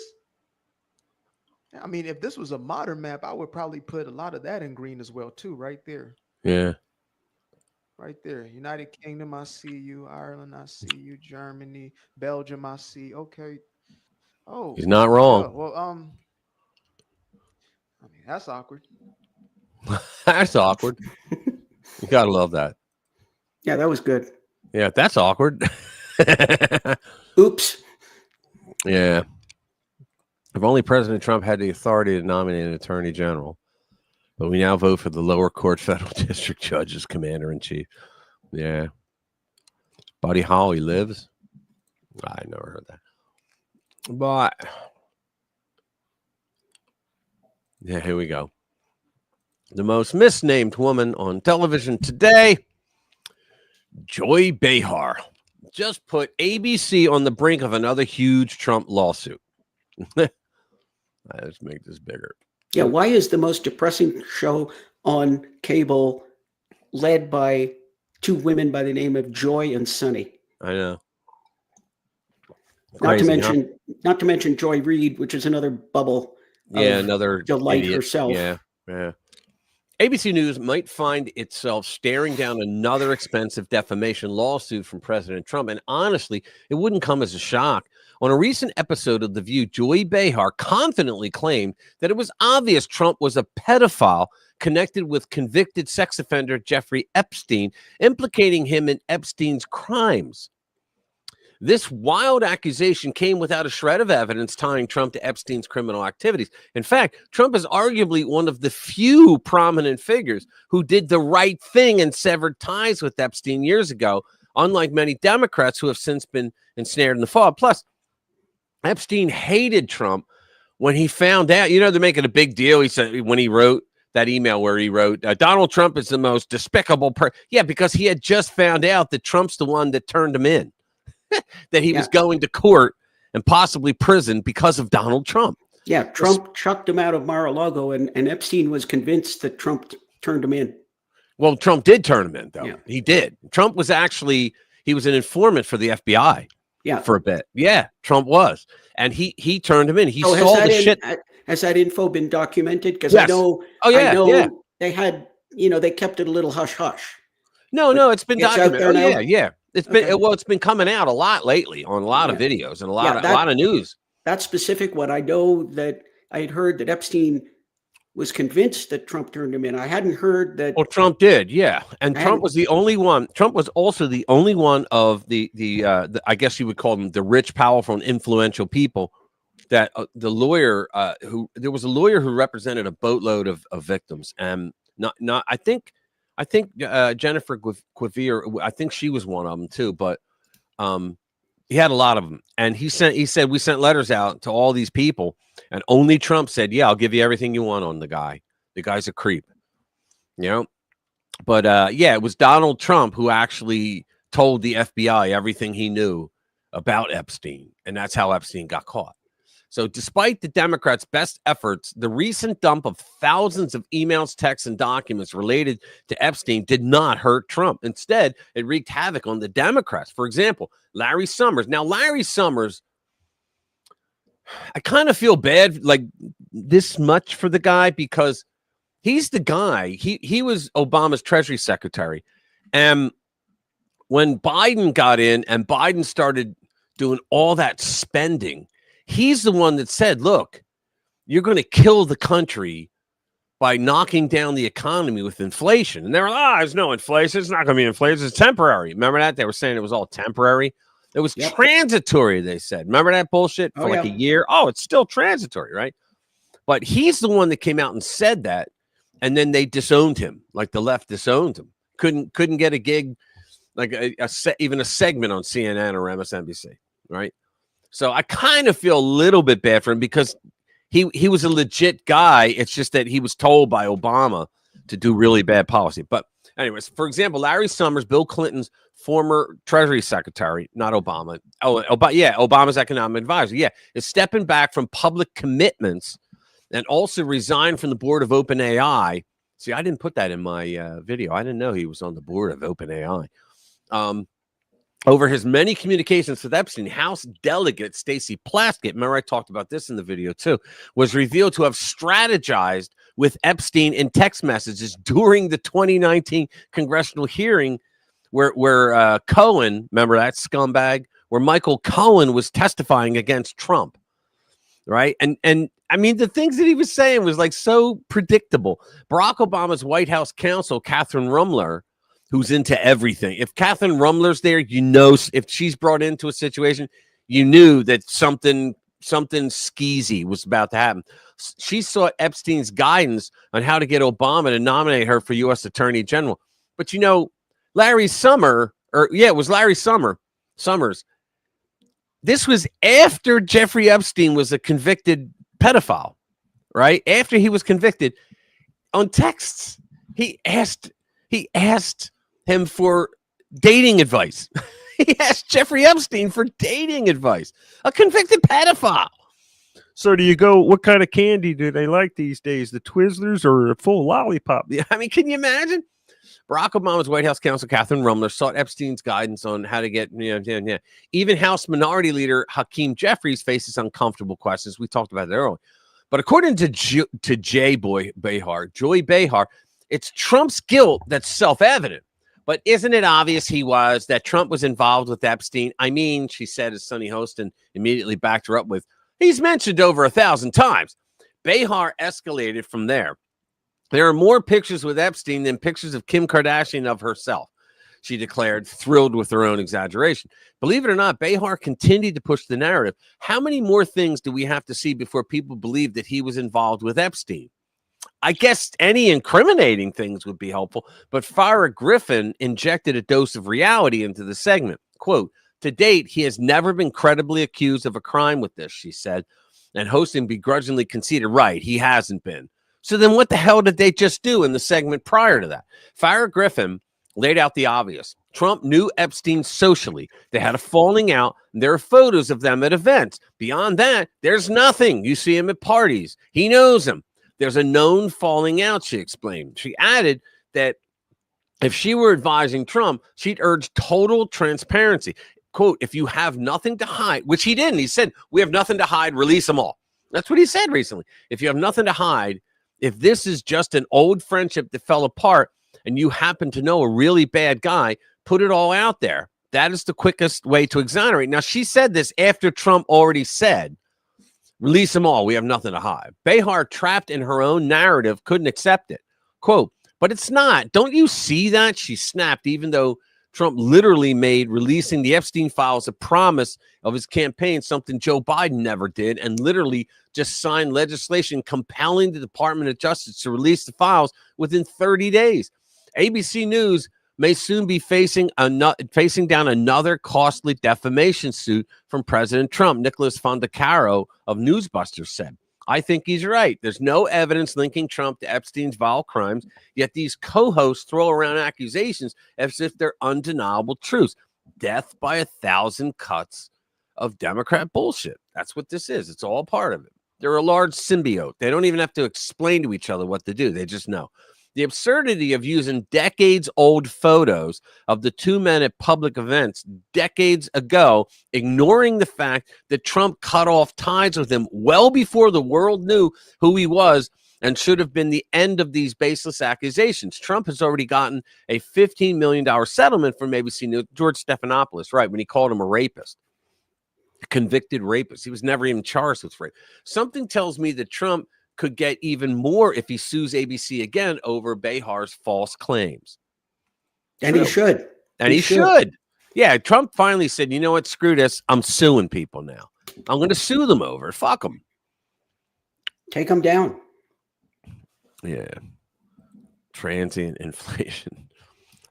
I mean, if this was a modern map, I would probably put a lot of that in green as well, too, right there. Yeah. Right there. United Kingdom, I see you. Ireland, I see you. Germany, Belgium, I see. Okay. Oh, he's not wrong. Yeah, well, I mean, that's awkward. That's awkward. You gotta love that. Yeah, that was good. Yeah, that's awkward. Oops. Yeah. If only President Trump had the authority to nominate an attorney general. But we now vote for the lower court federal district judge as commander in chief. Yeah. Buddy Holly lives. I never heard that. But yeah, here we go. The most misnamed woman on television today, Joy Behar, just put ABC on the brink of another huge Trump lawsuit. Let's make this bigger. Yeah, why is the most depressing show on cable led by 2 women by the name of Joy and Sunny? I know. Not to mention Joy Reid, which is another bubble. Yeah, another delight idiot. herself. Yeah. ABC News might find itself staring down another expensive defamation lawsuit from President Trump. And honestly, it wouldn't come as a shock. On a recent episode of The View, Joy Behar confidently claimed that it was obvious Trump was a pedophile connected with convicted sex offender Jeffrey Epstein, implicating him in Epstein's crimes. This wild accusation came without a shred of evidence tying Trump to Epstein's criminal activities. In fact, Trump is arguably one of the few prominent figures who did the right thing and severed ties with Epstein years ago, unlike many Democrats who have since been ensnared in the fall. Plus, Epstein hated Trump when he found out. They're making a big deal. He said when he wrote that email where he wrote, Donald Trump is the most despicable person. Yeah, because he had just found out that Trump's the one that turned him in. That he was going to court and possibly prison because of Donald Trump. Yeah, Trump chucked him out of Mar-a-Lago, and Epstein was convinced that Trump turned him in. Well, Trump did turn him in, though. Yeah. He did. Trump was he was an informant for the FBI. Yeah, for a bit. Yeah, Trump was, and he turned him in. He saw the shit. Has that info been documented? Because yes. I know. Oh yeah, I know yeah. They had. They kept it a little hush hush. No, it's been It's out documented. there Oh, now? yeah. It's Okay. been it's been coming out a lot lately on a lot of Yeah. videos and a Yeah, lot of news. That specific one, I know that I had heard that Epstein was convinced that Trump turned him in. I hadn't heard that. Well, Trump did, yeah, and I Trump hadn't- was the only one. Trump was also the only one of the I guess you would call them the rich, powerful, and influential people that the lawyer who there was a lawyer who represented a boatload of victims, and not I think Jennifer Quivier, I think she was one of them too, but he had a lot of them, and he said we sent letters out to all these people, and only Trump said, yeah, I'll give you everything you want on the guy. The guy's a creep, you know. But yeah, it was Donald Trump who actually told the FBI everything he knew about Epstein, and that's how Epstein got caught. So despite the Democrats' best efforts, the recent dump of thousands of emails, texts, and documents related to Epstein did not hurt Trump. Instead, it wreaked havoc on the Democrats. For example, Larry Summers. Now, Larry Summers, I kind of feel bad like this much for the guy because he's the guy. He was Obama's Treasury Secretary. And when Biden got in and Biden started doing all that spending, he's the one that said, look, you're going to kill the country by knocking down the economy with inflation. And they were like, there's no inflation. It's not going to be inflation. It's temporary. Remember that? They were saying it was all temporary. It was transitory, they said. Remember that bullshit for a year? Oh, it's still transitory, right? But he's the one that came out and said that. And then they disowned him, like the left disowned him. Couldn't get a gig, like even a segment on CNN or MSNBC, right? So I kind of feel a little bit bad for him because he was a legit guy. It's just that he was told by Obama to do really bad policy. But anyways, for example, Larry Summers, Bill Clinton's former Treasury Secretary, not Obama. Obama's economic advisor. Yeah, is stepping back from public commitments and also resigned from the board of OpenAI. See, I didn't put that in my video. I didn't know he was on the board of OpenAI. Over his many communications with Epstein, House Delegate Stacey Plaskett, remember I talked about this in the video too, was revealed to have strategized with Epstein in text messages during the 2019 congressional hearing where Cohen, remember that scumbag, where Michael Cohen was testifying against Trump, right? And I mean, the things that he was saying was like so predictable. Barack Obama's White House counsel, Catherine Rumler, who's into everything. If Catherine Rumler's there, you know, if she's brought into a situation, you knew that something skeezy was about to happen. She sought Epstein's guidance on how to get Obama to nominate her for U.S. Attorney General. But, you know, Larry Summers. This was after Jeffrey Epstein was a convicted pedophile, right? After he was convicted on texts, he asked him for dating advice. He asked Jeffrey Epstein for dating advice, a convicted pedophile. So do you go, what kind of candy do they like these days? The Twizzlers or a full lollipop? I mean, can you imagine? Barack Obama's White House counsel, Catherine Rumler, sought Epstein's guidance on how to get, Even House Minority Leader Hakeem Jeffries faces uncomfortable questions. We talked about it earlier. But according to Joy Behar, it's Trump's guilt that's self-evident. But isn't it obvious that Trump was involved with Epstein? I mean, she said as Sonny Hostin immediately backed her up with, he's mentioned over 1,000 times. Behar escalated from there. There are more pictures with Epstein than pictures of Kim Kardashian of herself, she declared, thrilled with her own exaggeration. Believe it or not, Behar continued to push the narrative. How many more things do we have to see before people believe that he was involved with Epstein? I guess any incriminating things would be helpful, but Farrah Griffin injected a dose of reality into the segment. Quote, to date, he has never been credibly accused of a crime with this, she said, and Hostin begrudgingly conceded, right, he hasn't been. So then what the hell did they just do in the segment prior to that? Farrah Griffin laid out the obvious. Trump knew Epstein socially. They had a falling out. And there are photos of them at events. Beyond that, there's nothing. You see him at parties. He knows him. There's a known falling out, she explained. She added that if she were advising Trump, she'd urge total transparency. Quote, if you have nothing to hide, which he didn't. He said, we have nothing to hide, release them all. That's what he said recently. If you have nothing to hide, if this is just an old friendship that fell apart and you happen to know a really bad guy, put it all out there. That is the quickest way to exonerate. Now, she said this after Trump already said, release them all. We have nothing to hide. Behar, trapped in her own narrative, couldn't accept it. Quote, but it's not. Don't you see that? She snapped, even though Trump literally made releasing the Epstein files a promise of his campaign, something Joe Biden never did, and literally just signed legislation compelling the Department of Justice to release the files within 30 days. ABC News may soon be facing down another costly defamation suit from President Trump. Nicholas Fondacaro of Newsbusters said, I think he's right. There's no evidence linking Trump to Epstein's vile crimes, yet these co-hosts throw around accusations as if they're undeniable truths. Death by 1,000 cuts of Democrat bullshit. That's what this is. It's all part of it. They're a large symbiote. They don't even have to explain to each other what to do. They just know. The absurdity of using decades-old photos of the two men at public events decades ago, ignoring the fact that Trump cut off ties with him well before the world knew who he was, and should have been the end of these baseless accusations. Trump has already gotten a $15 million settlement from ABC News, George Stephanopoulos, right, when he called him a rapist, a convicted rapist. He was never even charged with rape. Something tells me that Trump could get even more if he sues ABC again over Behar's false claims. And he should. And he should. Yeah, Trump finally said, you know what, screw this. I'm suing people now. I'm going to sue them over it. Fuck them. Take them down. Yeah. Transient inflation.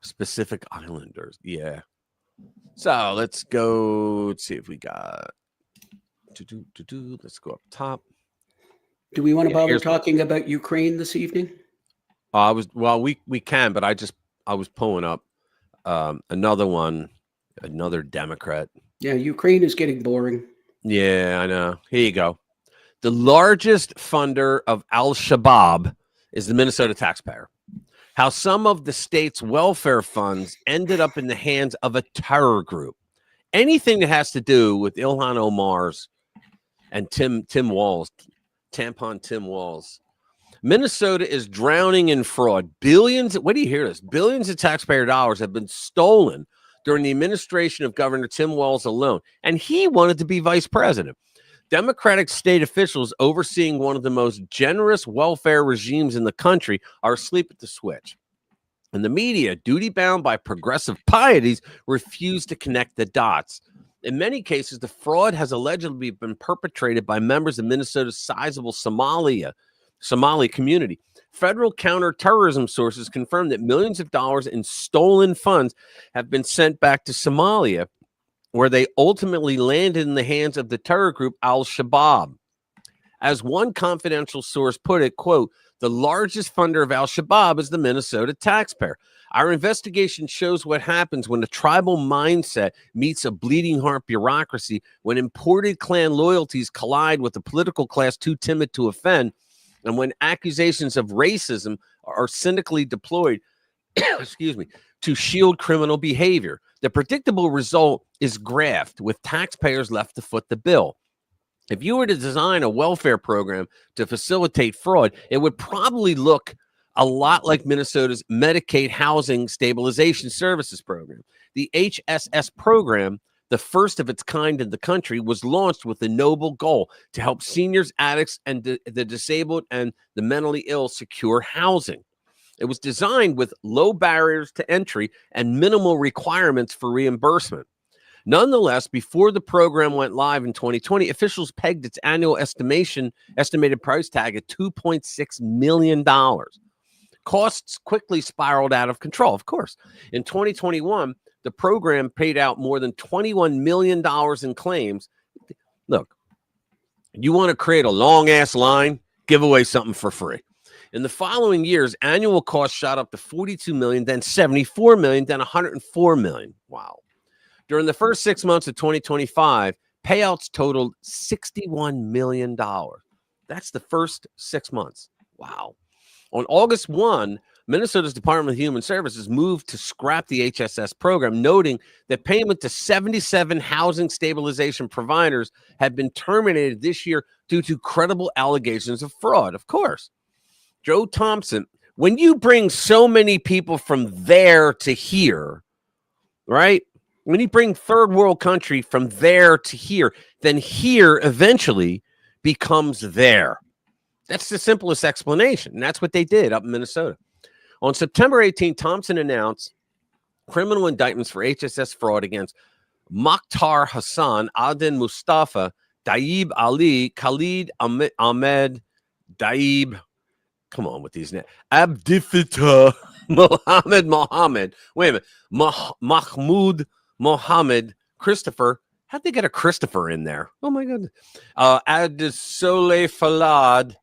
Specific islanders. Yeah. So let's go. Let's see if we got. Let's go up top. Do we want to bother talking about Ukraine this evening? We can, but I was pulling up another Democrat. Yeah, Ukraine is getting boring. Yeah, I know. Here you go. The largest funder of Al-Shabaab is the Minnesota taxpayer. How some of the state's welfare funds ended up in the hands of a terror group. Anything that has to do with Ilhan Omar's and Tim Walz. Tampon Tim Walz. Minnesota is drowning in fraud. Billions, what do you hear this? Billions of taxpayer dollars have been stolen during the administration of Governor Tim Walz alone. And he wanted to be vice president. Democratic state officials overseeing one of the most generous welfare regimes in the country are asleep at the switch. And the media, duty-bound by progressive pieties, refuse to connect the dots. In many cases, the fraud has allegedly been perpetrated by members of Minnesota's sizable Somali community. Federal counterterrorism sources confirm that millions of dollars in stolen funds have been sent back to Somalia, where they ultimately landed in the hands of the terror group Al-Shabaab. As one confidential source put it, quote, the largest funder of Al-Shabaab is the Minnesota taxpayer. Our investigation shows what happens when a tribal mindset meets a bleeding heart bureaucracy, when imported clan loyalties collide with a political class too timid to offend, and when accusations of racism are cynically deployed, to shield criminal behavior. The predictable result is graft, with taxpayers left to foot the bill. If you were to design a welfare program to facilitate fraud, it would probably look a lot like Minnesota's Medicaid Housing Stabilization Services program. The HSS program, the first of its kind in the country, was launched with the noble goal to help seniors, addicts, and the disabled and the mentally ill secure housing. It was designed with low barriers to entry and minimal requirements for reimbursement. Nonetheless, before the program went live in 2020, officials pegged its annual estimated price tag at $2.6 million. Costs quickly spiraled out of control, of course. In 2021, the program paid out more than $21 million in claims. Look, you want to create a long-ass line? Give away something for free. In the following years, annual costs shot up to $42 million, then $74 million, then $104 million. Wow. During the first 6 months of 2025, payouts totaled $61 million. That's the first 6 months. Wow. On August 1, Minnesota's Department of Human Services moved to scrap the HSS program, noting that payment to 77 housing stabilization providers had been terminated this year due to credible allegations of fraud. Of course, Joe Thompson when you bring so many people from there to here, right? When you bring third world country from there to here, then here eventually becomes there. That's the simplest explanation. And that's what they did up in Minnesota. On September 18, Thompson announced criminal indictments for HSS fraud against Mokhtar Hassan, Aden Mustafa, Daib Ali, Khalid Ahmed, Daib, come on with these names, Abdifita, Mohammed, wait a minute, Mahmoud Mohammed, Christopher. How'd they get a Christopher in there? Oh my goodness. Adesole Falad.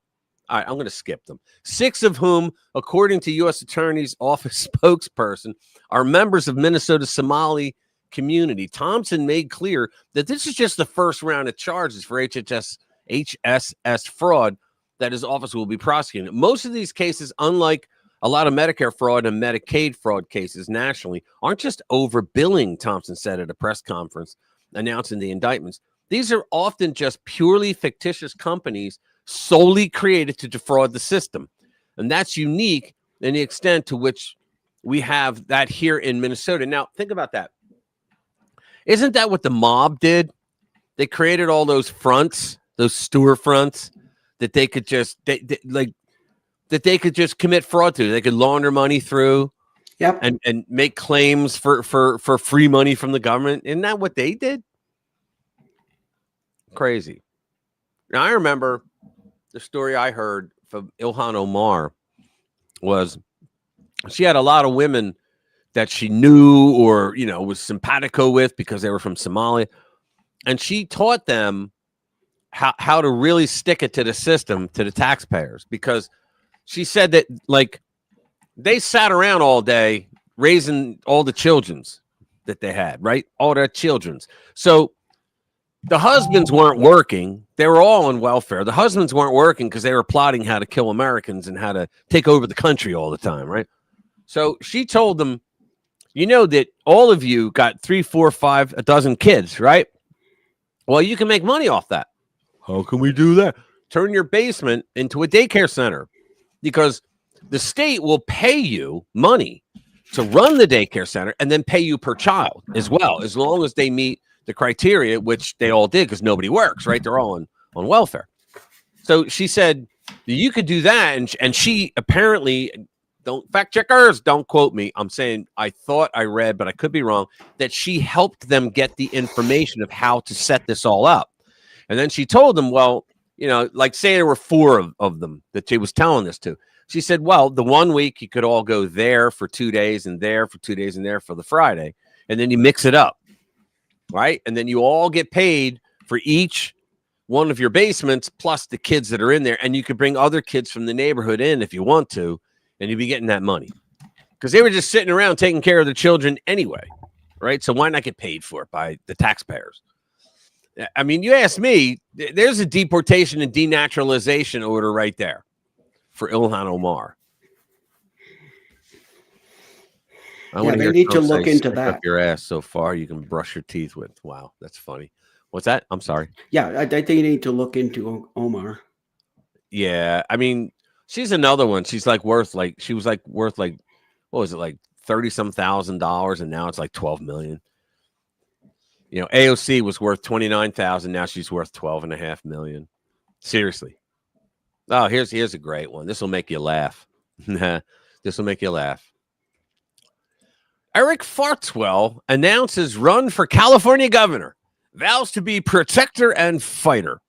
All right, I'm going to skip them. 6 of whom, according to U.S. Attorney's Office spokesperson, are members of Minnesota's Somali community. Thompson made clear that this is just the first round of charges for HSS fraud that his office will be prosecuting. Most of these cases, unlike a lot of Medicare fraud and Medicaid fraud cases nationally, aren't just overbilling, Thompson said at a press conference announcing the indictments. These are often just purely fictitious companies solely created to defraud the system. And that's unique in the extent to which we have that here in Minnesota. Now, think about that. Isn't that what the mob did? They created all those fronts, those storefronts that they could just that they could just commit fraud to. They could launder money through, and make claims for free money from the government. Isn't that what they did? Crazy. Now I remember the story I heard from Ilhan Omar was she had a lot of women that she knew or, you know, was simpatico with because they were from Somalia. And she taught them how to really stick it to the system, to the taxpayers, because she said that, like, they sat around all day raising all the children's that they had, right? All their children's. So the husbands weren't working. They were all on welfare. The husbands weren't working because they were plotting how to kill Americans and how to take over the country all the time, right? So she told them, you know that all of you got 3, 4, 5, a dozen kids, right? Well, you can make money off that. How can we do that? Turn your basement into a daycare center, because the state will pay you money to run the daycare center and then pay you per child as well, as long as they meet the criteria, which they all did because nobody works, right? They're all on welfare. So she said you could do that. And she apparently, don't fact checkers, don't quote me. I'm saying I thought I read, but I could be wrong, that she helped them get the information of how to set this all up. And then she told them, well, you know, like say there were 4 of them that she was telling this to. She said, well, the 1 week you could all go there for 2 days and there for 2 days and there for the Friday. And then you mix it up, right? And then you all get paid for each one of your basements plus the kids that are in there. And you could bring other kids from the neighborhood in if you want to, and you'd be getting that money. Because they were just sitting around taking care of their children anyway, right? So why not get paid for it by the taxpayers? I mean, you ask me, there's a deportation and denaturalization order right there for Ilhan Omar. They need to look into that. Up your ass so far you can brush your teeth with. Wow, that's funny. What's that? I'm sorry. Yeah, I think you need to look into Omar. Yeah, I mean, she's another one. She's like worth like, she was like worth like, what was it, like $30-some thousand, and now it's like 12 million. You know, AOC was worth 29,000. Now she's worth 12.5 million. Seriously. Oh, here's a great one. This will make you laugh. This will make you laugh. Eric Fartswell announces run for California governor. Vows to be protector and fighter.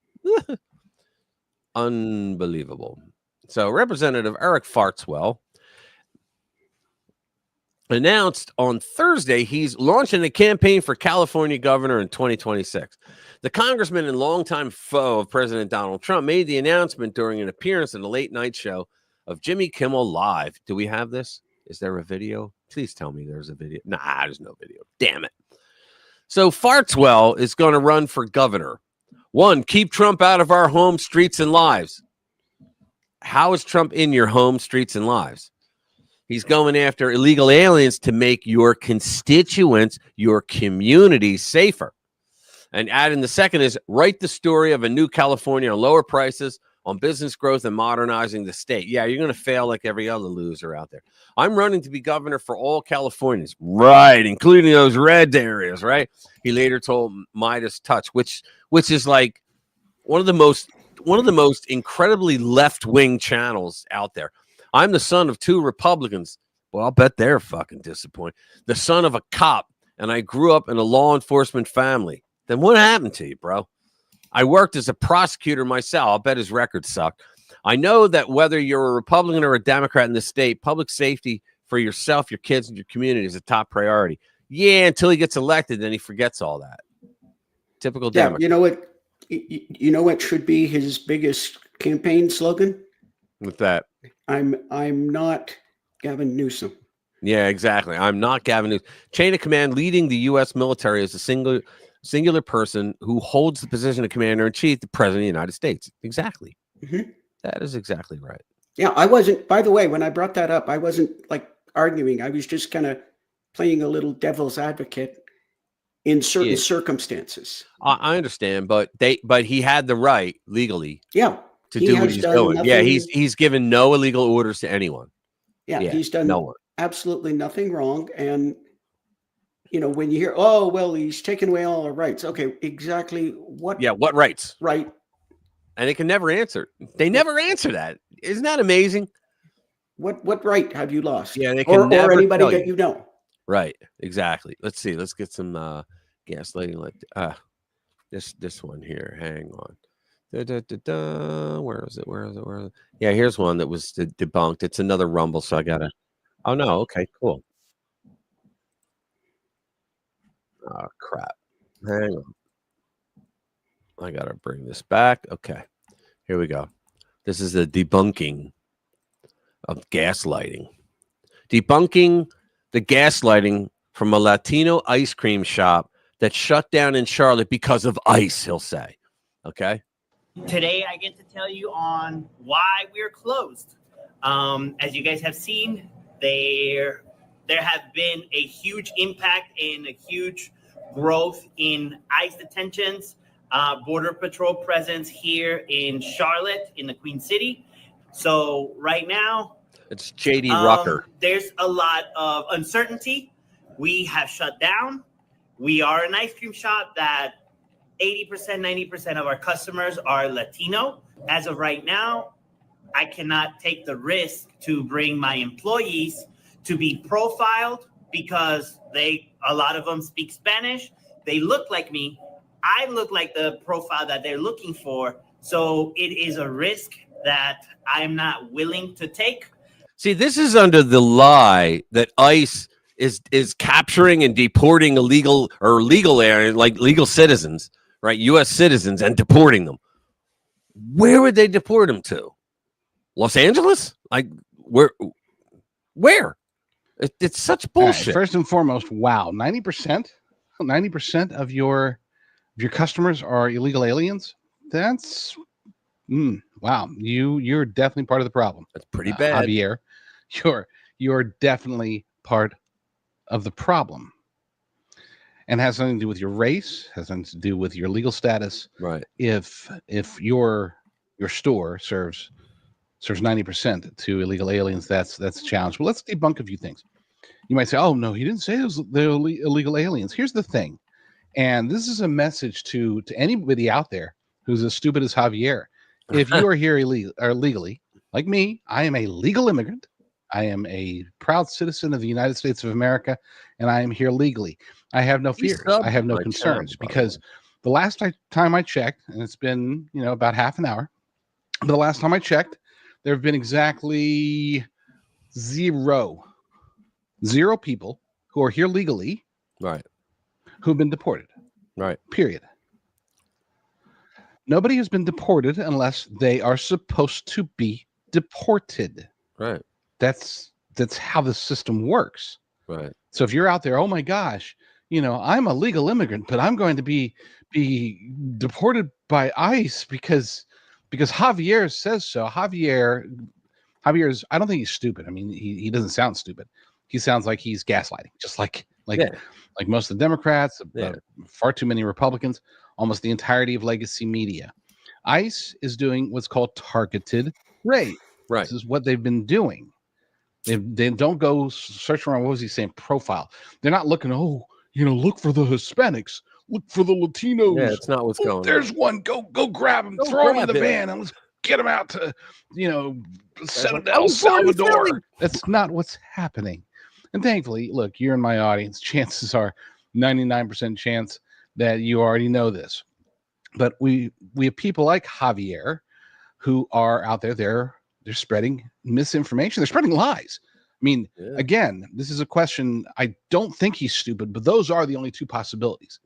Unbelievable. So Representative Eric Fartswell announced on Thursday he's launching a campaign for California governor in 2026. The congressman and longtime foe of President Donald Trump made the announcement during an appearance in the late night show of Jimmy Kimmel Live. Do we have this? Is there a video? Please tell me there's a video. Nah, there's no video. Damn it. So Fartswell is going to run for governor. 1, keep Trump out of our home, streets, and lives. How is Trump in your home, streets, and lives? He's going after illegal aliens to make your constituents, your community safer. And adding the second is write the story of a new California on lower prices, on business growth and modernizing the state. Yeah, you're going to fail like every other loser out there. I'm running to be governor for all Californians, right, including those red areas, right? He later told Midas Touch, which is like one of the most incredibly left-wing channels out there. I'm the son of 2 Republicans. Well, I'll bet they're fucking disappointed. The son of a cop, and I grew up in a law enforcement family. Then what happened to you, bro? I worked as a prosecutor myself. I'll bet his record sucked. I know that whether you're a Republican or a Democrat in this state, public safety for yourself, your kids, and your community is a top priority. Yeah, until he gets elected, then he forgets all that. Typical Democrat. You know what should be his biggest campaign slogan? With that, I'm not Gavin Newsom. Yeah, exactly. I'm not Gavin Newsom. Chain of command leading the U.S. military is a singular person who holds the position of commander-in-chief, the president of the United States. Exactly. Mm-hmm. That is exactly right. Yeah, I wasn't, by the way, when I brought that up, I wasn't like arguing. I was just kind of playing a little devil's advocate in certain circumstances. I understand, but he had the right legally to do what he's doing. Nothing, yeah, he's given no illegal orders to anyone. Yeah, he's done absolutely nothing wrong. And when you hear, oh, well, he's taken away all our rights. Okay, exactly what? Yeah, what rights? Right. And they can never answer. They never answer that. Isn't that amazing? What right have you lost? Yeah, they can never or anybody tell that you. Right. Exactly. Let's see. Let's get some gaslighting like this one here. Hang on. Where is it? Yeah, here's one that was debunked. It's another Rumble, so I gotta. Oh no. Okay. Cool. Oh crap. Hang on. I gotta bring this back. Okay. Here we go. This is the debunking of gaslighting. Debunking the gaslighting from a Latino ice cream shop that shut down in Charlotte because of ICE, he'll say. Okay. Today, I get to tell you on why we're closed. As you guys have seen, there have been a huge impact and a huge growth in ICE detentions, Border Patrol presence here in Charlotte, in the Queen City. So right now, it's J.D. Rucker. There's a lot of uncertainty. We have shut down. We are an ice cream shop that 80%, 90% of our customers are Latino. As of right now, I cannot take the risk to bring my employees to be profiled because a lot of them speak Spanish. They look like me. I look like the profile that they're looking for. So it is a risk that I'm not willing to take. See, this is under the lie that ICE is capturing and deporting legal areas, like legal citizens, right? U.S. citizens, and deporting them. Where would they deport them to? Los Angeles? Like where? It's such bullshit. Right, first and foremost, wow, 90% of your customers are illegal aliens. That's wow. You're definitely part of the problem. That's pretty bad, Javier. You're definitely part of the problem, and has something to do with your race. Has something to do with your legal status. Right. If your store serves 90% to illegal aliens, that's a challenge. But let's debunk a few things. You might say, "Oh no, he didn't say they're illegal aliens." Here's the thing, and this is a message to anybody out there who's as stupid as Javier. If you are here illegally, like me, I am a legal immigrant. I am a proud citizen of the United States of America, and I am here legally. I have no fears. I have no concerns because the last time I checked, and it's been about half an hour, but the last time I checked, there have been exactly zero people who are here legally, right, who've been deported, right. Period. Nobody has been deported unless they are supposed to be deported. Right. That's how the system works. Right. So if you're out there, oh my gosh, I'm a legal immigrant, but I'm going to be deported by ICE because Javier says so. Javier's, I don't think he's stupid. I mean, he doesn't sound stupid. He sounds like he's gaslighting, just like most of the Democrats, far too many Republicans, almost the entirety of legacy media. ICE is doing what's called targeted raid. Right. This is what they've been doing. They don't go search around. What was he saying? Profile. They're not looking. Oh, look for the Hispanics. Look for the Latinos. Yeah, it's not what's going on. There's one. Go grab him. Throw him in the van, and let's get him out to settle down El Salvador. That's not what's happening. And thankfully, look, you're in my audience. Chances are 99% chance that you already know this. But we have people like Javier who are out there. They're spreading misinformation. They're spreading lies. I mean, again, this is a question. I don't think he's stupid, but those are the only two possibilities.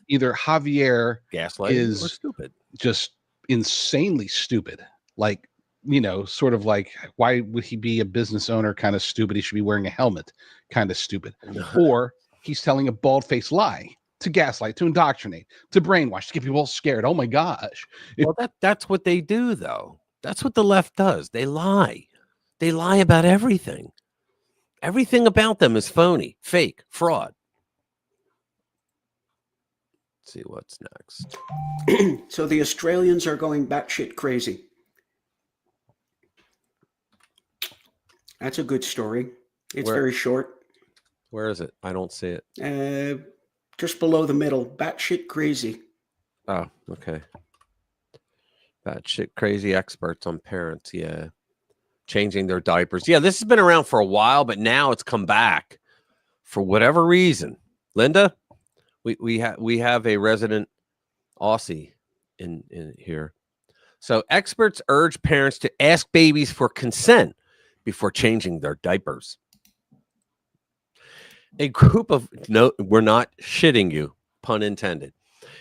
Either Javier gaslighting or stupid, just insanely stupid. Like, sort of like, why would he be a business owner? Kind of stupid. He should be wearing a helmet. Kind of stupid. Or he's telling a bald-faced lie to gaslight, to indoctrinate, to brainwash, to get people all scared. Oh my gosh. Well, that's what they do, though. That's what the left does. They lie. They lie about everything. Everything about them is phony, fake, fraud. Let's see what's next. So the Australians are going batshit crazy. That's a good story. It's very short. Where is it? I don't see it. Just below the middle. Batshit crazy. Oh, okay. Batshit crazy experts on parents. Yeah. Changing their diapers. Yeah, this has been around for a while, but now it's come back for whatever reason. Linda, we have a resident Aussie in here. So experts urge parents to ask babies for consent before changing their diapers. A group of we're not shitting you, pun intended.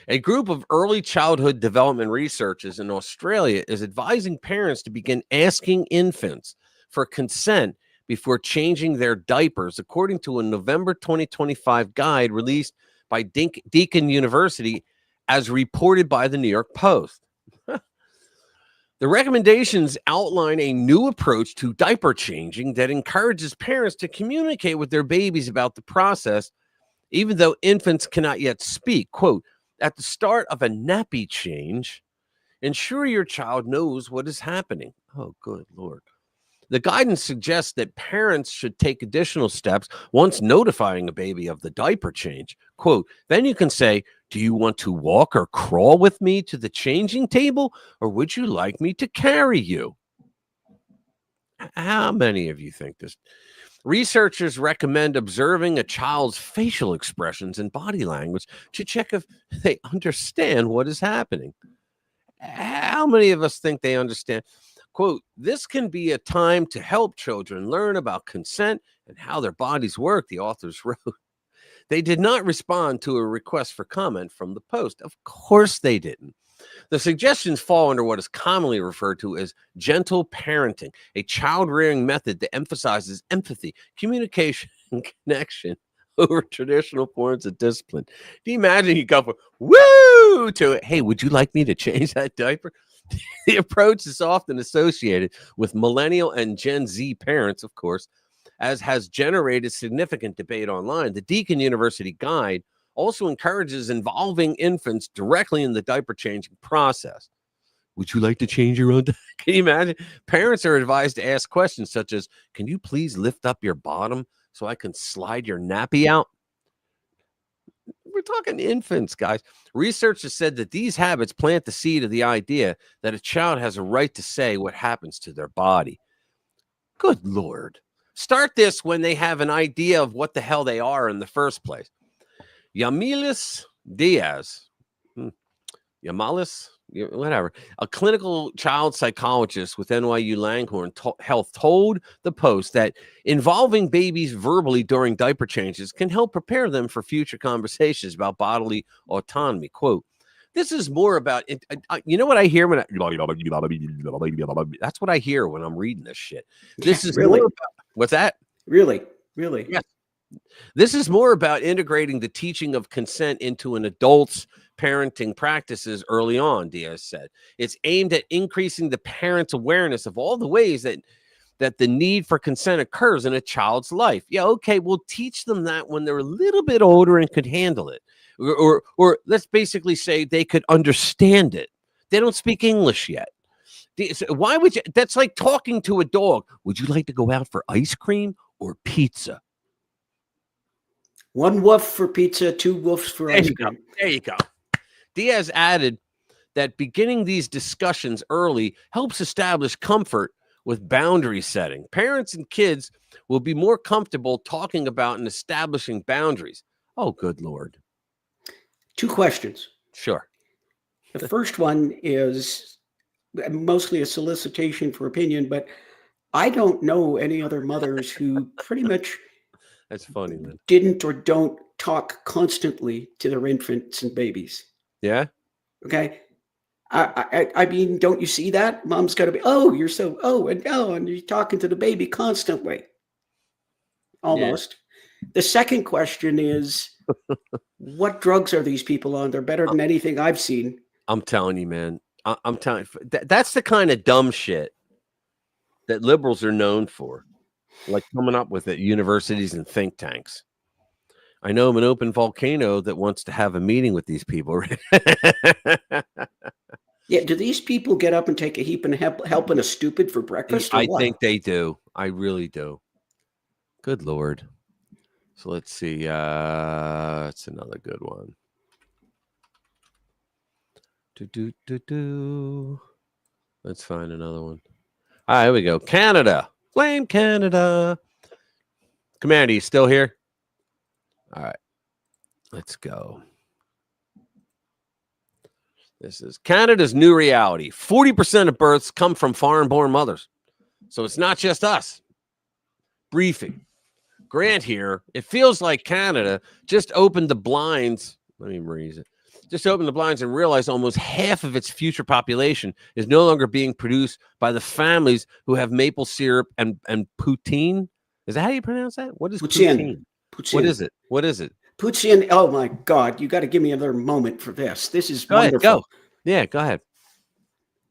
A group of early childhood development researchers in Australia is advising parents to begin asking infants for consent before changing their diapers, according to a November 2025 guide released by Deakin University, as reported by the New York Post. The recommendations outline a new approach to diaper changing that encourages parents to communicate with their babies about the process, even though infants cannot yet speak. Quote, at the start of a nappy change, ensure your child knows what is happening. Oh, good Lord. The guidance suggests that parents should take additional steps once notifying a baby of the diaper change. Quote, then you can say, do you want to walk or crawl with me to the changing table, or would you like me to carry you? How many of you think this? Researchers recommend observing a child's facial expressions and body language to check if they understand what is happening. How many of us think they understand? Quote, this can be a time to help children learn about consent and how their bodies work, the authors wrote. They did not respond to a request for comment from the Post. Of course they didn't. The suggestions fall under what is commonly referred to as gentle parenting, a child-rearing method that emphasizes empathy, communication, and connection over traditional forms of discipline. Do you imagine you go from woo to it? Hey, would you like me to change that diaper? The approach is often associated with millennial and Gen Z parents, of course, as has generated significant debate online. The Deakin University guide also encourages involving infants directly in the diaper changing process. Would you like to change your own? Can you imagine? Parents are advised to ask questions such as, can you please lift up your bottom so I can slide your nappy out? We're talking infants, guys. Research has said that these habits plant the seed of the idea that a child has a right to say what happens to their body. Good Lord. Start this when they have an idea of what the hell they are in the first place. Yamilis Diaz, Yamalis, whatever, a clinical child psychologist with NYU Langhorne Health told the Post that involving babies verbally during diaper changes can help prepare them for future conversations about bodily autonomy. Quote, this is more about, you know what I hear when that's what I hear when I'm reading this shit. This is really more about, what's that? Really? Yes. This is more about integrating the teaching of consent into an adult's parenting practices early on, Diaz said. It's aimed at increasing the parent's awareness of all the ways that the need for consent occurs in a child's life. Yeah, okay, we'll teach them that when they're a little bit older and could handle it. Or let's basically say they could understand it. They don't speak English yet. Why would you? That's like talking to a dog. Would you like to go out for ice cream or pizza? One woof for pizza, two woofs for ice cream. There you go. Diaz added that beginning these discussions early helps establish comfort with boundary setting. Parents and kids will be more comfortable talking about and establishing boundaries. Oh, good Lord. 2 questions. Sure. The first one is mostly a solicitation for opinion, but I don't know any other mothers who pretty much That's funny, man. didn't or don't talk constantly to their infants and babies. Yeah. Okay. I mean, don't you see that? Mom's got to be, oh, you're so, and you're talking to the baby constantly. Almost. Yeah. The second question is, what drugs are these people on? They're better than anything I've seen. I'm telling you, man. I'm telling you, that's the kind of dumb shit that liberals are known for, like coming up with at universities and think tanks. I know I'm an open volcano that wants to have a meeting with these people. Yeah, do these people get up and take a heap and helping a stupid for breakfast? I think they do. I really do. Good Lord. So let's see. That's another good one. Let's find another one. All right, here we go. Canada. Blame Canada. Commander, you still here? All right. Let's go. This is Canada's new reality. 40% of births come from foreign-born mothers. So it's not just us. Briefing. Grant here. It feels like Canada just opened the blinds. Let me raise it. Just opened the blinds and realized almost half of its future population is no longer being produced by the families who have maple syrup and poutine. Is that how you pronounce that? What is poutine? What is it? What is it? Poutine. Oh my God! You got to give me another moment for this. This is wonderful. Go. Yeah, go ahead.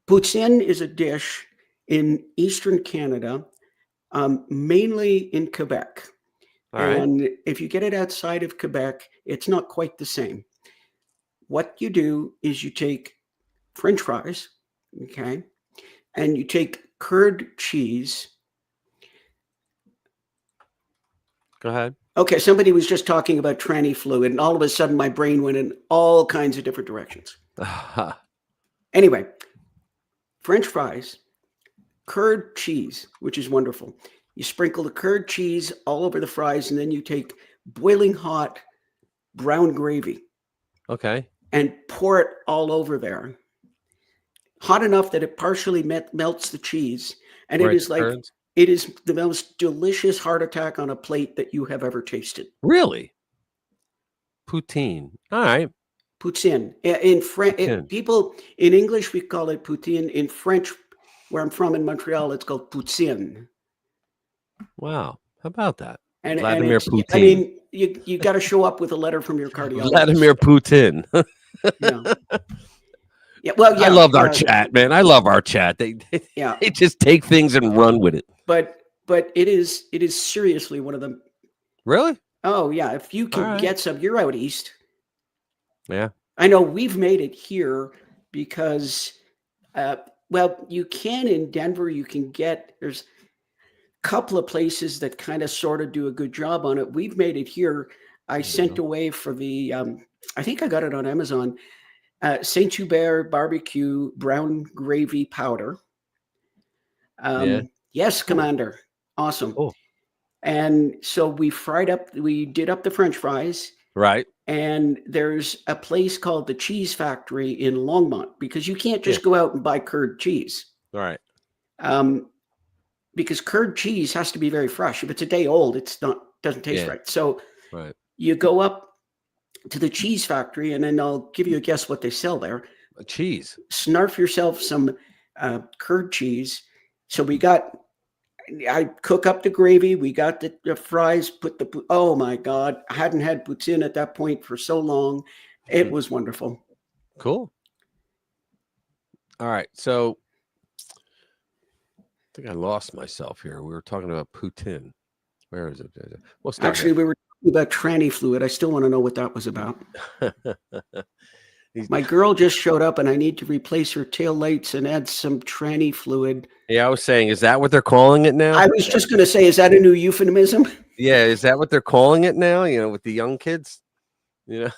Poutine is a dish in Eastern Canada, mainly in Quebec. All right. And if you get it outside of Quebec, it's not quite the same. What you do is you take French fries, okay, and you take curd cheese. Go ahead. Okay, somebody was just talking about tranny fluid, and all of a sudden my brain went in all kinds of different directions. Anyway, French fries, curd cheese, which is wonderful. You sprinkle the curd cheese all over the fries, and then you take boiling hot brown gravy. Okay. And pour it all over there. Hot enough that it partially melts the cheese. And it is like, it is the most delicious heart attack on a plate that you have ever tasted. Really? Poutine. All right. Poutine. In French, people in English, we call it poutine. In French, where I'm from in Montreal, it's called poutine. Wow. How about that? And Vladimir Putin. I mean, you got to show up with a letter from your cardiologist. Vladimir Putin. Yeah, well, yeah. I love our chat, man. I love our chat. They just take things and run with it. But it is seriously one of them. Really? Oh yeah. If you can get some, you're out east. Yeah. I know we've made it here because, well, you can in Denver. You can get there's a couple of places that kind of sort of do a good job on it. We've made it here. I sent away for the. I think I got it on Amazon. Saint Hubert barbecue brown gravy powder. Yes, Commander. Awesome. Oh. And so we did up the French fries. Right. And there's a place called the Cheese Factory in Longmont because you can't just go out and buy curd cheese. All right. Because curd cheese has to be very fresh. If it's a day old, doesn't taste right. So you go up to the Cheese Factory, and then I'll give you a guess what they sell there. Cheese. Snarf yourself some curd cheese. So I cook up the gravy. We got the fries, oh my God. I hadn't had poutine at that point for so long. It was wonderful. Cool. All right. So I think I lost myself here. We were talking about poutine. Where is it? Actually, we were talking about tranny fluid. I still want to know what that was about. My girl just showed up, and I need to replace her tail lights and add some tranny fluid. Yeah, I was saying, is that what they're calling it now? I was just going to say, is that a new euphemism? Yeah, is that what they're calling it now? You know, with the young kids? You know?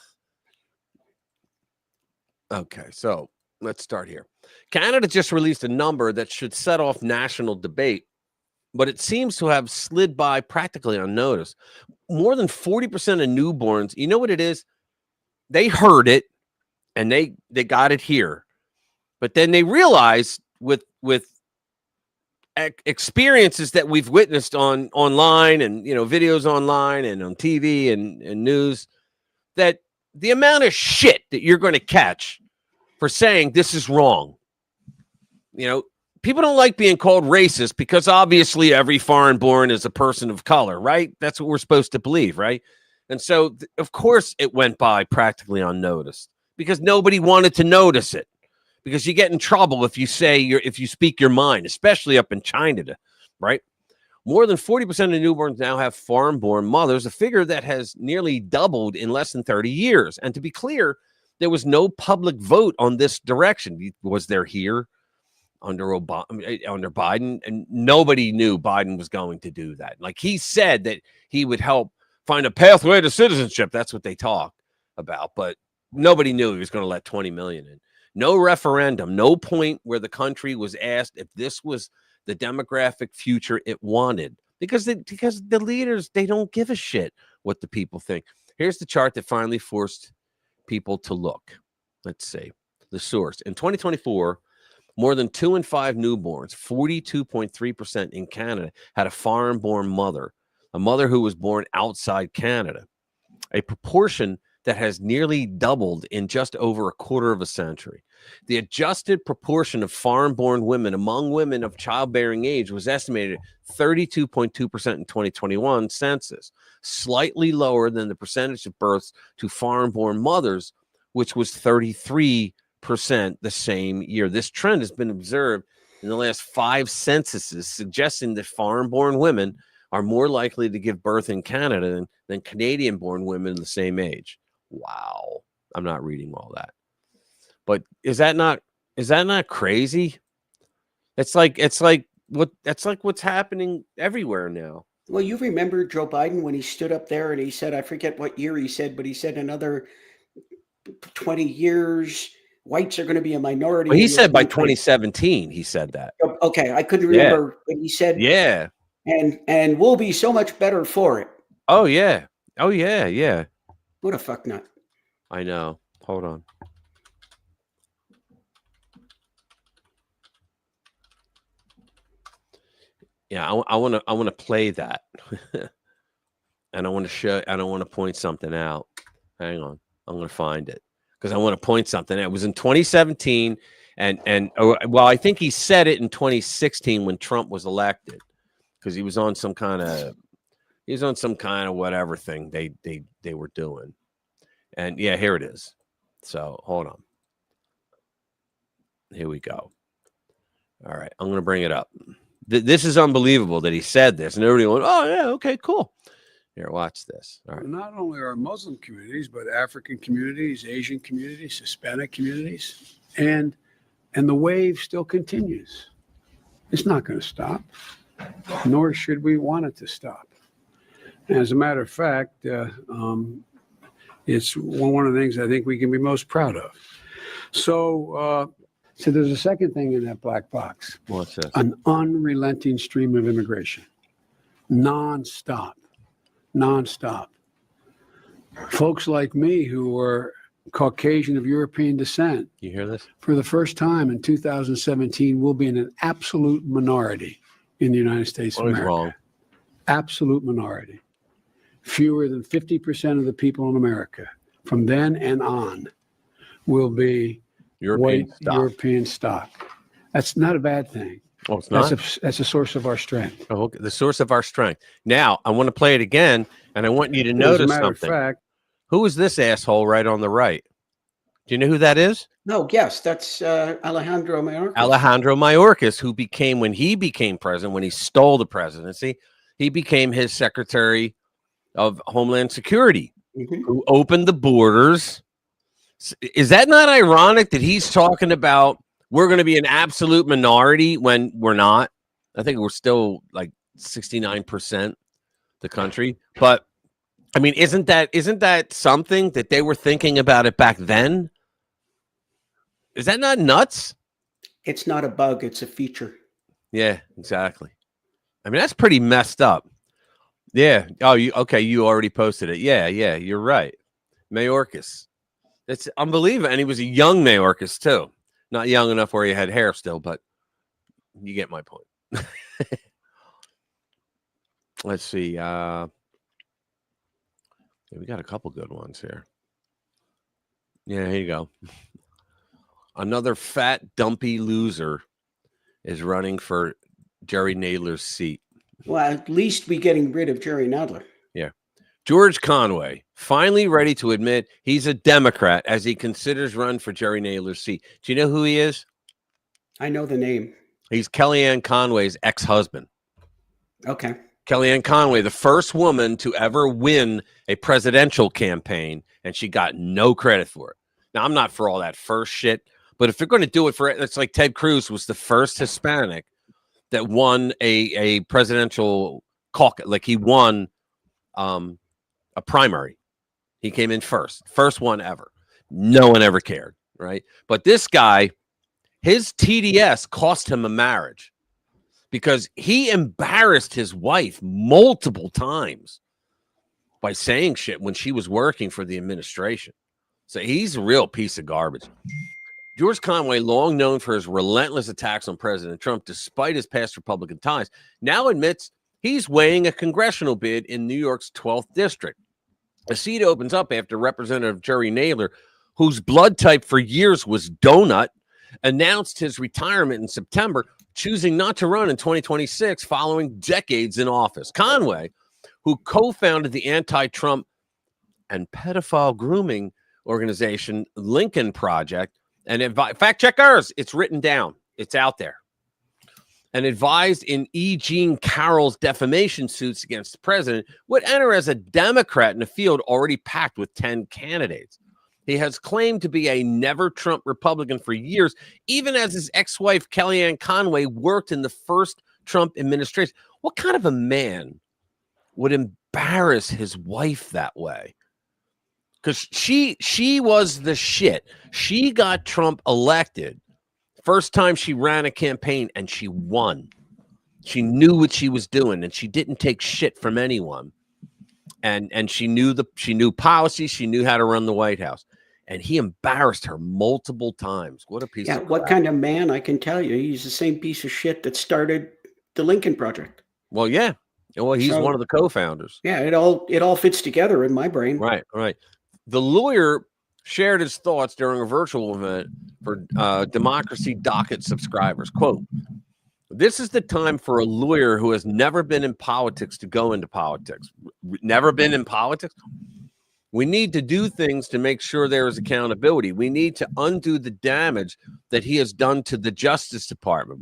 Okay, so let's start here. Canada just released a number that should set off national debate, but it seems to have slid by practically unnoticed. More than 40% of newborns, you know what it is? They heard it and they got it here. But then they realized with experiences that we've witnessed online and, you know, videos online and on TV and news, that the amount of shit that you're going to catch for saying this is wrong. You know, people don't like being called racist because obviously every foreign born is a person of color, right? That's what we're supposed to believe, right? And so, of course, it went by practically unnoticed because nobody wanted to notice it. Because you get in trouble if you speak your mind, especially up in China, right? More than 40% of newborns now have foreign-born mothers, a figure that has nearly doubled in less than 30 years. And to be clear, there was no public vote on this direction. Was there here under Biden? And nobody knew Biden was going to do that. Like, he said that he would help find a pathway to citizenship. That's what they talk about. But nobody knew he was going to let 20 million in. No referendum, no point where the country was asked if this was the demographic future it wanted. Because the leaders, they don't give a shit what the people think. Here's the chart that finally forced people to look. Let's see. The source. In 2024, more than 2 in 5 newborns, 42.3% in Canada, had a foreign-born mother, a mother who was born outside Canada, a proportion that has nearly doubled in just over a quarter of a century. The adjusted proportion of foreign-born women among women of childbearing age was estimated at 32.2% in 2021 census, slightly lower than the percentage of births to foreign-born mothers, which was 33% the same year. This trend has been observed in the last 5 censuses, suggesting that foreign-born women are more likely to give birth in Canada than Canadian-born women the same age. Wow. I'm not reading all that. But is that not crazy? It's like what's happening everywhere now. Well, you remember Joe Biden when he stood up there and he said, I forget what year he said, but he said another 20 years, whites are going to be a minority. Well, he said by 2017, he said that. Okay. I couldn't remember, but he said, yeah. And we'll be so much better for it. Oh, yeah. Oh, yeah. Yeah. What a fuck nut. I know. Hold on. Yeah, I want to play that. And I want to point something out. Hang on. I'm going to find it because I want to point something. It was in 2017 and well, I think he said it in 2016 when Trump was elected because he was on some kind of whatever thing they were doing. And yeah, here it is. So hold on. Here we go. All right, I'm going to bring it up. This is unbelievable that he said this, and everybody went, "Oh yeah, okay, cool." Here, watch this. All right. Not only our Muslim communities, but African communities, Asian communities, Hispanic communities, and the wave still continues. It's not going to stop, nor should we want it to stop. As a matter of fact, it's one of the things I think we can be most proud of. So there's a second thing in that black box. What's that? An unrelenting stream of immigration. Nonstop. Folks like me who were Caucasian of European descent. You hear this? For the first time in 2017, will be in an absolute minority in the United States of America. Wrong. Absolute minority. Fewer than 50% of the people in America from then and on will be European stock. That's not a bad thing. Oh, it's not? That's a source of our strength. Oh, okay. The source of our strength. Now, I want to play it again, and I want you to notice As a matter something. of fact, who is this asshole right on the right? Do you know who that is? No, yes, that's Alejandro Mayorkas. Alejandro Mayorkas, who became, when he became president, when he stole the presidency, he became his Secretary of Homeland Security, who opened the borders Is that not ironic that he's talking about we're going to be an absolute minority when we're not? I think we're still like 69% the country. But I mean, isn't that something that they were thinking about it back then? Is that not nuts? It's not a bug, it's a feature. Yeah, exactly. I mean, that's pretty messed up. Yeah. Oh, you already posted it. Yeah, you're right. Mayorkas. That's unbelievable. And he was a young Mayorkas too. Not young enough where he had hair still, but you get my point. Let's see. We got a couple good ones here. Yeah, here you go. Another fat, dumpy loser is running for Jerry Nadler's seat. Well, at least we're getting rid of Jerry Nadler. Yeah. George Conway, finally ready to admit he's a Democrat as he considers run for Jerry Nadler's seat. Do you know who he is? I know the name. He's Kellyanne Conway's ex-husband. Okay. Kellyanne Conway, the first woman to ever win a presidential campaign, and she got no credit for it. Now, I'm not for all that first shit, but if you're going to do it for it, it's like Ted Cruz was the first Hispanic that won a presidential caucus. Like he won a primary. He came in first one ever. No one ever cared, right? But this guy, his TDS cost him a marriage because he embarrassed his wife multiple times by saying shit when she was working for the administration. So he's a real piece of garbage. George Conway, long known for his relentless attacks on President Trump, despite his past Republican ties, now admits he's weighing a congressional bid in New York's 12th district. A seat opens up after Representative Jerry Nadler, whose blood type for years was donut, announced his retirement in September, choosing not to run in 2026 following decades in office. Conway, who co-founded the anti-Trump and pedophile grooming organization Lincoln Project, and fact checkers, it's written down, it's out there, and advised in E. Jean Carroll's defamation suits against the president, would enter as a Democrat in a field already packed with 10 candidates. He has claimed to be a never-Trump Republican for years, even as his ex-wife, Kellyanne Conway, worked in the first Trump administration. What kind of a man would embarrass his wife that way? Because she was the shit. She got Trump elected. First time she ran a campaign, and she won. She knew what she was doing, and she didn't take shit from anyone. And she knew policy. She knew how to run the White House. And he embarrassed her multiple times. What a piece of crap. What kind of man? I can tell you, he's the same piece of shit that started the Lincoln Project. Well, yeah. Well, he's one of the co-founders. Yeah, it all fits together in my brain. Right. The lawyer shared his thoughts during a virtual event for Democracy Docket subscribers. Quote, "This is the time for a lawyer who has never been in politics to go into politics." Never been in politics? We need to do things to make sure there is accountability. We need to undo the damage that he has done to the Justice Department.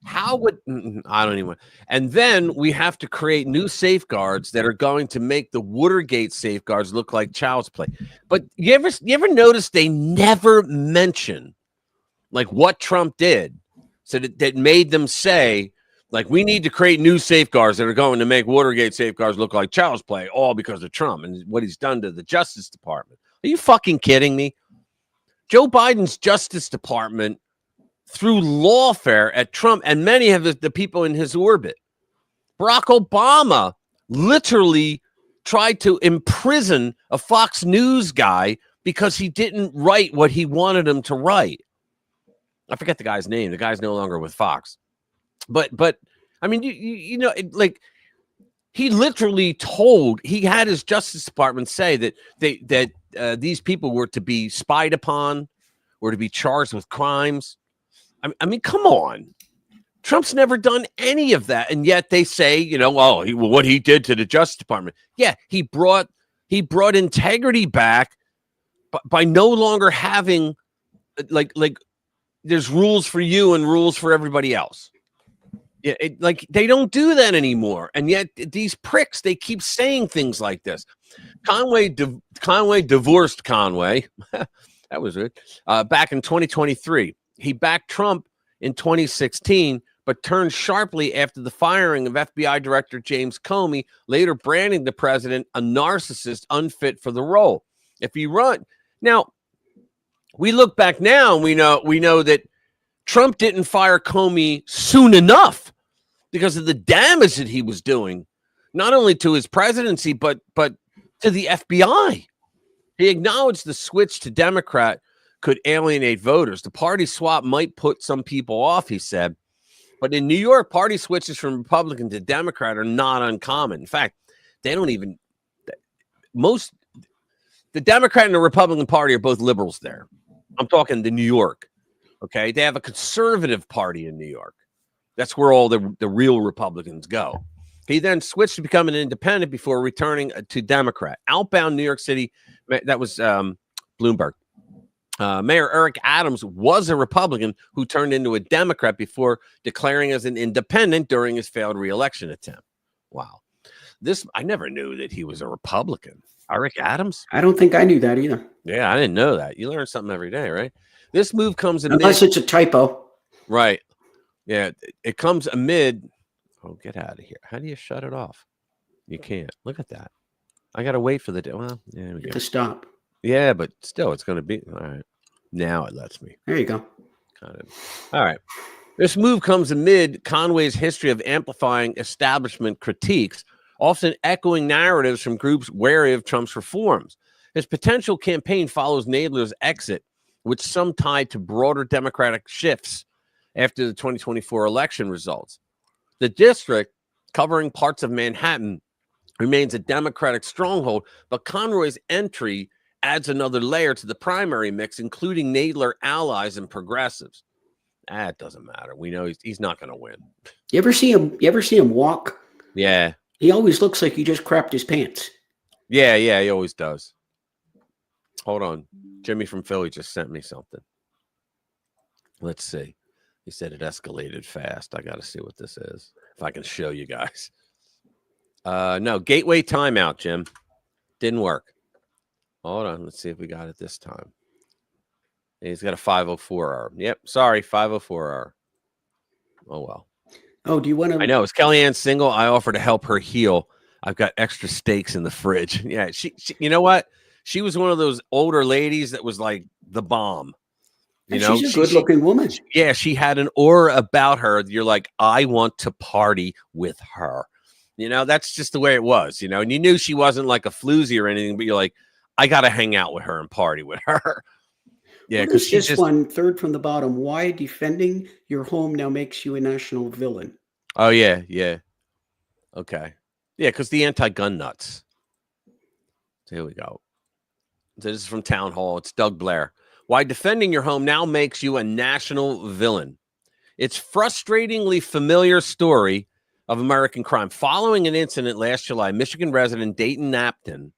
How would I don't even. And then we have to create new safeguards that are going to make the Watergate safeguards look like child's play. But you ever notice they never mention like what Trump did, so that made them say like we need to create new safeguards that are going to make Watergate safeguards look like child's play, all because of Trump and what he's done to the Justice Department. Are you fucking kidding me? Joe Biden's Justice Department threw lawfare at Trump and many of the people in his orbit. Barack Obama literally tried to imprison a Fox News guy because he didn't write what he wanted him to write. I forget the guy's name. The guy's no longer with Fox. But I mean, you know, like he literally he had his Justice Department say that these people were to be spied upon, were to be charged with crimes. I mean, come on. Trump's never done any of that. And yet they say, you know, what he did to the Justice Department. Yeah, he brought integrity back by no longer having like there's rules for you and rules for everybody else. Like they don't do that anymore. And yet these pricks, they keep saying things like this. Conway divorced Conway. That was it. Back in 2023, he backed Trump in 2016, but turned sharply after the firing of FBI Director James Comey, later branding the president a narcissist unfit for the role. If he run now, we look back now and we know that Trump didn't fire Comey soon enough because of the damage that he was doing, not only to his presidency, but to the FBI. He acknowledged the switch to Democrat could alienate voters. The party swap might put some people off, he said. But in New York, party switches from Republican to Democrat are not uncommon. In fact, they don't even the Democrat and the Republican Party are both liberals there. I'm talking the New York. Okay. They have a conservative party in New York. That's where all the real Republicans go. He then switched to become an independent before returning to Democrat. Outbound New York City, that was Bloomberg. Mayor Eric Adams was a Republican who turned into a Democrat before declaring as an independent during his failed re-election attempt. Wow. I never knew that he was a Republican. Eric Adams? I don't think I knew that either. Yeah, I didn't know that. You learn something every day, right? This move comes amid... Unless it's a typo. Right. Yeah, it comes amid... Oh, get out of here. How do you shut it off? You can't. Look at that. I got to wait for the... Well, yeah, we go. To stop. Yeah, but still, it's going to be... All right. Now it lets me. There you go. Kind of. All right. This move comes amid Conway's history of amplifying establishment critiques, often echoing narratives from groups wary of Trump's reforms. His potential campaign follows Nadler's exit, which some tied to broader Democratic shifts after the 2024 election results. The district, covering parts of Manhattan, remains a Democratic stronghold, but Conroy's entry adds another layer to the primary mix, including Nadler allies and progressives. That doesn't matter. We know he's not going to win. You ever see him walk? Yeah. He always looks like he just crapped his pants. Yeah, he always does. Hold on. Jimmy from Philly just sent me something. Let's see. He said it escalated fast. I got to see what this is. If I can show you guys. No, gateway timeout, Jim. Didn't work. Hold on. Let's see if we got it this time. He's got a 504 hour. Yep. Sorry, 504 hour. Oh, well. Oh, do you want to? I know. Is Kellyanne single? I offer to help her heal. I've got extra steaks in the fridge. Yeah. She you know what? She was one of those older ladies that was like the bomb. You know, she's a good-looking woman. Yeah, she had an aura about her. You're like, I want to party with her. You know, that's just the way it was, you know, and you knew she wasn't like a floozy or anything, but you're like, I got to hang out with her and party with her. Yeah, because she's just one third from the bottom. Why defending your home now makes you a national villain? Oh, yeah. Okay. Yeah, because the anti-gun nuts. So here we go. This is from Town Hall. It's Doug Blair. Why defending your home now makes you a national villain. It's frustratingly familiar story of American crime. Following an incident last July, Michigan resident Dayton Napton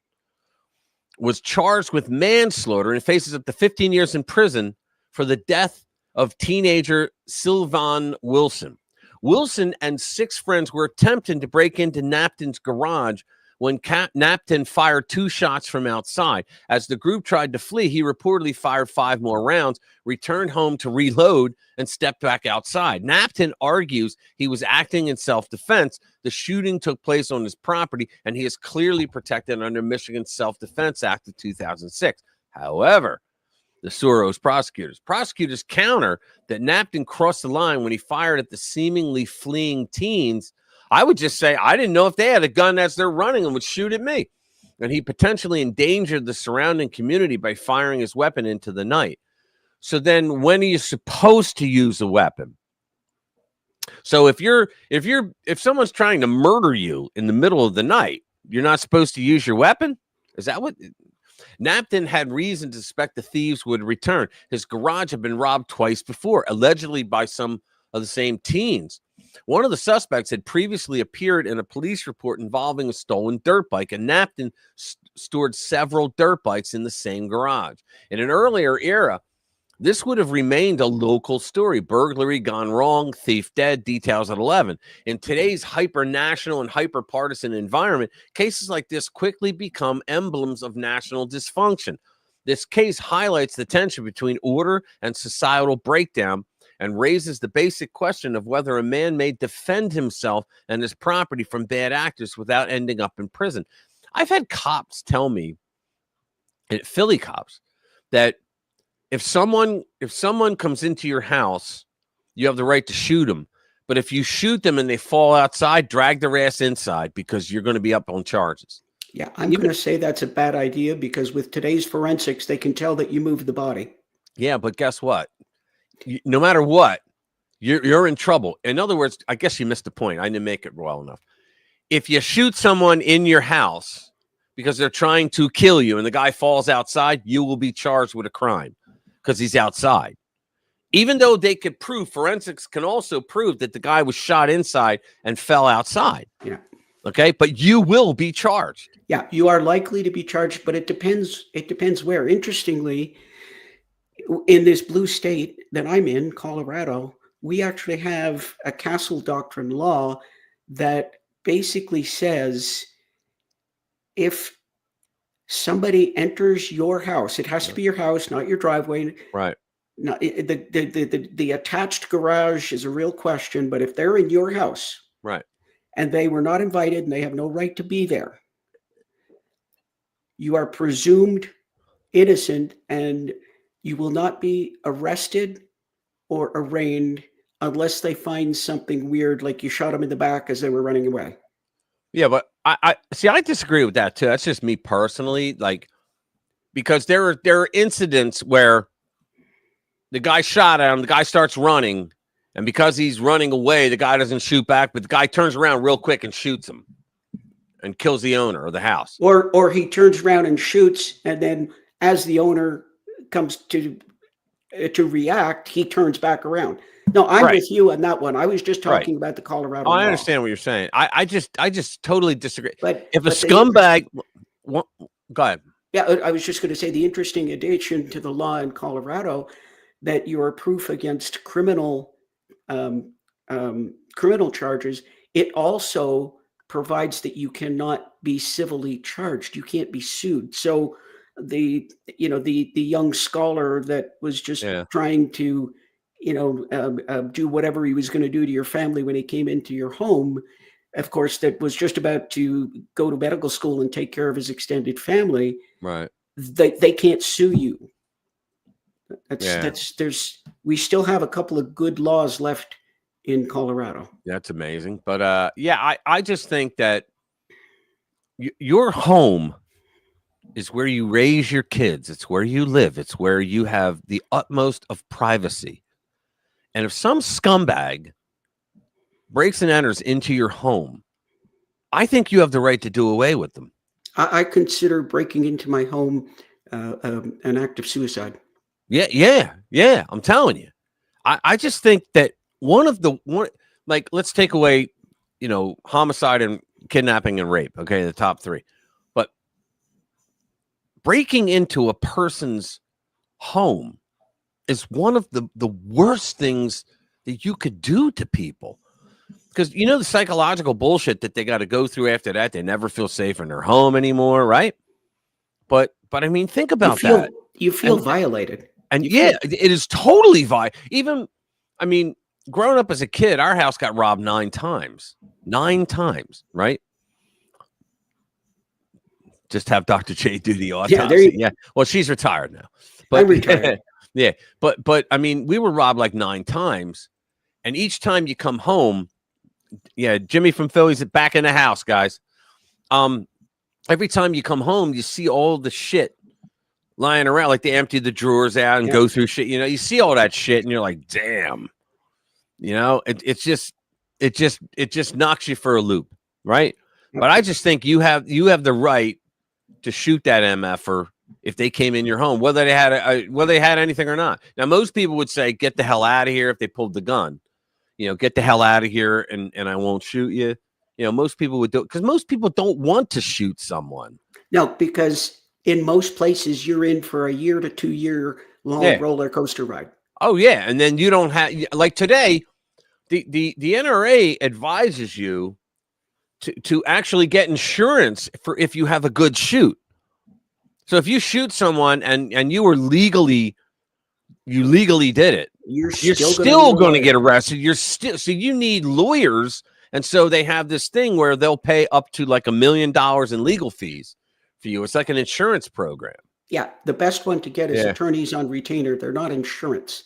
was charged with manslaughter and faces up to 15 years in prison for the death of teenager Sylvan Wilson. Wilson and 6 friends were attempting to break into Napton's garage when Napton fired 2 shots from outside. As the group tried to flee, he reportedly fired 5 more rounds, returned home to reload, and stepped back outside. Napton argues he was acting in self-defense. The shooting took place on his property, and he is clearly protected under Michigan's Self-Defense Act of 2006. However, the Soros prosecutors counter that Napton crossed the line when he fired at the seemingly fleeing teens. I would just say, I didn't know if they had a gun as they're running and would shoot at me. And he potentially endangered the surrounding community by firing his weapon into the night. So then when are you supposed to use a weapon? So if someone's trying to murder you in the middle of the night, you're not supposed to use your weapon? Is that what? Napton had reason to suspect the thieves would return. His garage had been robbed twice before, allegedly by some of the same teens. One of the suspects had previously appeared in a police report involving a stolen dirt bike, and Napton stored several dirt bikes in the same garage. In an earlier era, this would have remained a local story. Burglary gone wrong, thief dead, details at 11. In today's hyper-national and hyper-partisan environment, cases like this quickly become emblems of national dysfunction. This case highlights the tension between order and societal breakdown and raises the basic question of whether a man may defend himself and his property from bad actors without ending up in prison. I've had cops tell me, Philly cops, that if someone comes into your house, you have the right to shoot them. But if you shoot them and they fall outside, drag their ass inside because you're going to be up on charges. Yeah, I'm going to say that's a bad idea because with today's forensics, they can tell that you moved the body. Yeah, but guess what? No matter what, you're in trouble. In other words, I guess you missed the point. I didn't make it well enough. If you shoot someone in your house because they're trying to kill you and the guy falls outside, you will be charged with a crime because he's outside. Even though they could prove, forensics can also prove that the guy was shot inside and fell outside. Yeah. Okay. But you will be charged. Yeah, you are likely to be charged, but it depends. It depends where. Interestingly, in this blue state that I'm in, Colorado, we actually have a castle doctrine law that basically says if somebody enters your house, it has to be your house, not your driveway. Right. Now, the attached garage is a real question, but if they're in your house, right, and they were not invited and they have no right to be there, you are presumed innocent and you will not be arrested or arraigned unless they find something weird, like you shot them in the back as they were running away. Yeah, but I see, I disagree with that too. That's just me personally, like, because there are incidents where the guy shot at him, the guy starts running, and because he's running away, the guy doesn't shoot back, but the guy turns around real quick and shoots him and kills the owner of the house. Or he turns around and shoots, and then as the owner comes to react, he turns back around. No, I'm with you on that one. I was just talking about the Colorado law. I understand what you're saying. I just totally disagree. But if a scumbag, go ahead. Yeah, I was just going to say the interesting addition to the law in Colorado that your proof against criminal charges, it also provides that you cannot be civilly charged. You can't be sued. So the young scholar that was just trying to do whatever he was going to do to your family when he came into your home, of course, that was just about to go to medical school and take care of his extended family. Right. They can't sue you. We still have a couple of good laws left in Colorado. That's amazing. But I just think that your home is where you raise your kids. It's where you live. It's where you have the utmost of privacy. And if some scumbag breaks and enters into your home, I think you have the right to do away with them. I consider breaking into my home an act of suicide. Yeah. I'm telling you. I just think that let's take away, homicide and kidnapping and rape. Okay, the top three. But breaking into a person's home is one of the worst things that you could do to people. Because the psychological bullshit that they got to go through after that, they never feel safe in their home anymore, right? But I mean, think about that. You feel violated. And it is totally even, I mean, growing up as a kid, our house got robbed 9 times. 9 times, right? Just have Dr. J do the autopsy. Yeah. Well, she's retired now. But I'm retired. Yeah. But I mean, we were robbed like 9 times. And each time you come home, Jimmy from Philly's back in the house, guys. Every time you come home, you see all the shit lying around, like they empty the drawers out and go through shit. You see all that shit and you're like, damn, it just knocks you for a loop. Right. But I just think you have the right to shoot that MFer if they came in your home, whether they had anything or not. Now, most people would say, get the hell out of here if they pulled the gun, get the hell out of here and I won't shoot you. Most people would do it because most people don't want to shoot someone. No, because in most places you're in for a year to 2 year long roller coaster ride. Oh yeah, and then you don't have, like today, the NRA advises you to actually get insurance for if you have a good shoot. So if you shoot someone and you were legally did it, you're still going to get arrested. You're still, so you need lawyers, and so they have this thing where they'll pay up to like $1 million in legal fees for you. It's like an insurance program. Yeah, the best one to get is attorneys on retainer. They're not insurance.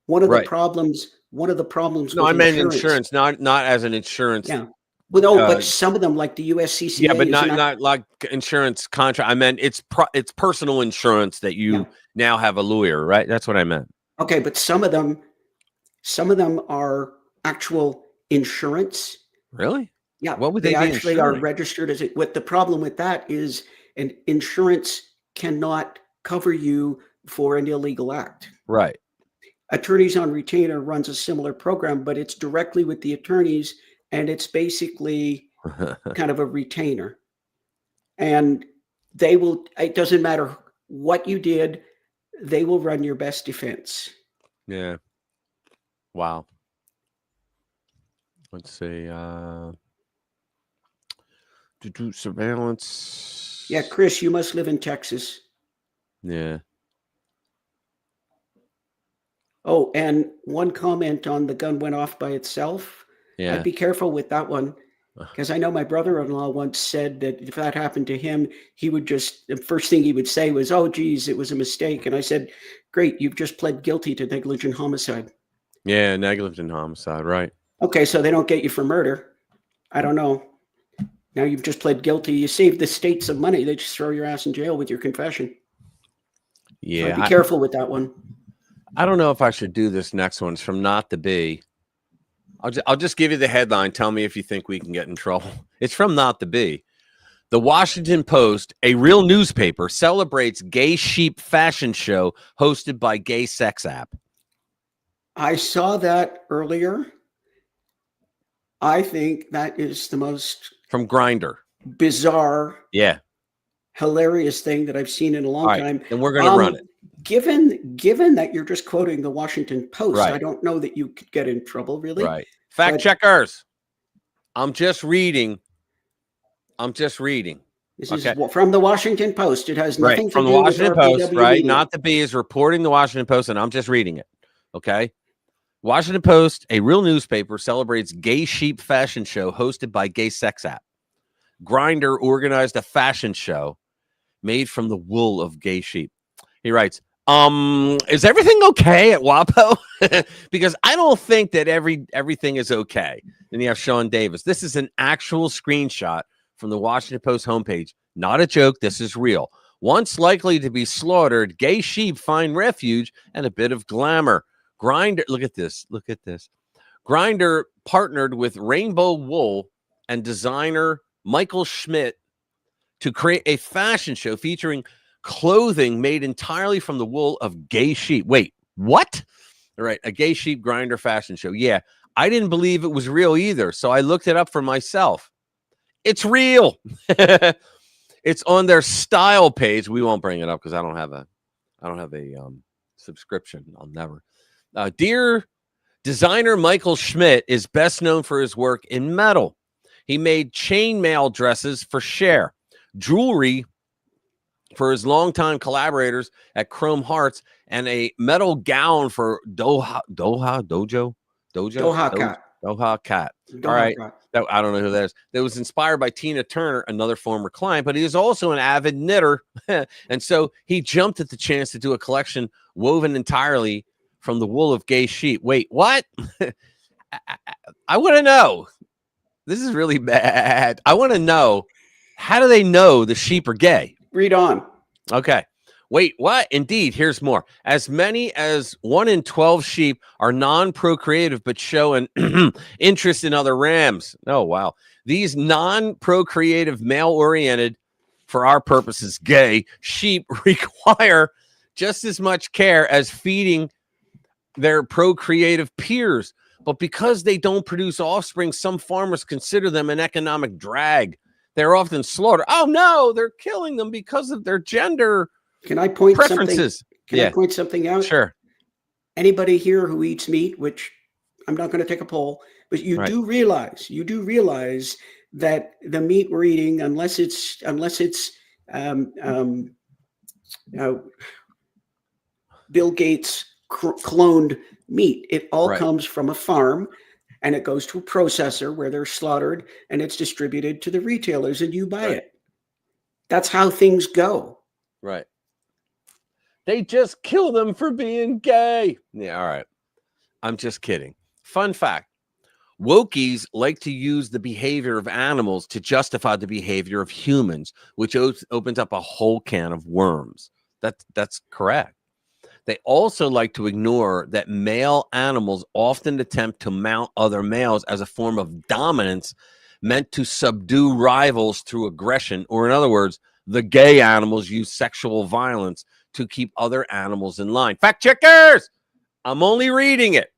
One of the problems. No, I meant insurance, not as an insurance. Yeah. Well, no, but some of them, like the USCCA. Yeah, but not like insurance contract. I meant it's personal insurance that you now have a lawyer, right? That's what I meant. Okay, but some of them are actual insurance. Really? Yeah. What would they be actually are insuring? registered as it? What the problem with that is, an insurance cannot cover you for an illegal act. Right. Attorneys on retainer runs a similar program, but it's directly with the attorneys, and it's basically kind of a retainer. And they will, it doesn't matter what you did, they will run your best defense. Yeah. Wow. Let's see. To do surveillance. Yeah, Chris, you must live in Texas. Yeah. Oh, and one comment on the gun went off by itself. Yeah. I'd be careful with that one, because I know my brother-in-law once said that if that happened to him, he would just, the first thing he would say was, "Oh, geez, it was a mistake." And I said, "Great, you've just pled guilty to negligent homicide." Yeah, negligent homicide, right. Okay, so they don't get you for murder. I don't know. Now you've just pled guilty. You saved the state some money. They just throw your ass in jail with your confession. Yeah. So be careful with that one. I don't know if I should do this next one. It's from Not the Bee. I'll just give you the headline. Tell me if you think we can get in trouble. It's from Not the Bee. The Washington Post, a real newspaper, celebrates gay sheep fashion show hosted by gay sex app. I saw that earlier. I think that is the most From Grindr. bizarre, hilarious thing that I've seen in a long time. And we're going to run it. Given that you're just quoting the Washington Post, Right. I don't know that you could get in trouble, really. Right. Fact checkers. I'm just reading. This is from the Washington Post. It has nothing to from do the with Washington RPW Post, right? media. Not the Bee is reporting the Washington Post, and I'm just reading it. Okay. Washington Post, a real newspaper, celebrates gay sheep fashion show hosted by gay sex app. Grindr organized a fashion show made from the wool of gay sheep. He writes, is everything okay at WAPO? Because I don't think that everything is okay. Then you have Sean Davis. This is an actual screenshot from the Washington Post homepage. Not a joke. This is real. Once likely to be slaughtered, gay sheep find refuge and a bit of glamour. Grindr, look at this. Grindr partnered with Rainbow Wool and designer Michael Schmidt to create a fashion show featuring clothing made entirely from the wool of gay sheep. Wait, what? All right, a gay sheep Grindr fashion show. Yeah, I didn't believe it was real either, so I looked it up for myself. It's real. It's on their style page. We won't bring it up because I don't have a subscription. I'll never. Dear designer Michael Schmidt is best known for his work in metal. He made chainmail dresses for Cher, jewelry for his longtime collaborators at Chrome Hearts, and a metal gown for Doha Cat. All right. I don't know who that is. That was inspired by Tina Turner, another former client, but he is also an avid knitter. And so he jumped at the chance to do a collection woven entirely from the wool of gay sheep. Wait, what? I want to know. This is really bad. I want to know, how do they know the sheep are gay? Read on. Okay. Wait, what? Indeed, here's more. As many as 1 in 12 sheep are non-procreative but show an interest in other rams. Oh, wow. These non-procreative, male-oriented, for our purposes, gay sheep require just as much care as feeding their procreative peers. But because they don't produce offspring, some farmers consider them an economic drag. They're often slaughtered. Oh, no, they're killing them because of their gender Can I point preferences. Can I point something out? Sure. Anybody here who eats meat, which I'm not going to take a poll, but you do realize that the meat we're eating, unless it's Bill Gates cloned meat, it all comes from a farm, and it goes to a processor where they're slaughtered, and it's distributed to the retailers, and you buy it. That's how things go. Right. They just kill them for being gay. Yeah, all right. I'm just kidding. Fun fact. Wokies like to use the behavior of animals to justify the behavior of humans, which opens up a whole can of worms. That's correct. They also like to ignore that male animals often attempt to mount other males as a form of dominance meant to subdue rivals through aggression, or in other words, the gay animals use sexual violence to keep other animals in line. Fact checkers! I'm only reading it.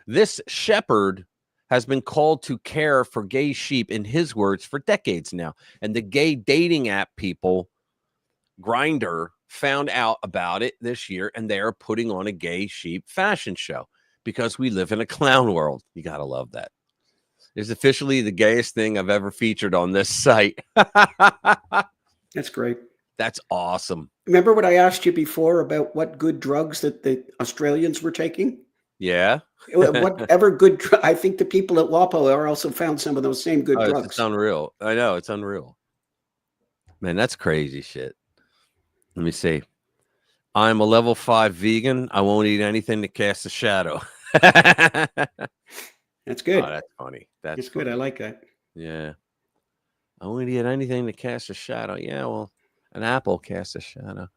This shepherd has been called to care for gay sheep, in his words, for decades now. And the gay dating app people, Grindr, found out about it this year, and they are putting on a gay sheep fashion show because we live in a clown world. You got to love that. It's officially the gayest thing I've ever featured on this site. That's great. That's awesome. Remember what I asked you before about what good drugs that the Australians were taking? Yeah. Whatever good, I think the people at WAPO are also found some of those same good drugs. It's unreal. I know, it's unreal. Man, that's crazy shit. Let me see. I'm a level 5 vegan. I won't eat anything that casts a shadow. That's good. Oh, that's funny. That's good. I like that. Yeah. I won't eat anything that casts a shadow. Yeah, well, an apple casts a shadow.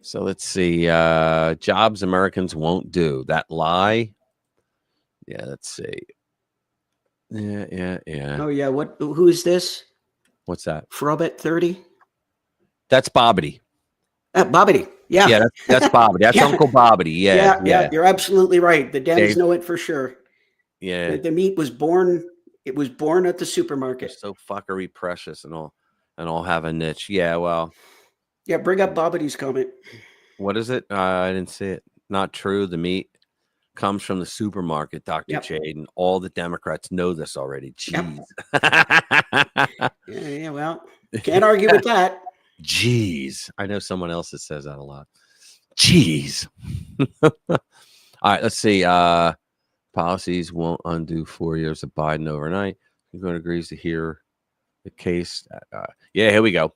So let's see. Jobs Americans won't do. That lie. Yeah, let's see. Yeah. Oh, yeah. Who is this? What's that? Frobet 30? That's Bobbity. Bobbity. Yeah. Yeah, that's Bobbity. That's Uncle Bobbity. Yeah. You're absolutely right. The Dems know it for sure. Yeah. The meat was born. It was born at the supermarket. They're so fuckery precious and all have a niche. Yeah, well. Yeah, bring up Bobbity's comment. What is it? I didn't see it. Not true. The meat comes from the supermarket, Dr. Jade, and all the Democrats know this already. Jeez. Yeah, well, can't argue with that. Jeez. I know someone else that says that a lot. Jeez. All right, let's see. Policies won't undo 4 years of Biden overnight. Everyone agrees to hear the case. Yeah, here we go.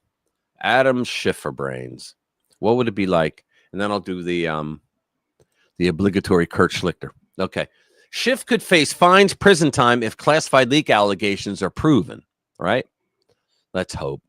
Adam Schifferbrains. What would it be like? And then I'll do the obligatory Kurt Schlichter. Okay. Schiff could face fines, prison time if classified leak allegations are proven. Right? Let's hope.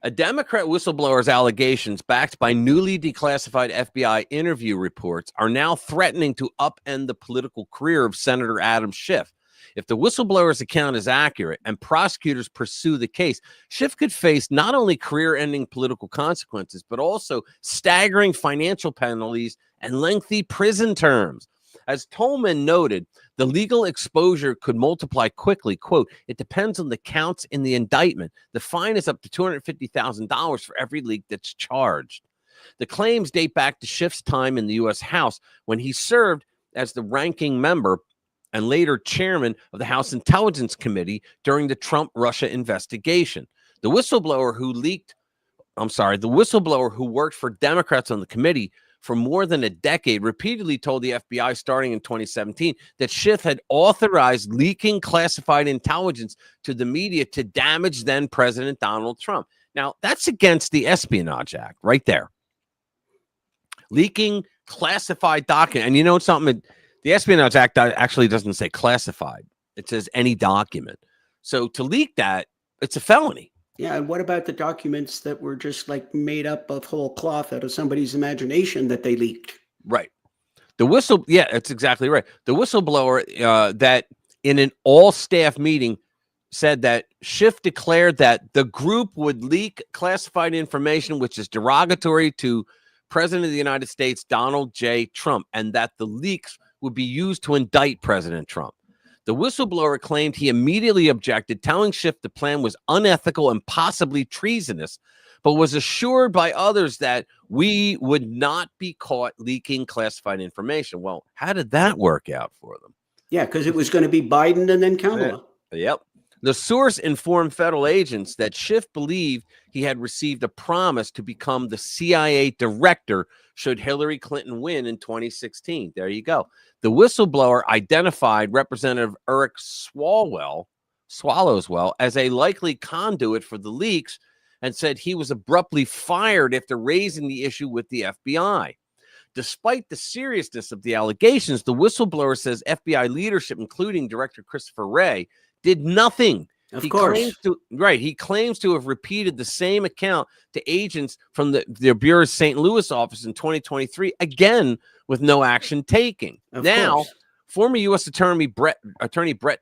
A Democrat whistleblower's allegations, backed by newly declassified FBI interview reports, are now threatening to upend the political career of Senator Adam Schiff. If the whistleblower's account is accurate and prosecutors pursue the case, Schiff could face not only career-ending political consequences, but also staggering financial penalties and lengthy prison terms. As Tolman noted, the legal exposure could multiply quickly. Quote, it depends on the counts in the indictment. The fine is up to $250,000 for every leak that's charged. The claims date back to Schiff's time in the U.S. House when he served as the ranking member and later chairman of the House Intelligence Committee during the Trump-Russia investigation. The whistleblower who worked for Democrats on the committee for more than a decade repeatedly told the FBI starting in 2017 that Schiff had authorized leaking classified intelligence to the media to damage then President Donald Trump. Now, that's against the Espionage Act right there. Leaking classified document. And you know something? The Espionage Act actually doesn't say classified. It says any document. So to leak that, it's a felony. Yeah, and what about the documents that were just like made up of whole cloth out of somebody's imagination that they leaked? Right. Yeah, that's exactly right. The whistleblower that in an all-staff meeting said that Schiff declared that the group would leak classified information which is derogatory to President of the United States, Donald J. Trump, and that the leaks would be used to indict President Trump. The whistleblower claimed he immediately objected, telling Schiff the plan was unethical and possibly treasonous, but was assured by others that we would not be caught leaking classified information. Well, how did that work out for them? Yeah, because it was going to be Biden and then Kamala. Yep. The source informed federal agents that Schiff believed he had received a promise to become the CIA director should Hillary Clinton win in 2016. There you go. The whistleblower identified Representative Eric Swalwell as a likely conduit for the leaks and said he was abruptly fired after raising the issue with the FBI. Despite the seriousness of the allegations, the whistleblower says FBI leadership, including Director Christopher Wray, did nothing. Of course. He claims to have repeated the same account to agents from the Bureau's St. Louis office in 2023, again with no action taken. Now, former U.S. Attorney Brett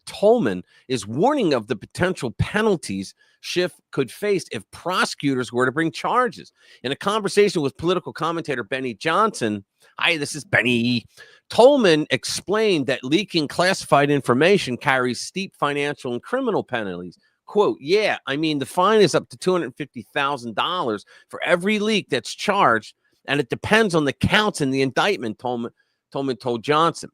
Tolman is warning of the potential penalties Schiff could face if prosecutors were to bring charges. In a conversation with political commentator Benny Johnson, hi, this is Benny, Tolman explained that leaking classified information carries steep financial and criminal penalties. Quote, yeah, I mean, the fine is up to $250,000 for every leak that's charged, and it depends on the counts in the indictment, Tolman told Johnson.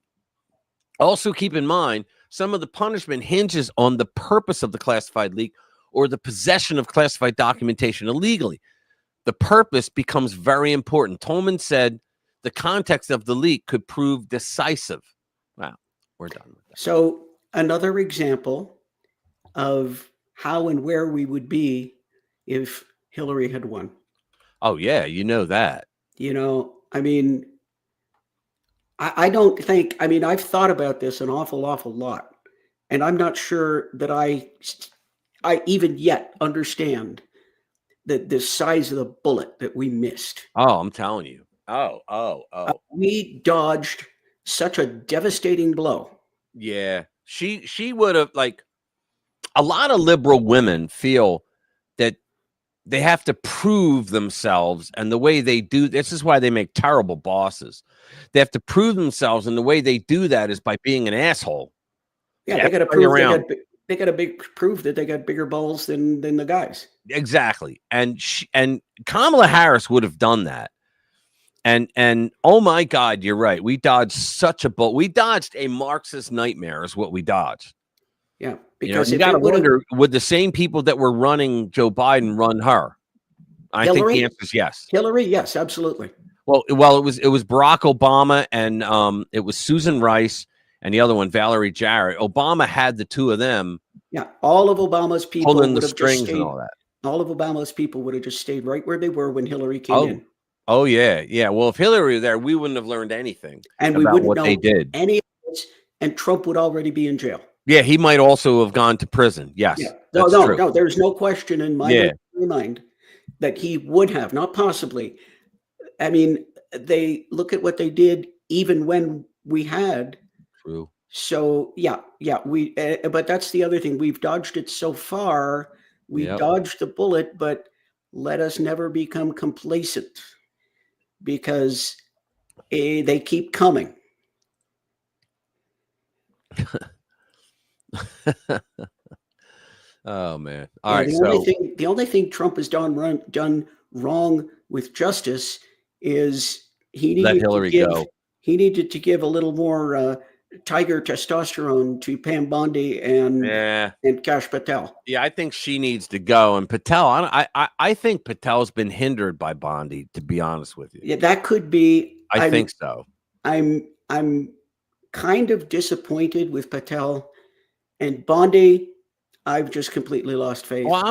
Also, keep in mind, some of the punishment hinges on the purpose of the classified leak or the possession of classified documentation illegally. The purpose becomes very important. Tolman said the context of the leak could prove decisive. Wow, we're done with that. So another example of how and where we would be if Hillary had won. Oh, yeah, you know that. You know, I mean, I don't think, I mean, I've thought about this an awful lot, and I'm not sure that I even yet understand the size of the bullet that we missed. Oh, I'm telling you. We dodged such a devastating blow. Yeah, she would have, like, a lot of liberal women feel that they have to prove themselves, and the way they do this is why they make terrible bosses. They have to prove themselves, and the way they do that is by being an asshole. Yeah, they got to prove they got to prove that they got bigger balls than the guys. Exactly, and Kamala Harris would have done that. And oh my God, you're right. We dodged such a bullet. We dodged a Marxist nightmare, is what we dodged. Yeah, because you got to wonder, would the same people that were running Joe Biden run her? I think the answer is yes. Hillary, yes, absolutely. Well, it was Barack Obama and it was Susan Rice and the other one, Valerie Jarrett. Obama had the two of them. Yeah, all of Obama's people holding the would have strings just stayed, and all that. all of Obama's people would have just stayed right where they were when Hillary came in. Oh yeah. Well, if Hillary were there, we wouldn't have learned anything And we about wouldn't what know they did. any of this, and Trump would already be in jail. Yeah, he might also have gone to prison. Yes. Yeah. That's true. No, there's no question in my mind that he would have, not possibly. I mean, they look at what they did even when we had. True. So yeah, we. But that's the other thing. We've dodged it so far. We dodged the bullet, but let us never become complacent, because they keep coming. Oh man! All right. The only thing Trump has done wrong with justice is he needed let Hillary go. He needed to give a little more tiger testosterone to Pam Bondi and Kash Patel. Yeah, I think she needs to go. And Patel, I think Patel's been hindered by Bondi, to be honest with you. Yeah, that could be. I think so. I'm kind of disappointed with Patel, and Bondi, I've just completely lost faith. Well,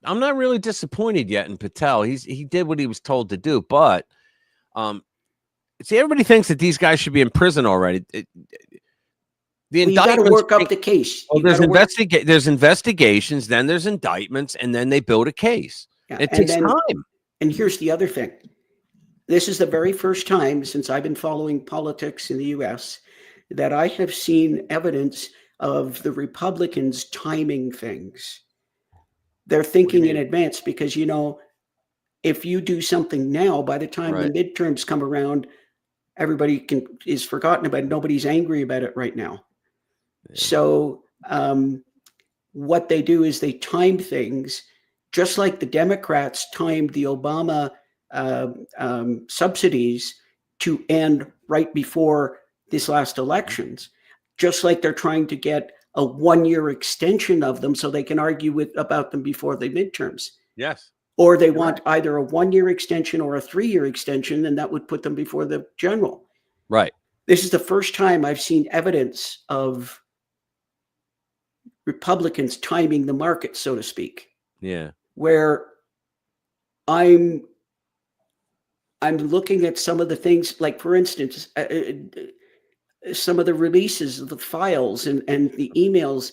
I'm not really disappointed yet in Patel. He did what he was told to do, but see, everybody thinks that these guys should be in prison already. The indictments got to work up the case. Well, there's investigations, then there's indictments, and then they build a case. Yeah, it takes time. And here's the other thing. This is the very first time since I've been following politics in the U.S. that I have seen evidence of the Republicans timing things. They're thinking in advance because, you know, if you do something now, by the time the midterms come around, everybody is forgotten about it. Nobody's angry about it right now. Yeah. So what they do is they time things just like the Democrats timed the Obama subsidies to end right before this last elections, just like they're trying to get a 1-year extension of them so they can argue about them before the midterms. Yes. Or they want either a 1-year extension or a 3-year extension, and that would put them before the general. Right. This is the first time I've seen evidence of Republicans timing the market, so to speak. Yeah. Where I'm looking at some of the things, like for instance, some of the releases of the files and the emails,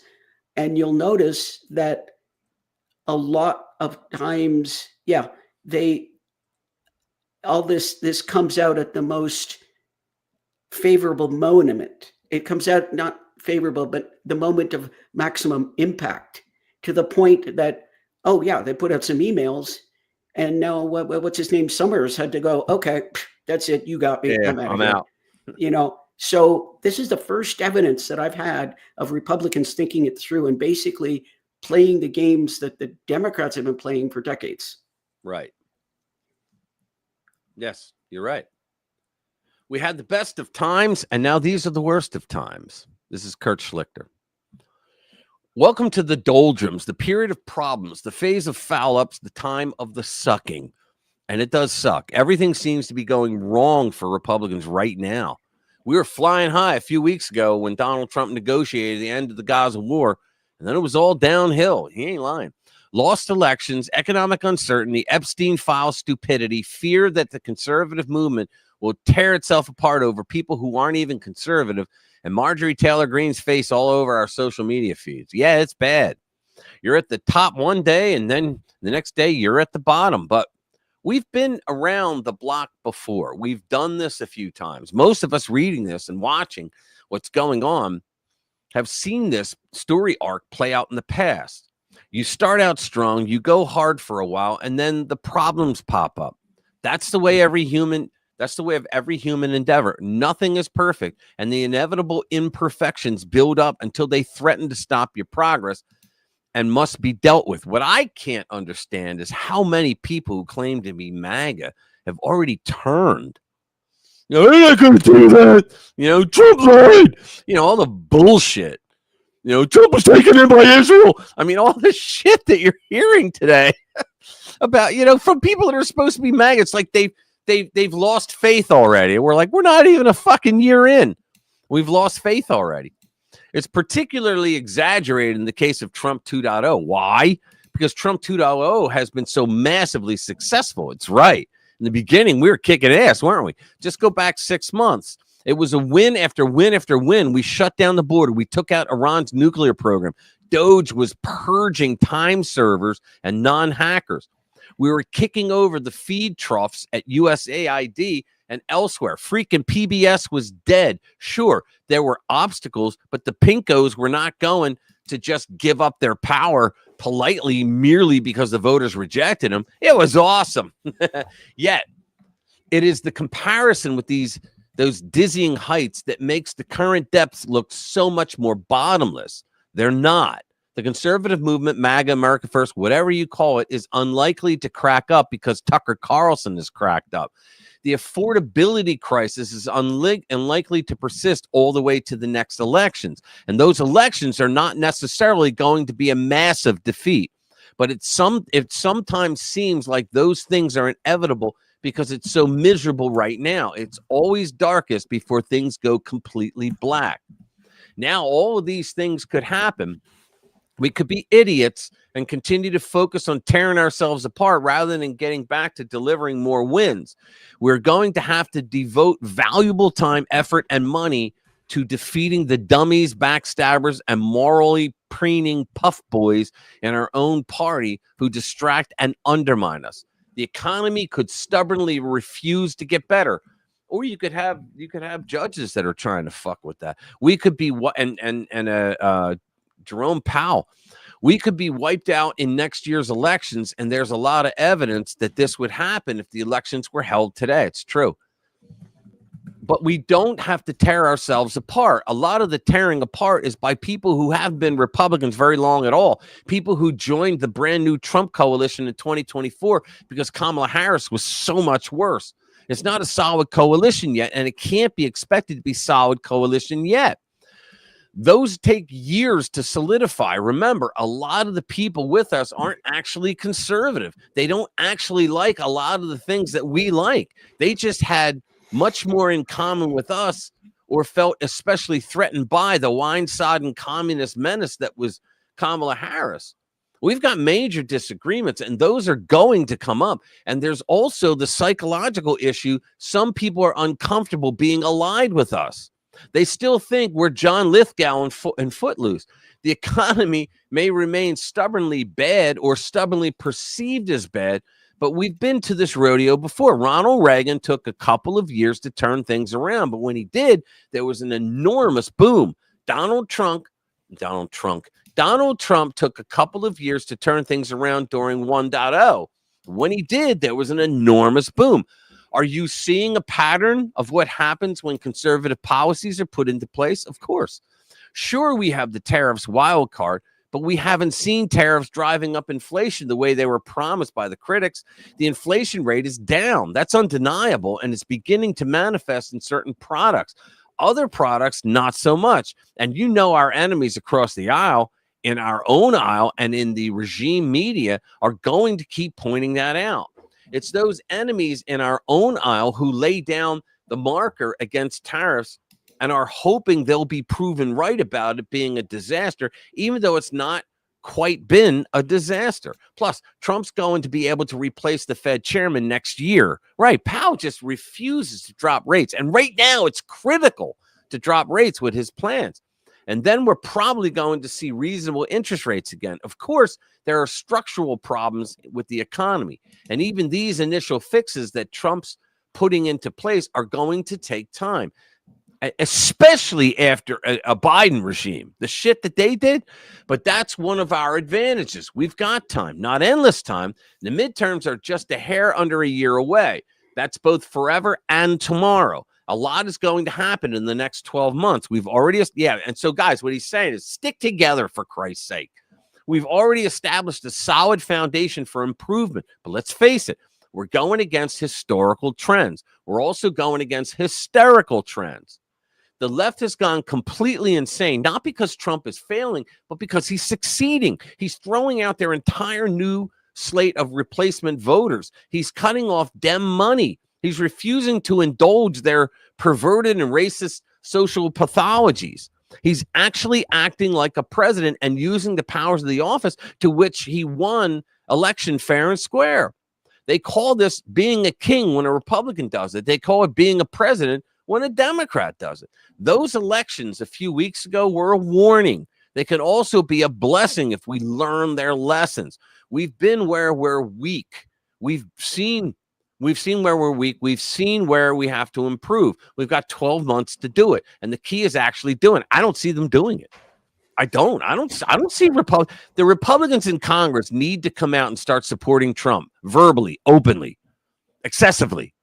and you'll notice that a lot of times, all this comes out at the most favorable moment. It comes out not favorable, but the moment of maximum impact, to the point that, oh yeah, they put out some emails, and now what's his name, Summers, had to go, okay, that's it, you got me, Yeah, I'm out. You know, so this is the first evidence that I've had of Republicans thinking it through and basically playing the games that the Democrats have been playing for decades. Right. Yes, you're right. We had the best of times, and now these are the worst of times. This is Kurt Schlichter. Welcome to the doldrums, the period of problems, the phase of foul-ups, the time of the sucking. And it does suck. Everything seems to be going wrong for Republicans right now. We were flying high a few weeks ago when Donald Trump negotiated the end of the Gaza war, and then it was all downhill. He ain't lying. Lost elections, economic uncertainty, Epstein file stupidity, fear that the conservative movement will tear itself apart over people who aren't even conservative, and Marjorie Taylor Greene's face all over our social media feeds. Yeah, it's bad. You're at the top one day, and then the next day you're at the bottom. But we've been around the block before. We've done this a few times. Most of us reading this and watching what's going on have seen this story arc play out in the past. You start out strong, you go hard for a while, and then the problems pop up. That's the way every human endeavor. Nothing is perfect, and the inevitable imperfections build up until they threaten to stop your progress and must be dealt with. What I can't understand is how many people who claim to be MAGA have already turned. You know, they're not going to do that. You know, Trump's right. You know, all the bullshit. You know, Trump was taken in by Israel. I mean, all the shit that you're hearing today about, you know, from people that are supposed to be MAGA. It's like they've lost faith already. We're like, we're not even a fucking year in. We've lost faith already. It's particularly exaggerated in the case of Trump 2.0. Why? Because Trump 2.0 has been so massively successful. It's right. In the beginning, we were kicking ass, weren't we? Just go back 6 months. It was a win after win after win. We shut down the border. We took out Iran's nuclear program. Doge was purging time servers and non-hackers. We were kicking over the feed troughs at USAID and elsewhere. Freaking PBS was dead. Sure, there were obstacles, but the pinkos were not going to just give up their power politely merely because the voters rejected them. It was awesome. Yet, it is the comparison with those dizzying heights that makes the current depths look so much more bottomless. They're not. The conservative movement, MAGA, America First, whatever you call it, is unlikely to crack up because Tucker Carlson is cracked up. The affordability crisis is unlikely to persist all the way to the next elections. And those elections are not necessarily going to be a massive defeat. But it sometimes seems like those things are inevitable because it's so miserable right now. It's always darkest before things go completely black. Now, all of these things could happen. We could be idiots and continue to focus on tearing ourselves apart rather than getting back to delivering more wins. We're going to have to devote valuable time, effort, and money to defeating the dummies, backstabbers, and morally preening puff boys in our own party who distract and undermine us. The economy could stubbornly refuse to get better. Or you could have judges that are trying to fuck with that. We could be Jerome Powell. We could be wiped out in next year's elections, and there's a lot of evidence that this would happen if the elections were held today. It's true. but we don't have to tear ourselves apart. A lot of the tearing apart is by people who have been Republicans very long at all, people who joined the brand new Trump coalition in 2024 because Kamala Harris was so much worse. It's not a solid coalition yet, and it can't be expected to be solid coalition yet. Those take years to solidify. Remember, a lot of the people with us aren't actually conservative. They don't actually like a lot of the things that we like. They just had much more in common with us, or felt especially threatened by the wine-sodden communist menace that was Kamala Harris. We've got major disagreements, and those are going to come up. And there's also the psychological issue. Some people are uncomfortable being allied with us. They still think we're John Lithgow and Footloose. The economy may remain stubbornly bad or stubbornly perceived as bad, but we've been to this rodeo before. Ronald Reagan took a couple of years to turn things around, but when he did, there was an enormous boom. Donald Trump took a couple of years to turn things around during 1.0. When he did, there was an enormous boom. Are you seeing a pattern of what happens when conservative policies are put into place? Of course. Sure, we have the tariffs wild card, but we haven't seen tariffs driving up inflation the way they were promised by the critics. The inflation rate is down. That's undeniable, and it's beginning to manifest in certain products. Other products, not so much. And you know our enemies across the aisle, in our own aisle, and in the regime media are going to keep pointing that out. It's those enemies in our own aisle who lay down the marker against tariffs and are hoping they'll be proven right about it being a disaster, even though it's not quite been a disaster. Plus, Trump's going to be able to replace the Fed chairman next year. Right. Powell just refuses to drop rates. And right now, it's critical to drop rates with his plans. And then we're probably going to see reasonable interest rates again. Of course, there are structural problems with the economy. And even these initial fixes that Trump's putting into place are going to take time, especially after a Biden regime, the shit that they did. But that's one of our advantages. We've got time, not endless time. The midterms are just a hair under a year away. That's both forever and tomorrow. A lot is going to happen in the next 12 months. We've already, and so guys, what he's saying is stick together for Christ's sake. We've already established a solid foundation for improvement, but let's face it, we're going against historical trends. We're also going against hysterical trends. The left has gone completely insane, not because Trump is failing, but because he's succeeding. He's throwing out their entire new slate of replacement voters. He's cutting off Dem money. He's refusing to indulge their perverted and racist social pathologies. He's actually acting like a president and using the powers of the office to which he won election fair and square. They call this being a king when a Republican does it. They call it being a president when a Democrat does it. Those elections a few weeks ago were a warning. They can also be a blessing if we learn their lessons. We've been where we're weak. We've seen where we're weak. We've seen where we have to improve. We've got 12 months to do it. And the key is actually doing it. I don't see them doing it. I don't see the Republicans in Congress need to come out and start supporting Trump verbally, openly, excessively.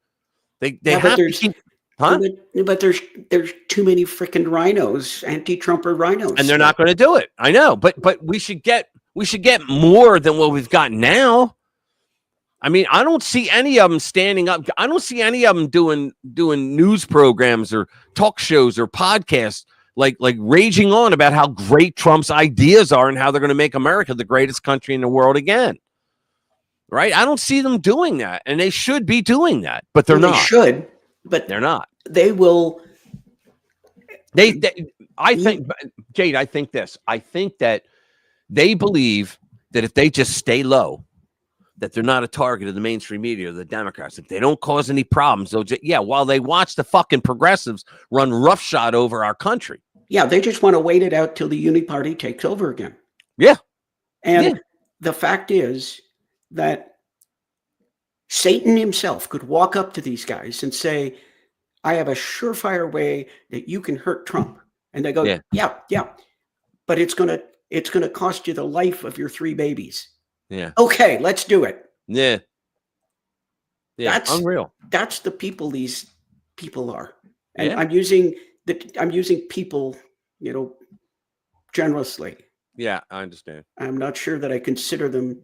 They have to keep, But there's too many freaking rhinos, anti-Trumper rhinos. And they're not going to do it. I know, but we should get more than what we've got now. I mean, I don't see any of them standing up. I don't see any of them doing news programs or talk shows or podcasts like raging on about how great Trump's ideas are and how they're going to make America the greatest country in the world again. Right? I don't see them doing that, and they should be doing that, but they're not. They should, but they're not. They will. I think, Jade, I think this. I think that they believe that if they just stay low, that they're not a target of the mainstream media or the Democrats. If they don't cause any problems, they'll just, while they watch the fucking progressives run roughshod over our country. Yeah, they just want to wait it out till the Uni Party takes over again. Yeah. And the fact is that Satan himself could walk up to these guys and say, I have a surefire way that you can hurt Trump. And they go, yeah, but it's going to cost you the life of your 3 babies. Yeah. Okay, let's do it. Yeah. That's unreal. That's the people these people are. And Yeah. I'm using people, generously. Yeah, I understand. I'm not sure that I consider them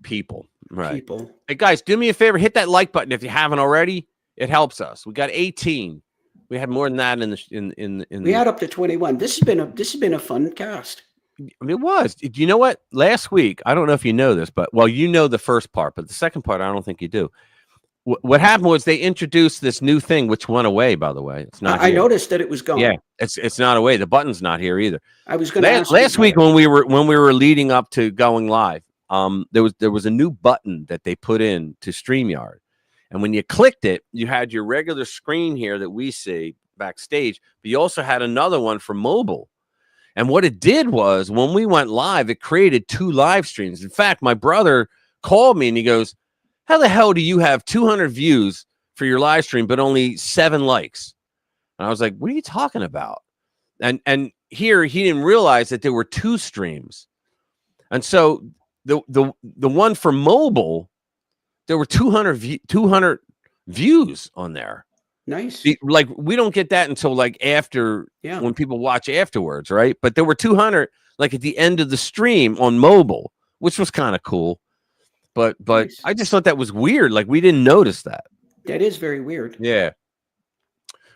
People. Right. people. Hey guys, do me a favor, hit that like button if you haven't already. It helps us. We got 18. We had more than that in We had up to 21. This has been a fun cast. I mean, it was. You know what? Last week, I don't know if you know this, but you know the first part, but the second part, I don't think you do. What happened was they introduced this new thing, which went away. By the way, it's not. I noticed that it was gone. Yeah, it's not away. The button's not here either. I was going to ask last week when we were leading up to going live. There was a new button that they put in to StreamYard, and when you clicked it, you had your regular screen here that we see backstage, but you also had another one for mobile. And what it did was when we went live, it created 2 live streams. In fact, my brother called me and he goes, "How the hell do you have 200 views for your live stream, but only 7 likes?" And I was like, "What are you talking about?" And here he didn't realize that there were 2 streams. And so the one for mobile, there were 200 views on there. Nice. Like we don't get that until like after when people watch afterwards, right? But there were 200 like at the end of the stream on mobile, which was kind of cool. But nice. I just thought that was weird. Like we didn't notice that. That is very weird. Yeah.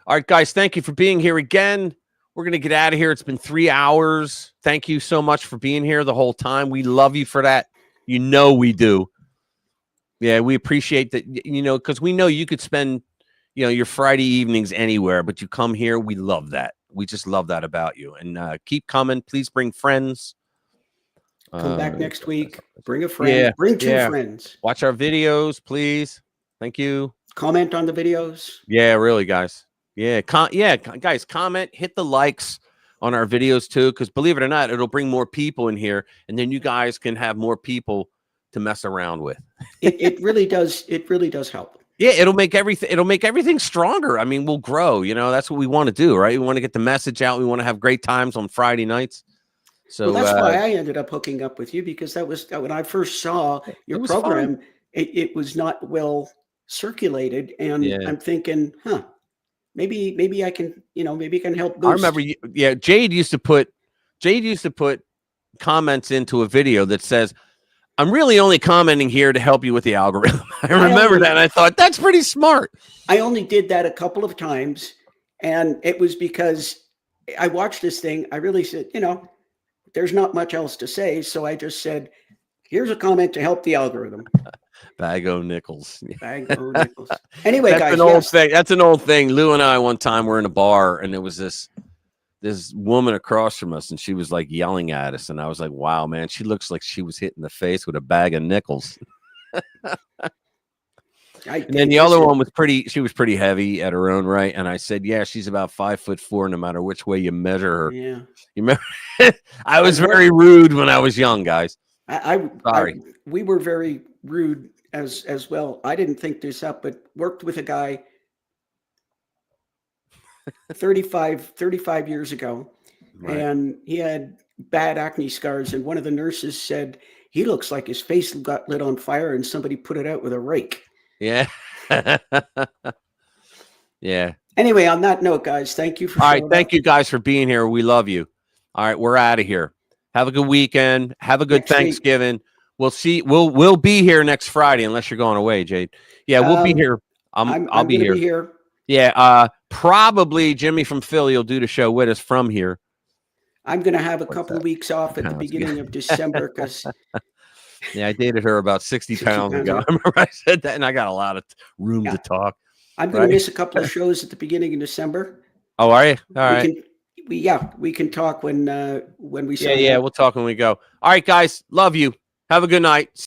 All right, guys, thank you for being here again. We're going to get out of here. It's been 3 hours. Thank you so much for being here the whole time. We love you for that. You know we do. Yeah, we appreciate that, because we know you could spend, your Friday evenings anywhere, but you come here. We love that. We just love that about you. And keep coming. Please bring friends. Come back next week. Bring a friend. Yeah, bring 2 friends. Watch our videos, please. Thank you. Comment on the videos. Yeah, really, guys. Yeah, guys, comment, hit the likes on our videos too, because believe it or not, it'll bring more people in here, and then you guys can have more people to mess around with. it really does. It really does help. Yeah, it'll make everything stronger. I mean, we'll grow. That's what we want to do, right? We want to get the message out. We want to have great times on Friday nights. So that's why I ended up hooking up with you, because that was when I first saw your program. It was not well circulated, and I'm thinking, maybe I can, maybe I can help boost. I remember, Jade used to put comments into a video that says, "I'm really only commenting here to help you with the algorithm." I remember that, and I thought that's pretty smart. I only did that a couple of times, and it was because I watched this thing. I really said, there's not much else to say, so I just said, "Here's a comment to help the algorithm." Bag o' nickels. Bag o' nickels. Anyway, that's guys, an old thing. That's an old thing. Lou and I one time were in a bar, and there was this woman across from us, and she was like yelling at us, and I was like, "Wow, man, she looks like she was hit in the face with a bag of nickels." And then the other one was she was pretty heavy at her own right, and I said, "Yeah, she's about 5'4", no matter which way you measure her." Yeah, you remember? I was very rude when I was young, guys. Sorry. We were very rude as well. I didn't think this up, but worked with a guy 35 years ago, right. And he had bad acne scars, and one of the nurses said he looks like his face got lit on fire and somebody put it out with a rake. Yeah. Yeah. Anyway, on that note, guys, thank you for all right. Thank you guys for being here. We love you. All right, we're out of here. Have a good weekend. Have a good next Thanksgiving. Week. We'll see. We'll be here next Friday, unless you're going away, Jade. Yeah, we'll be here. I'll be here. Yeah. Probably Jimmy from Philly will do the show with us from here. I'm going to have a couple of weeks off at the beginning of December because. Yeah, I dated her about 60 pounds ago. I remember I said that, and I got a lot of room to talk. I'm going to miss a couple of shows at the beginning of December. Oh, are you? All right. We can talk when we. Yeah, we'll talk when we go. All right, guys. Love you. Have a good night.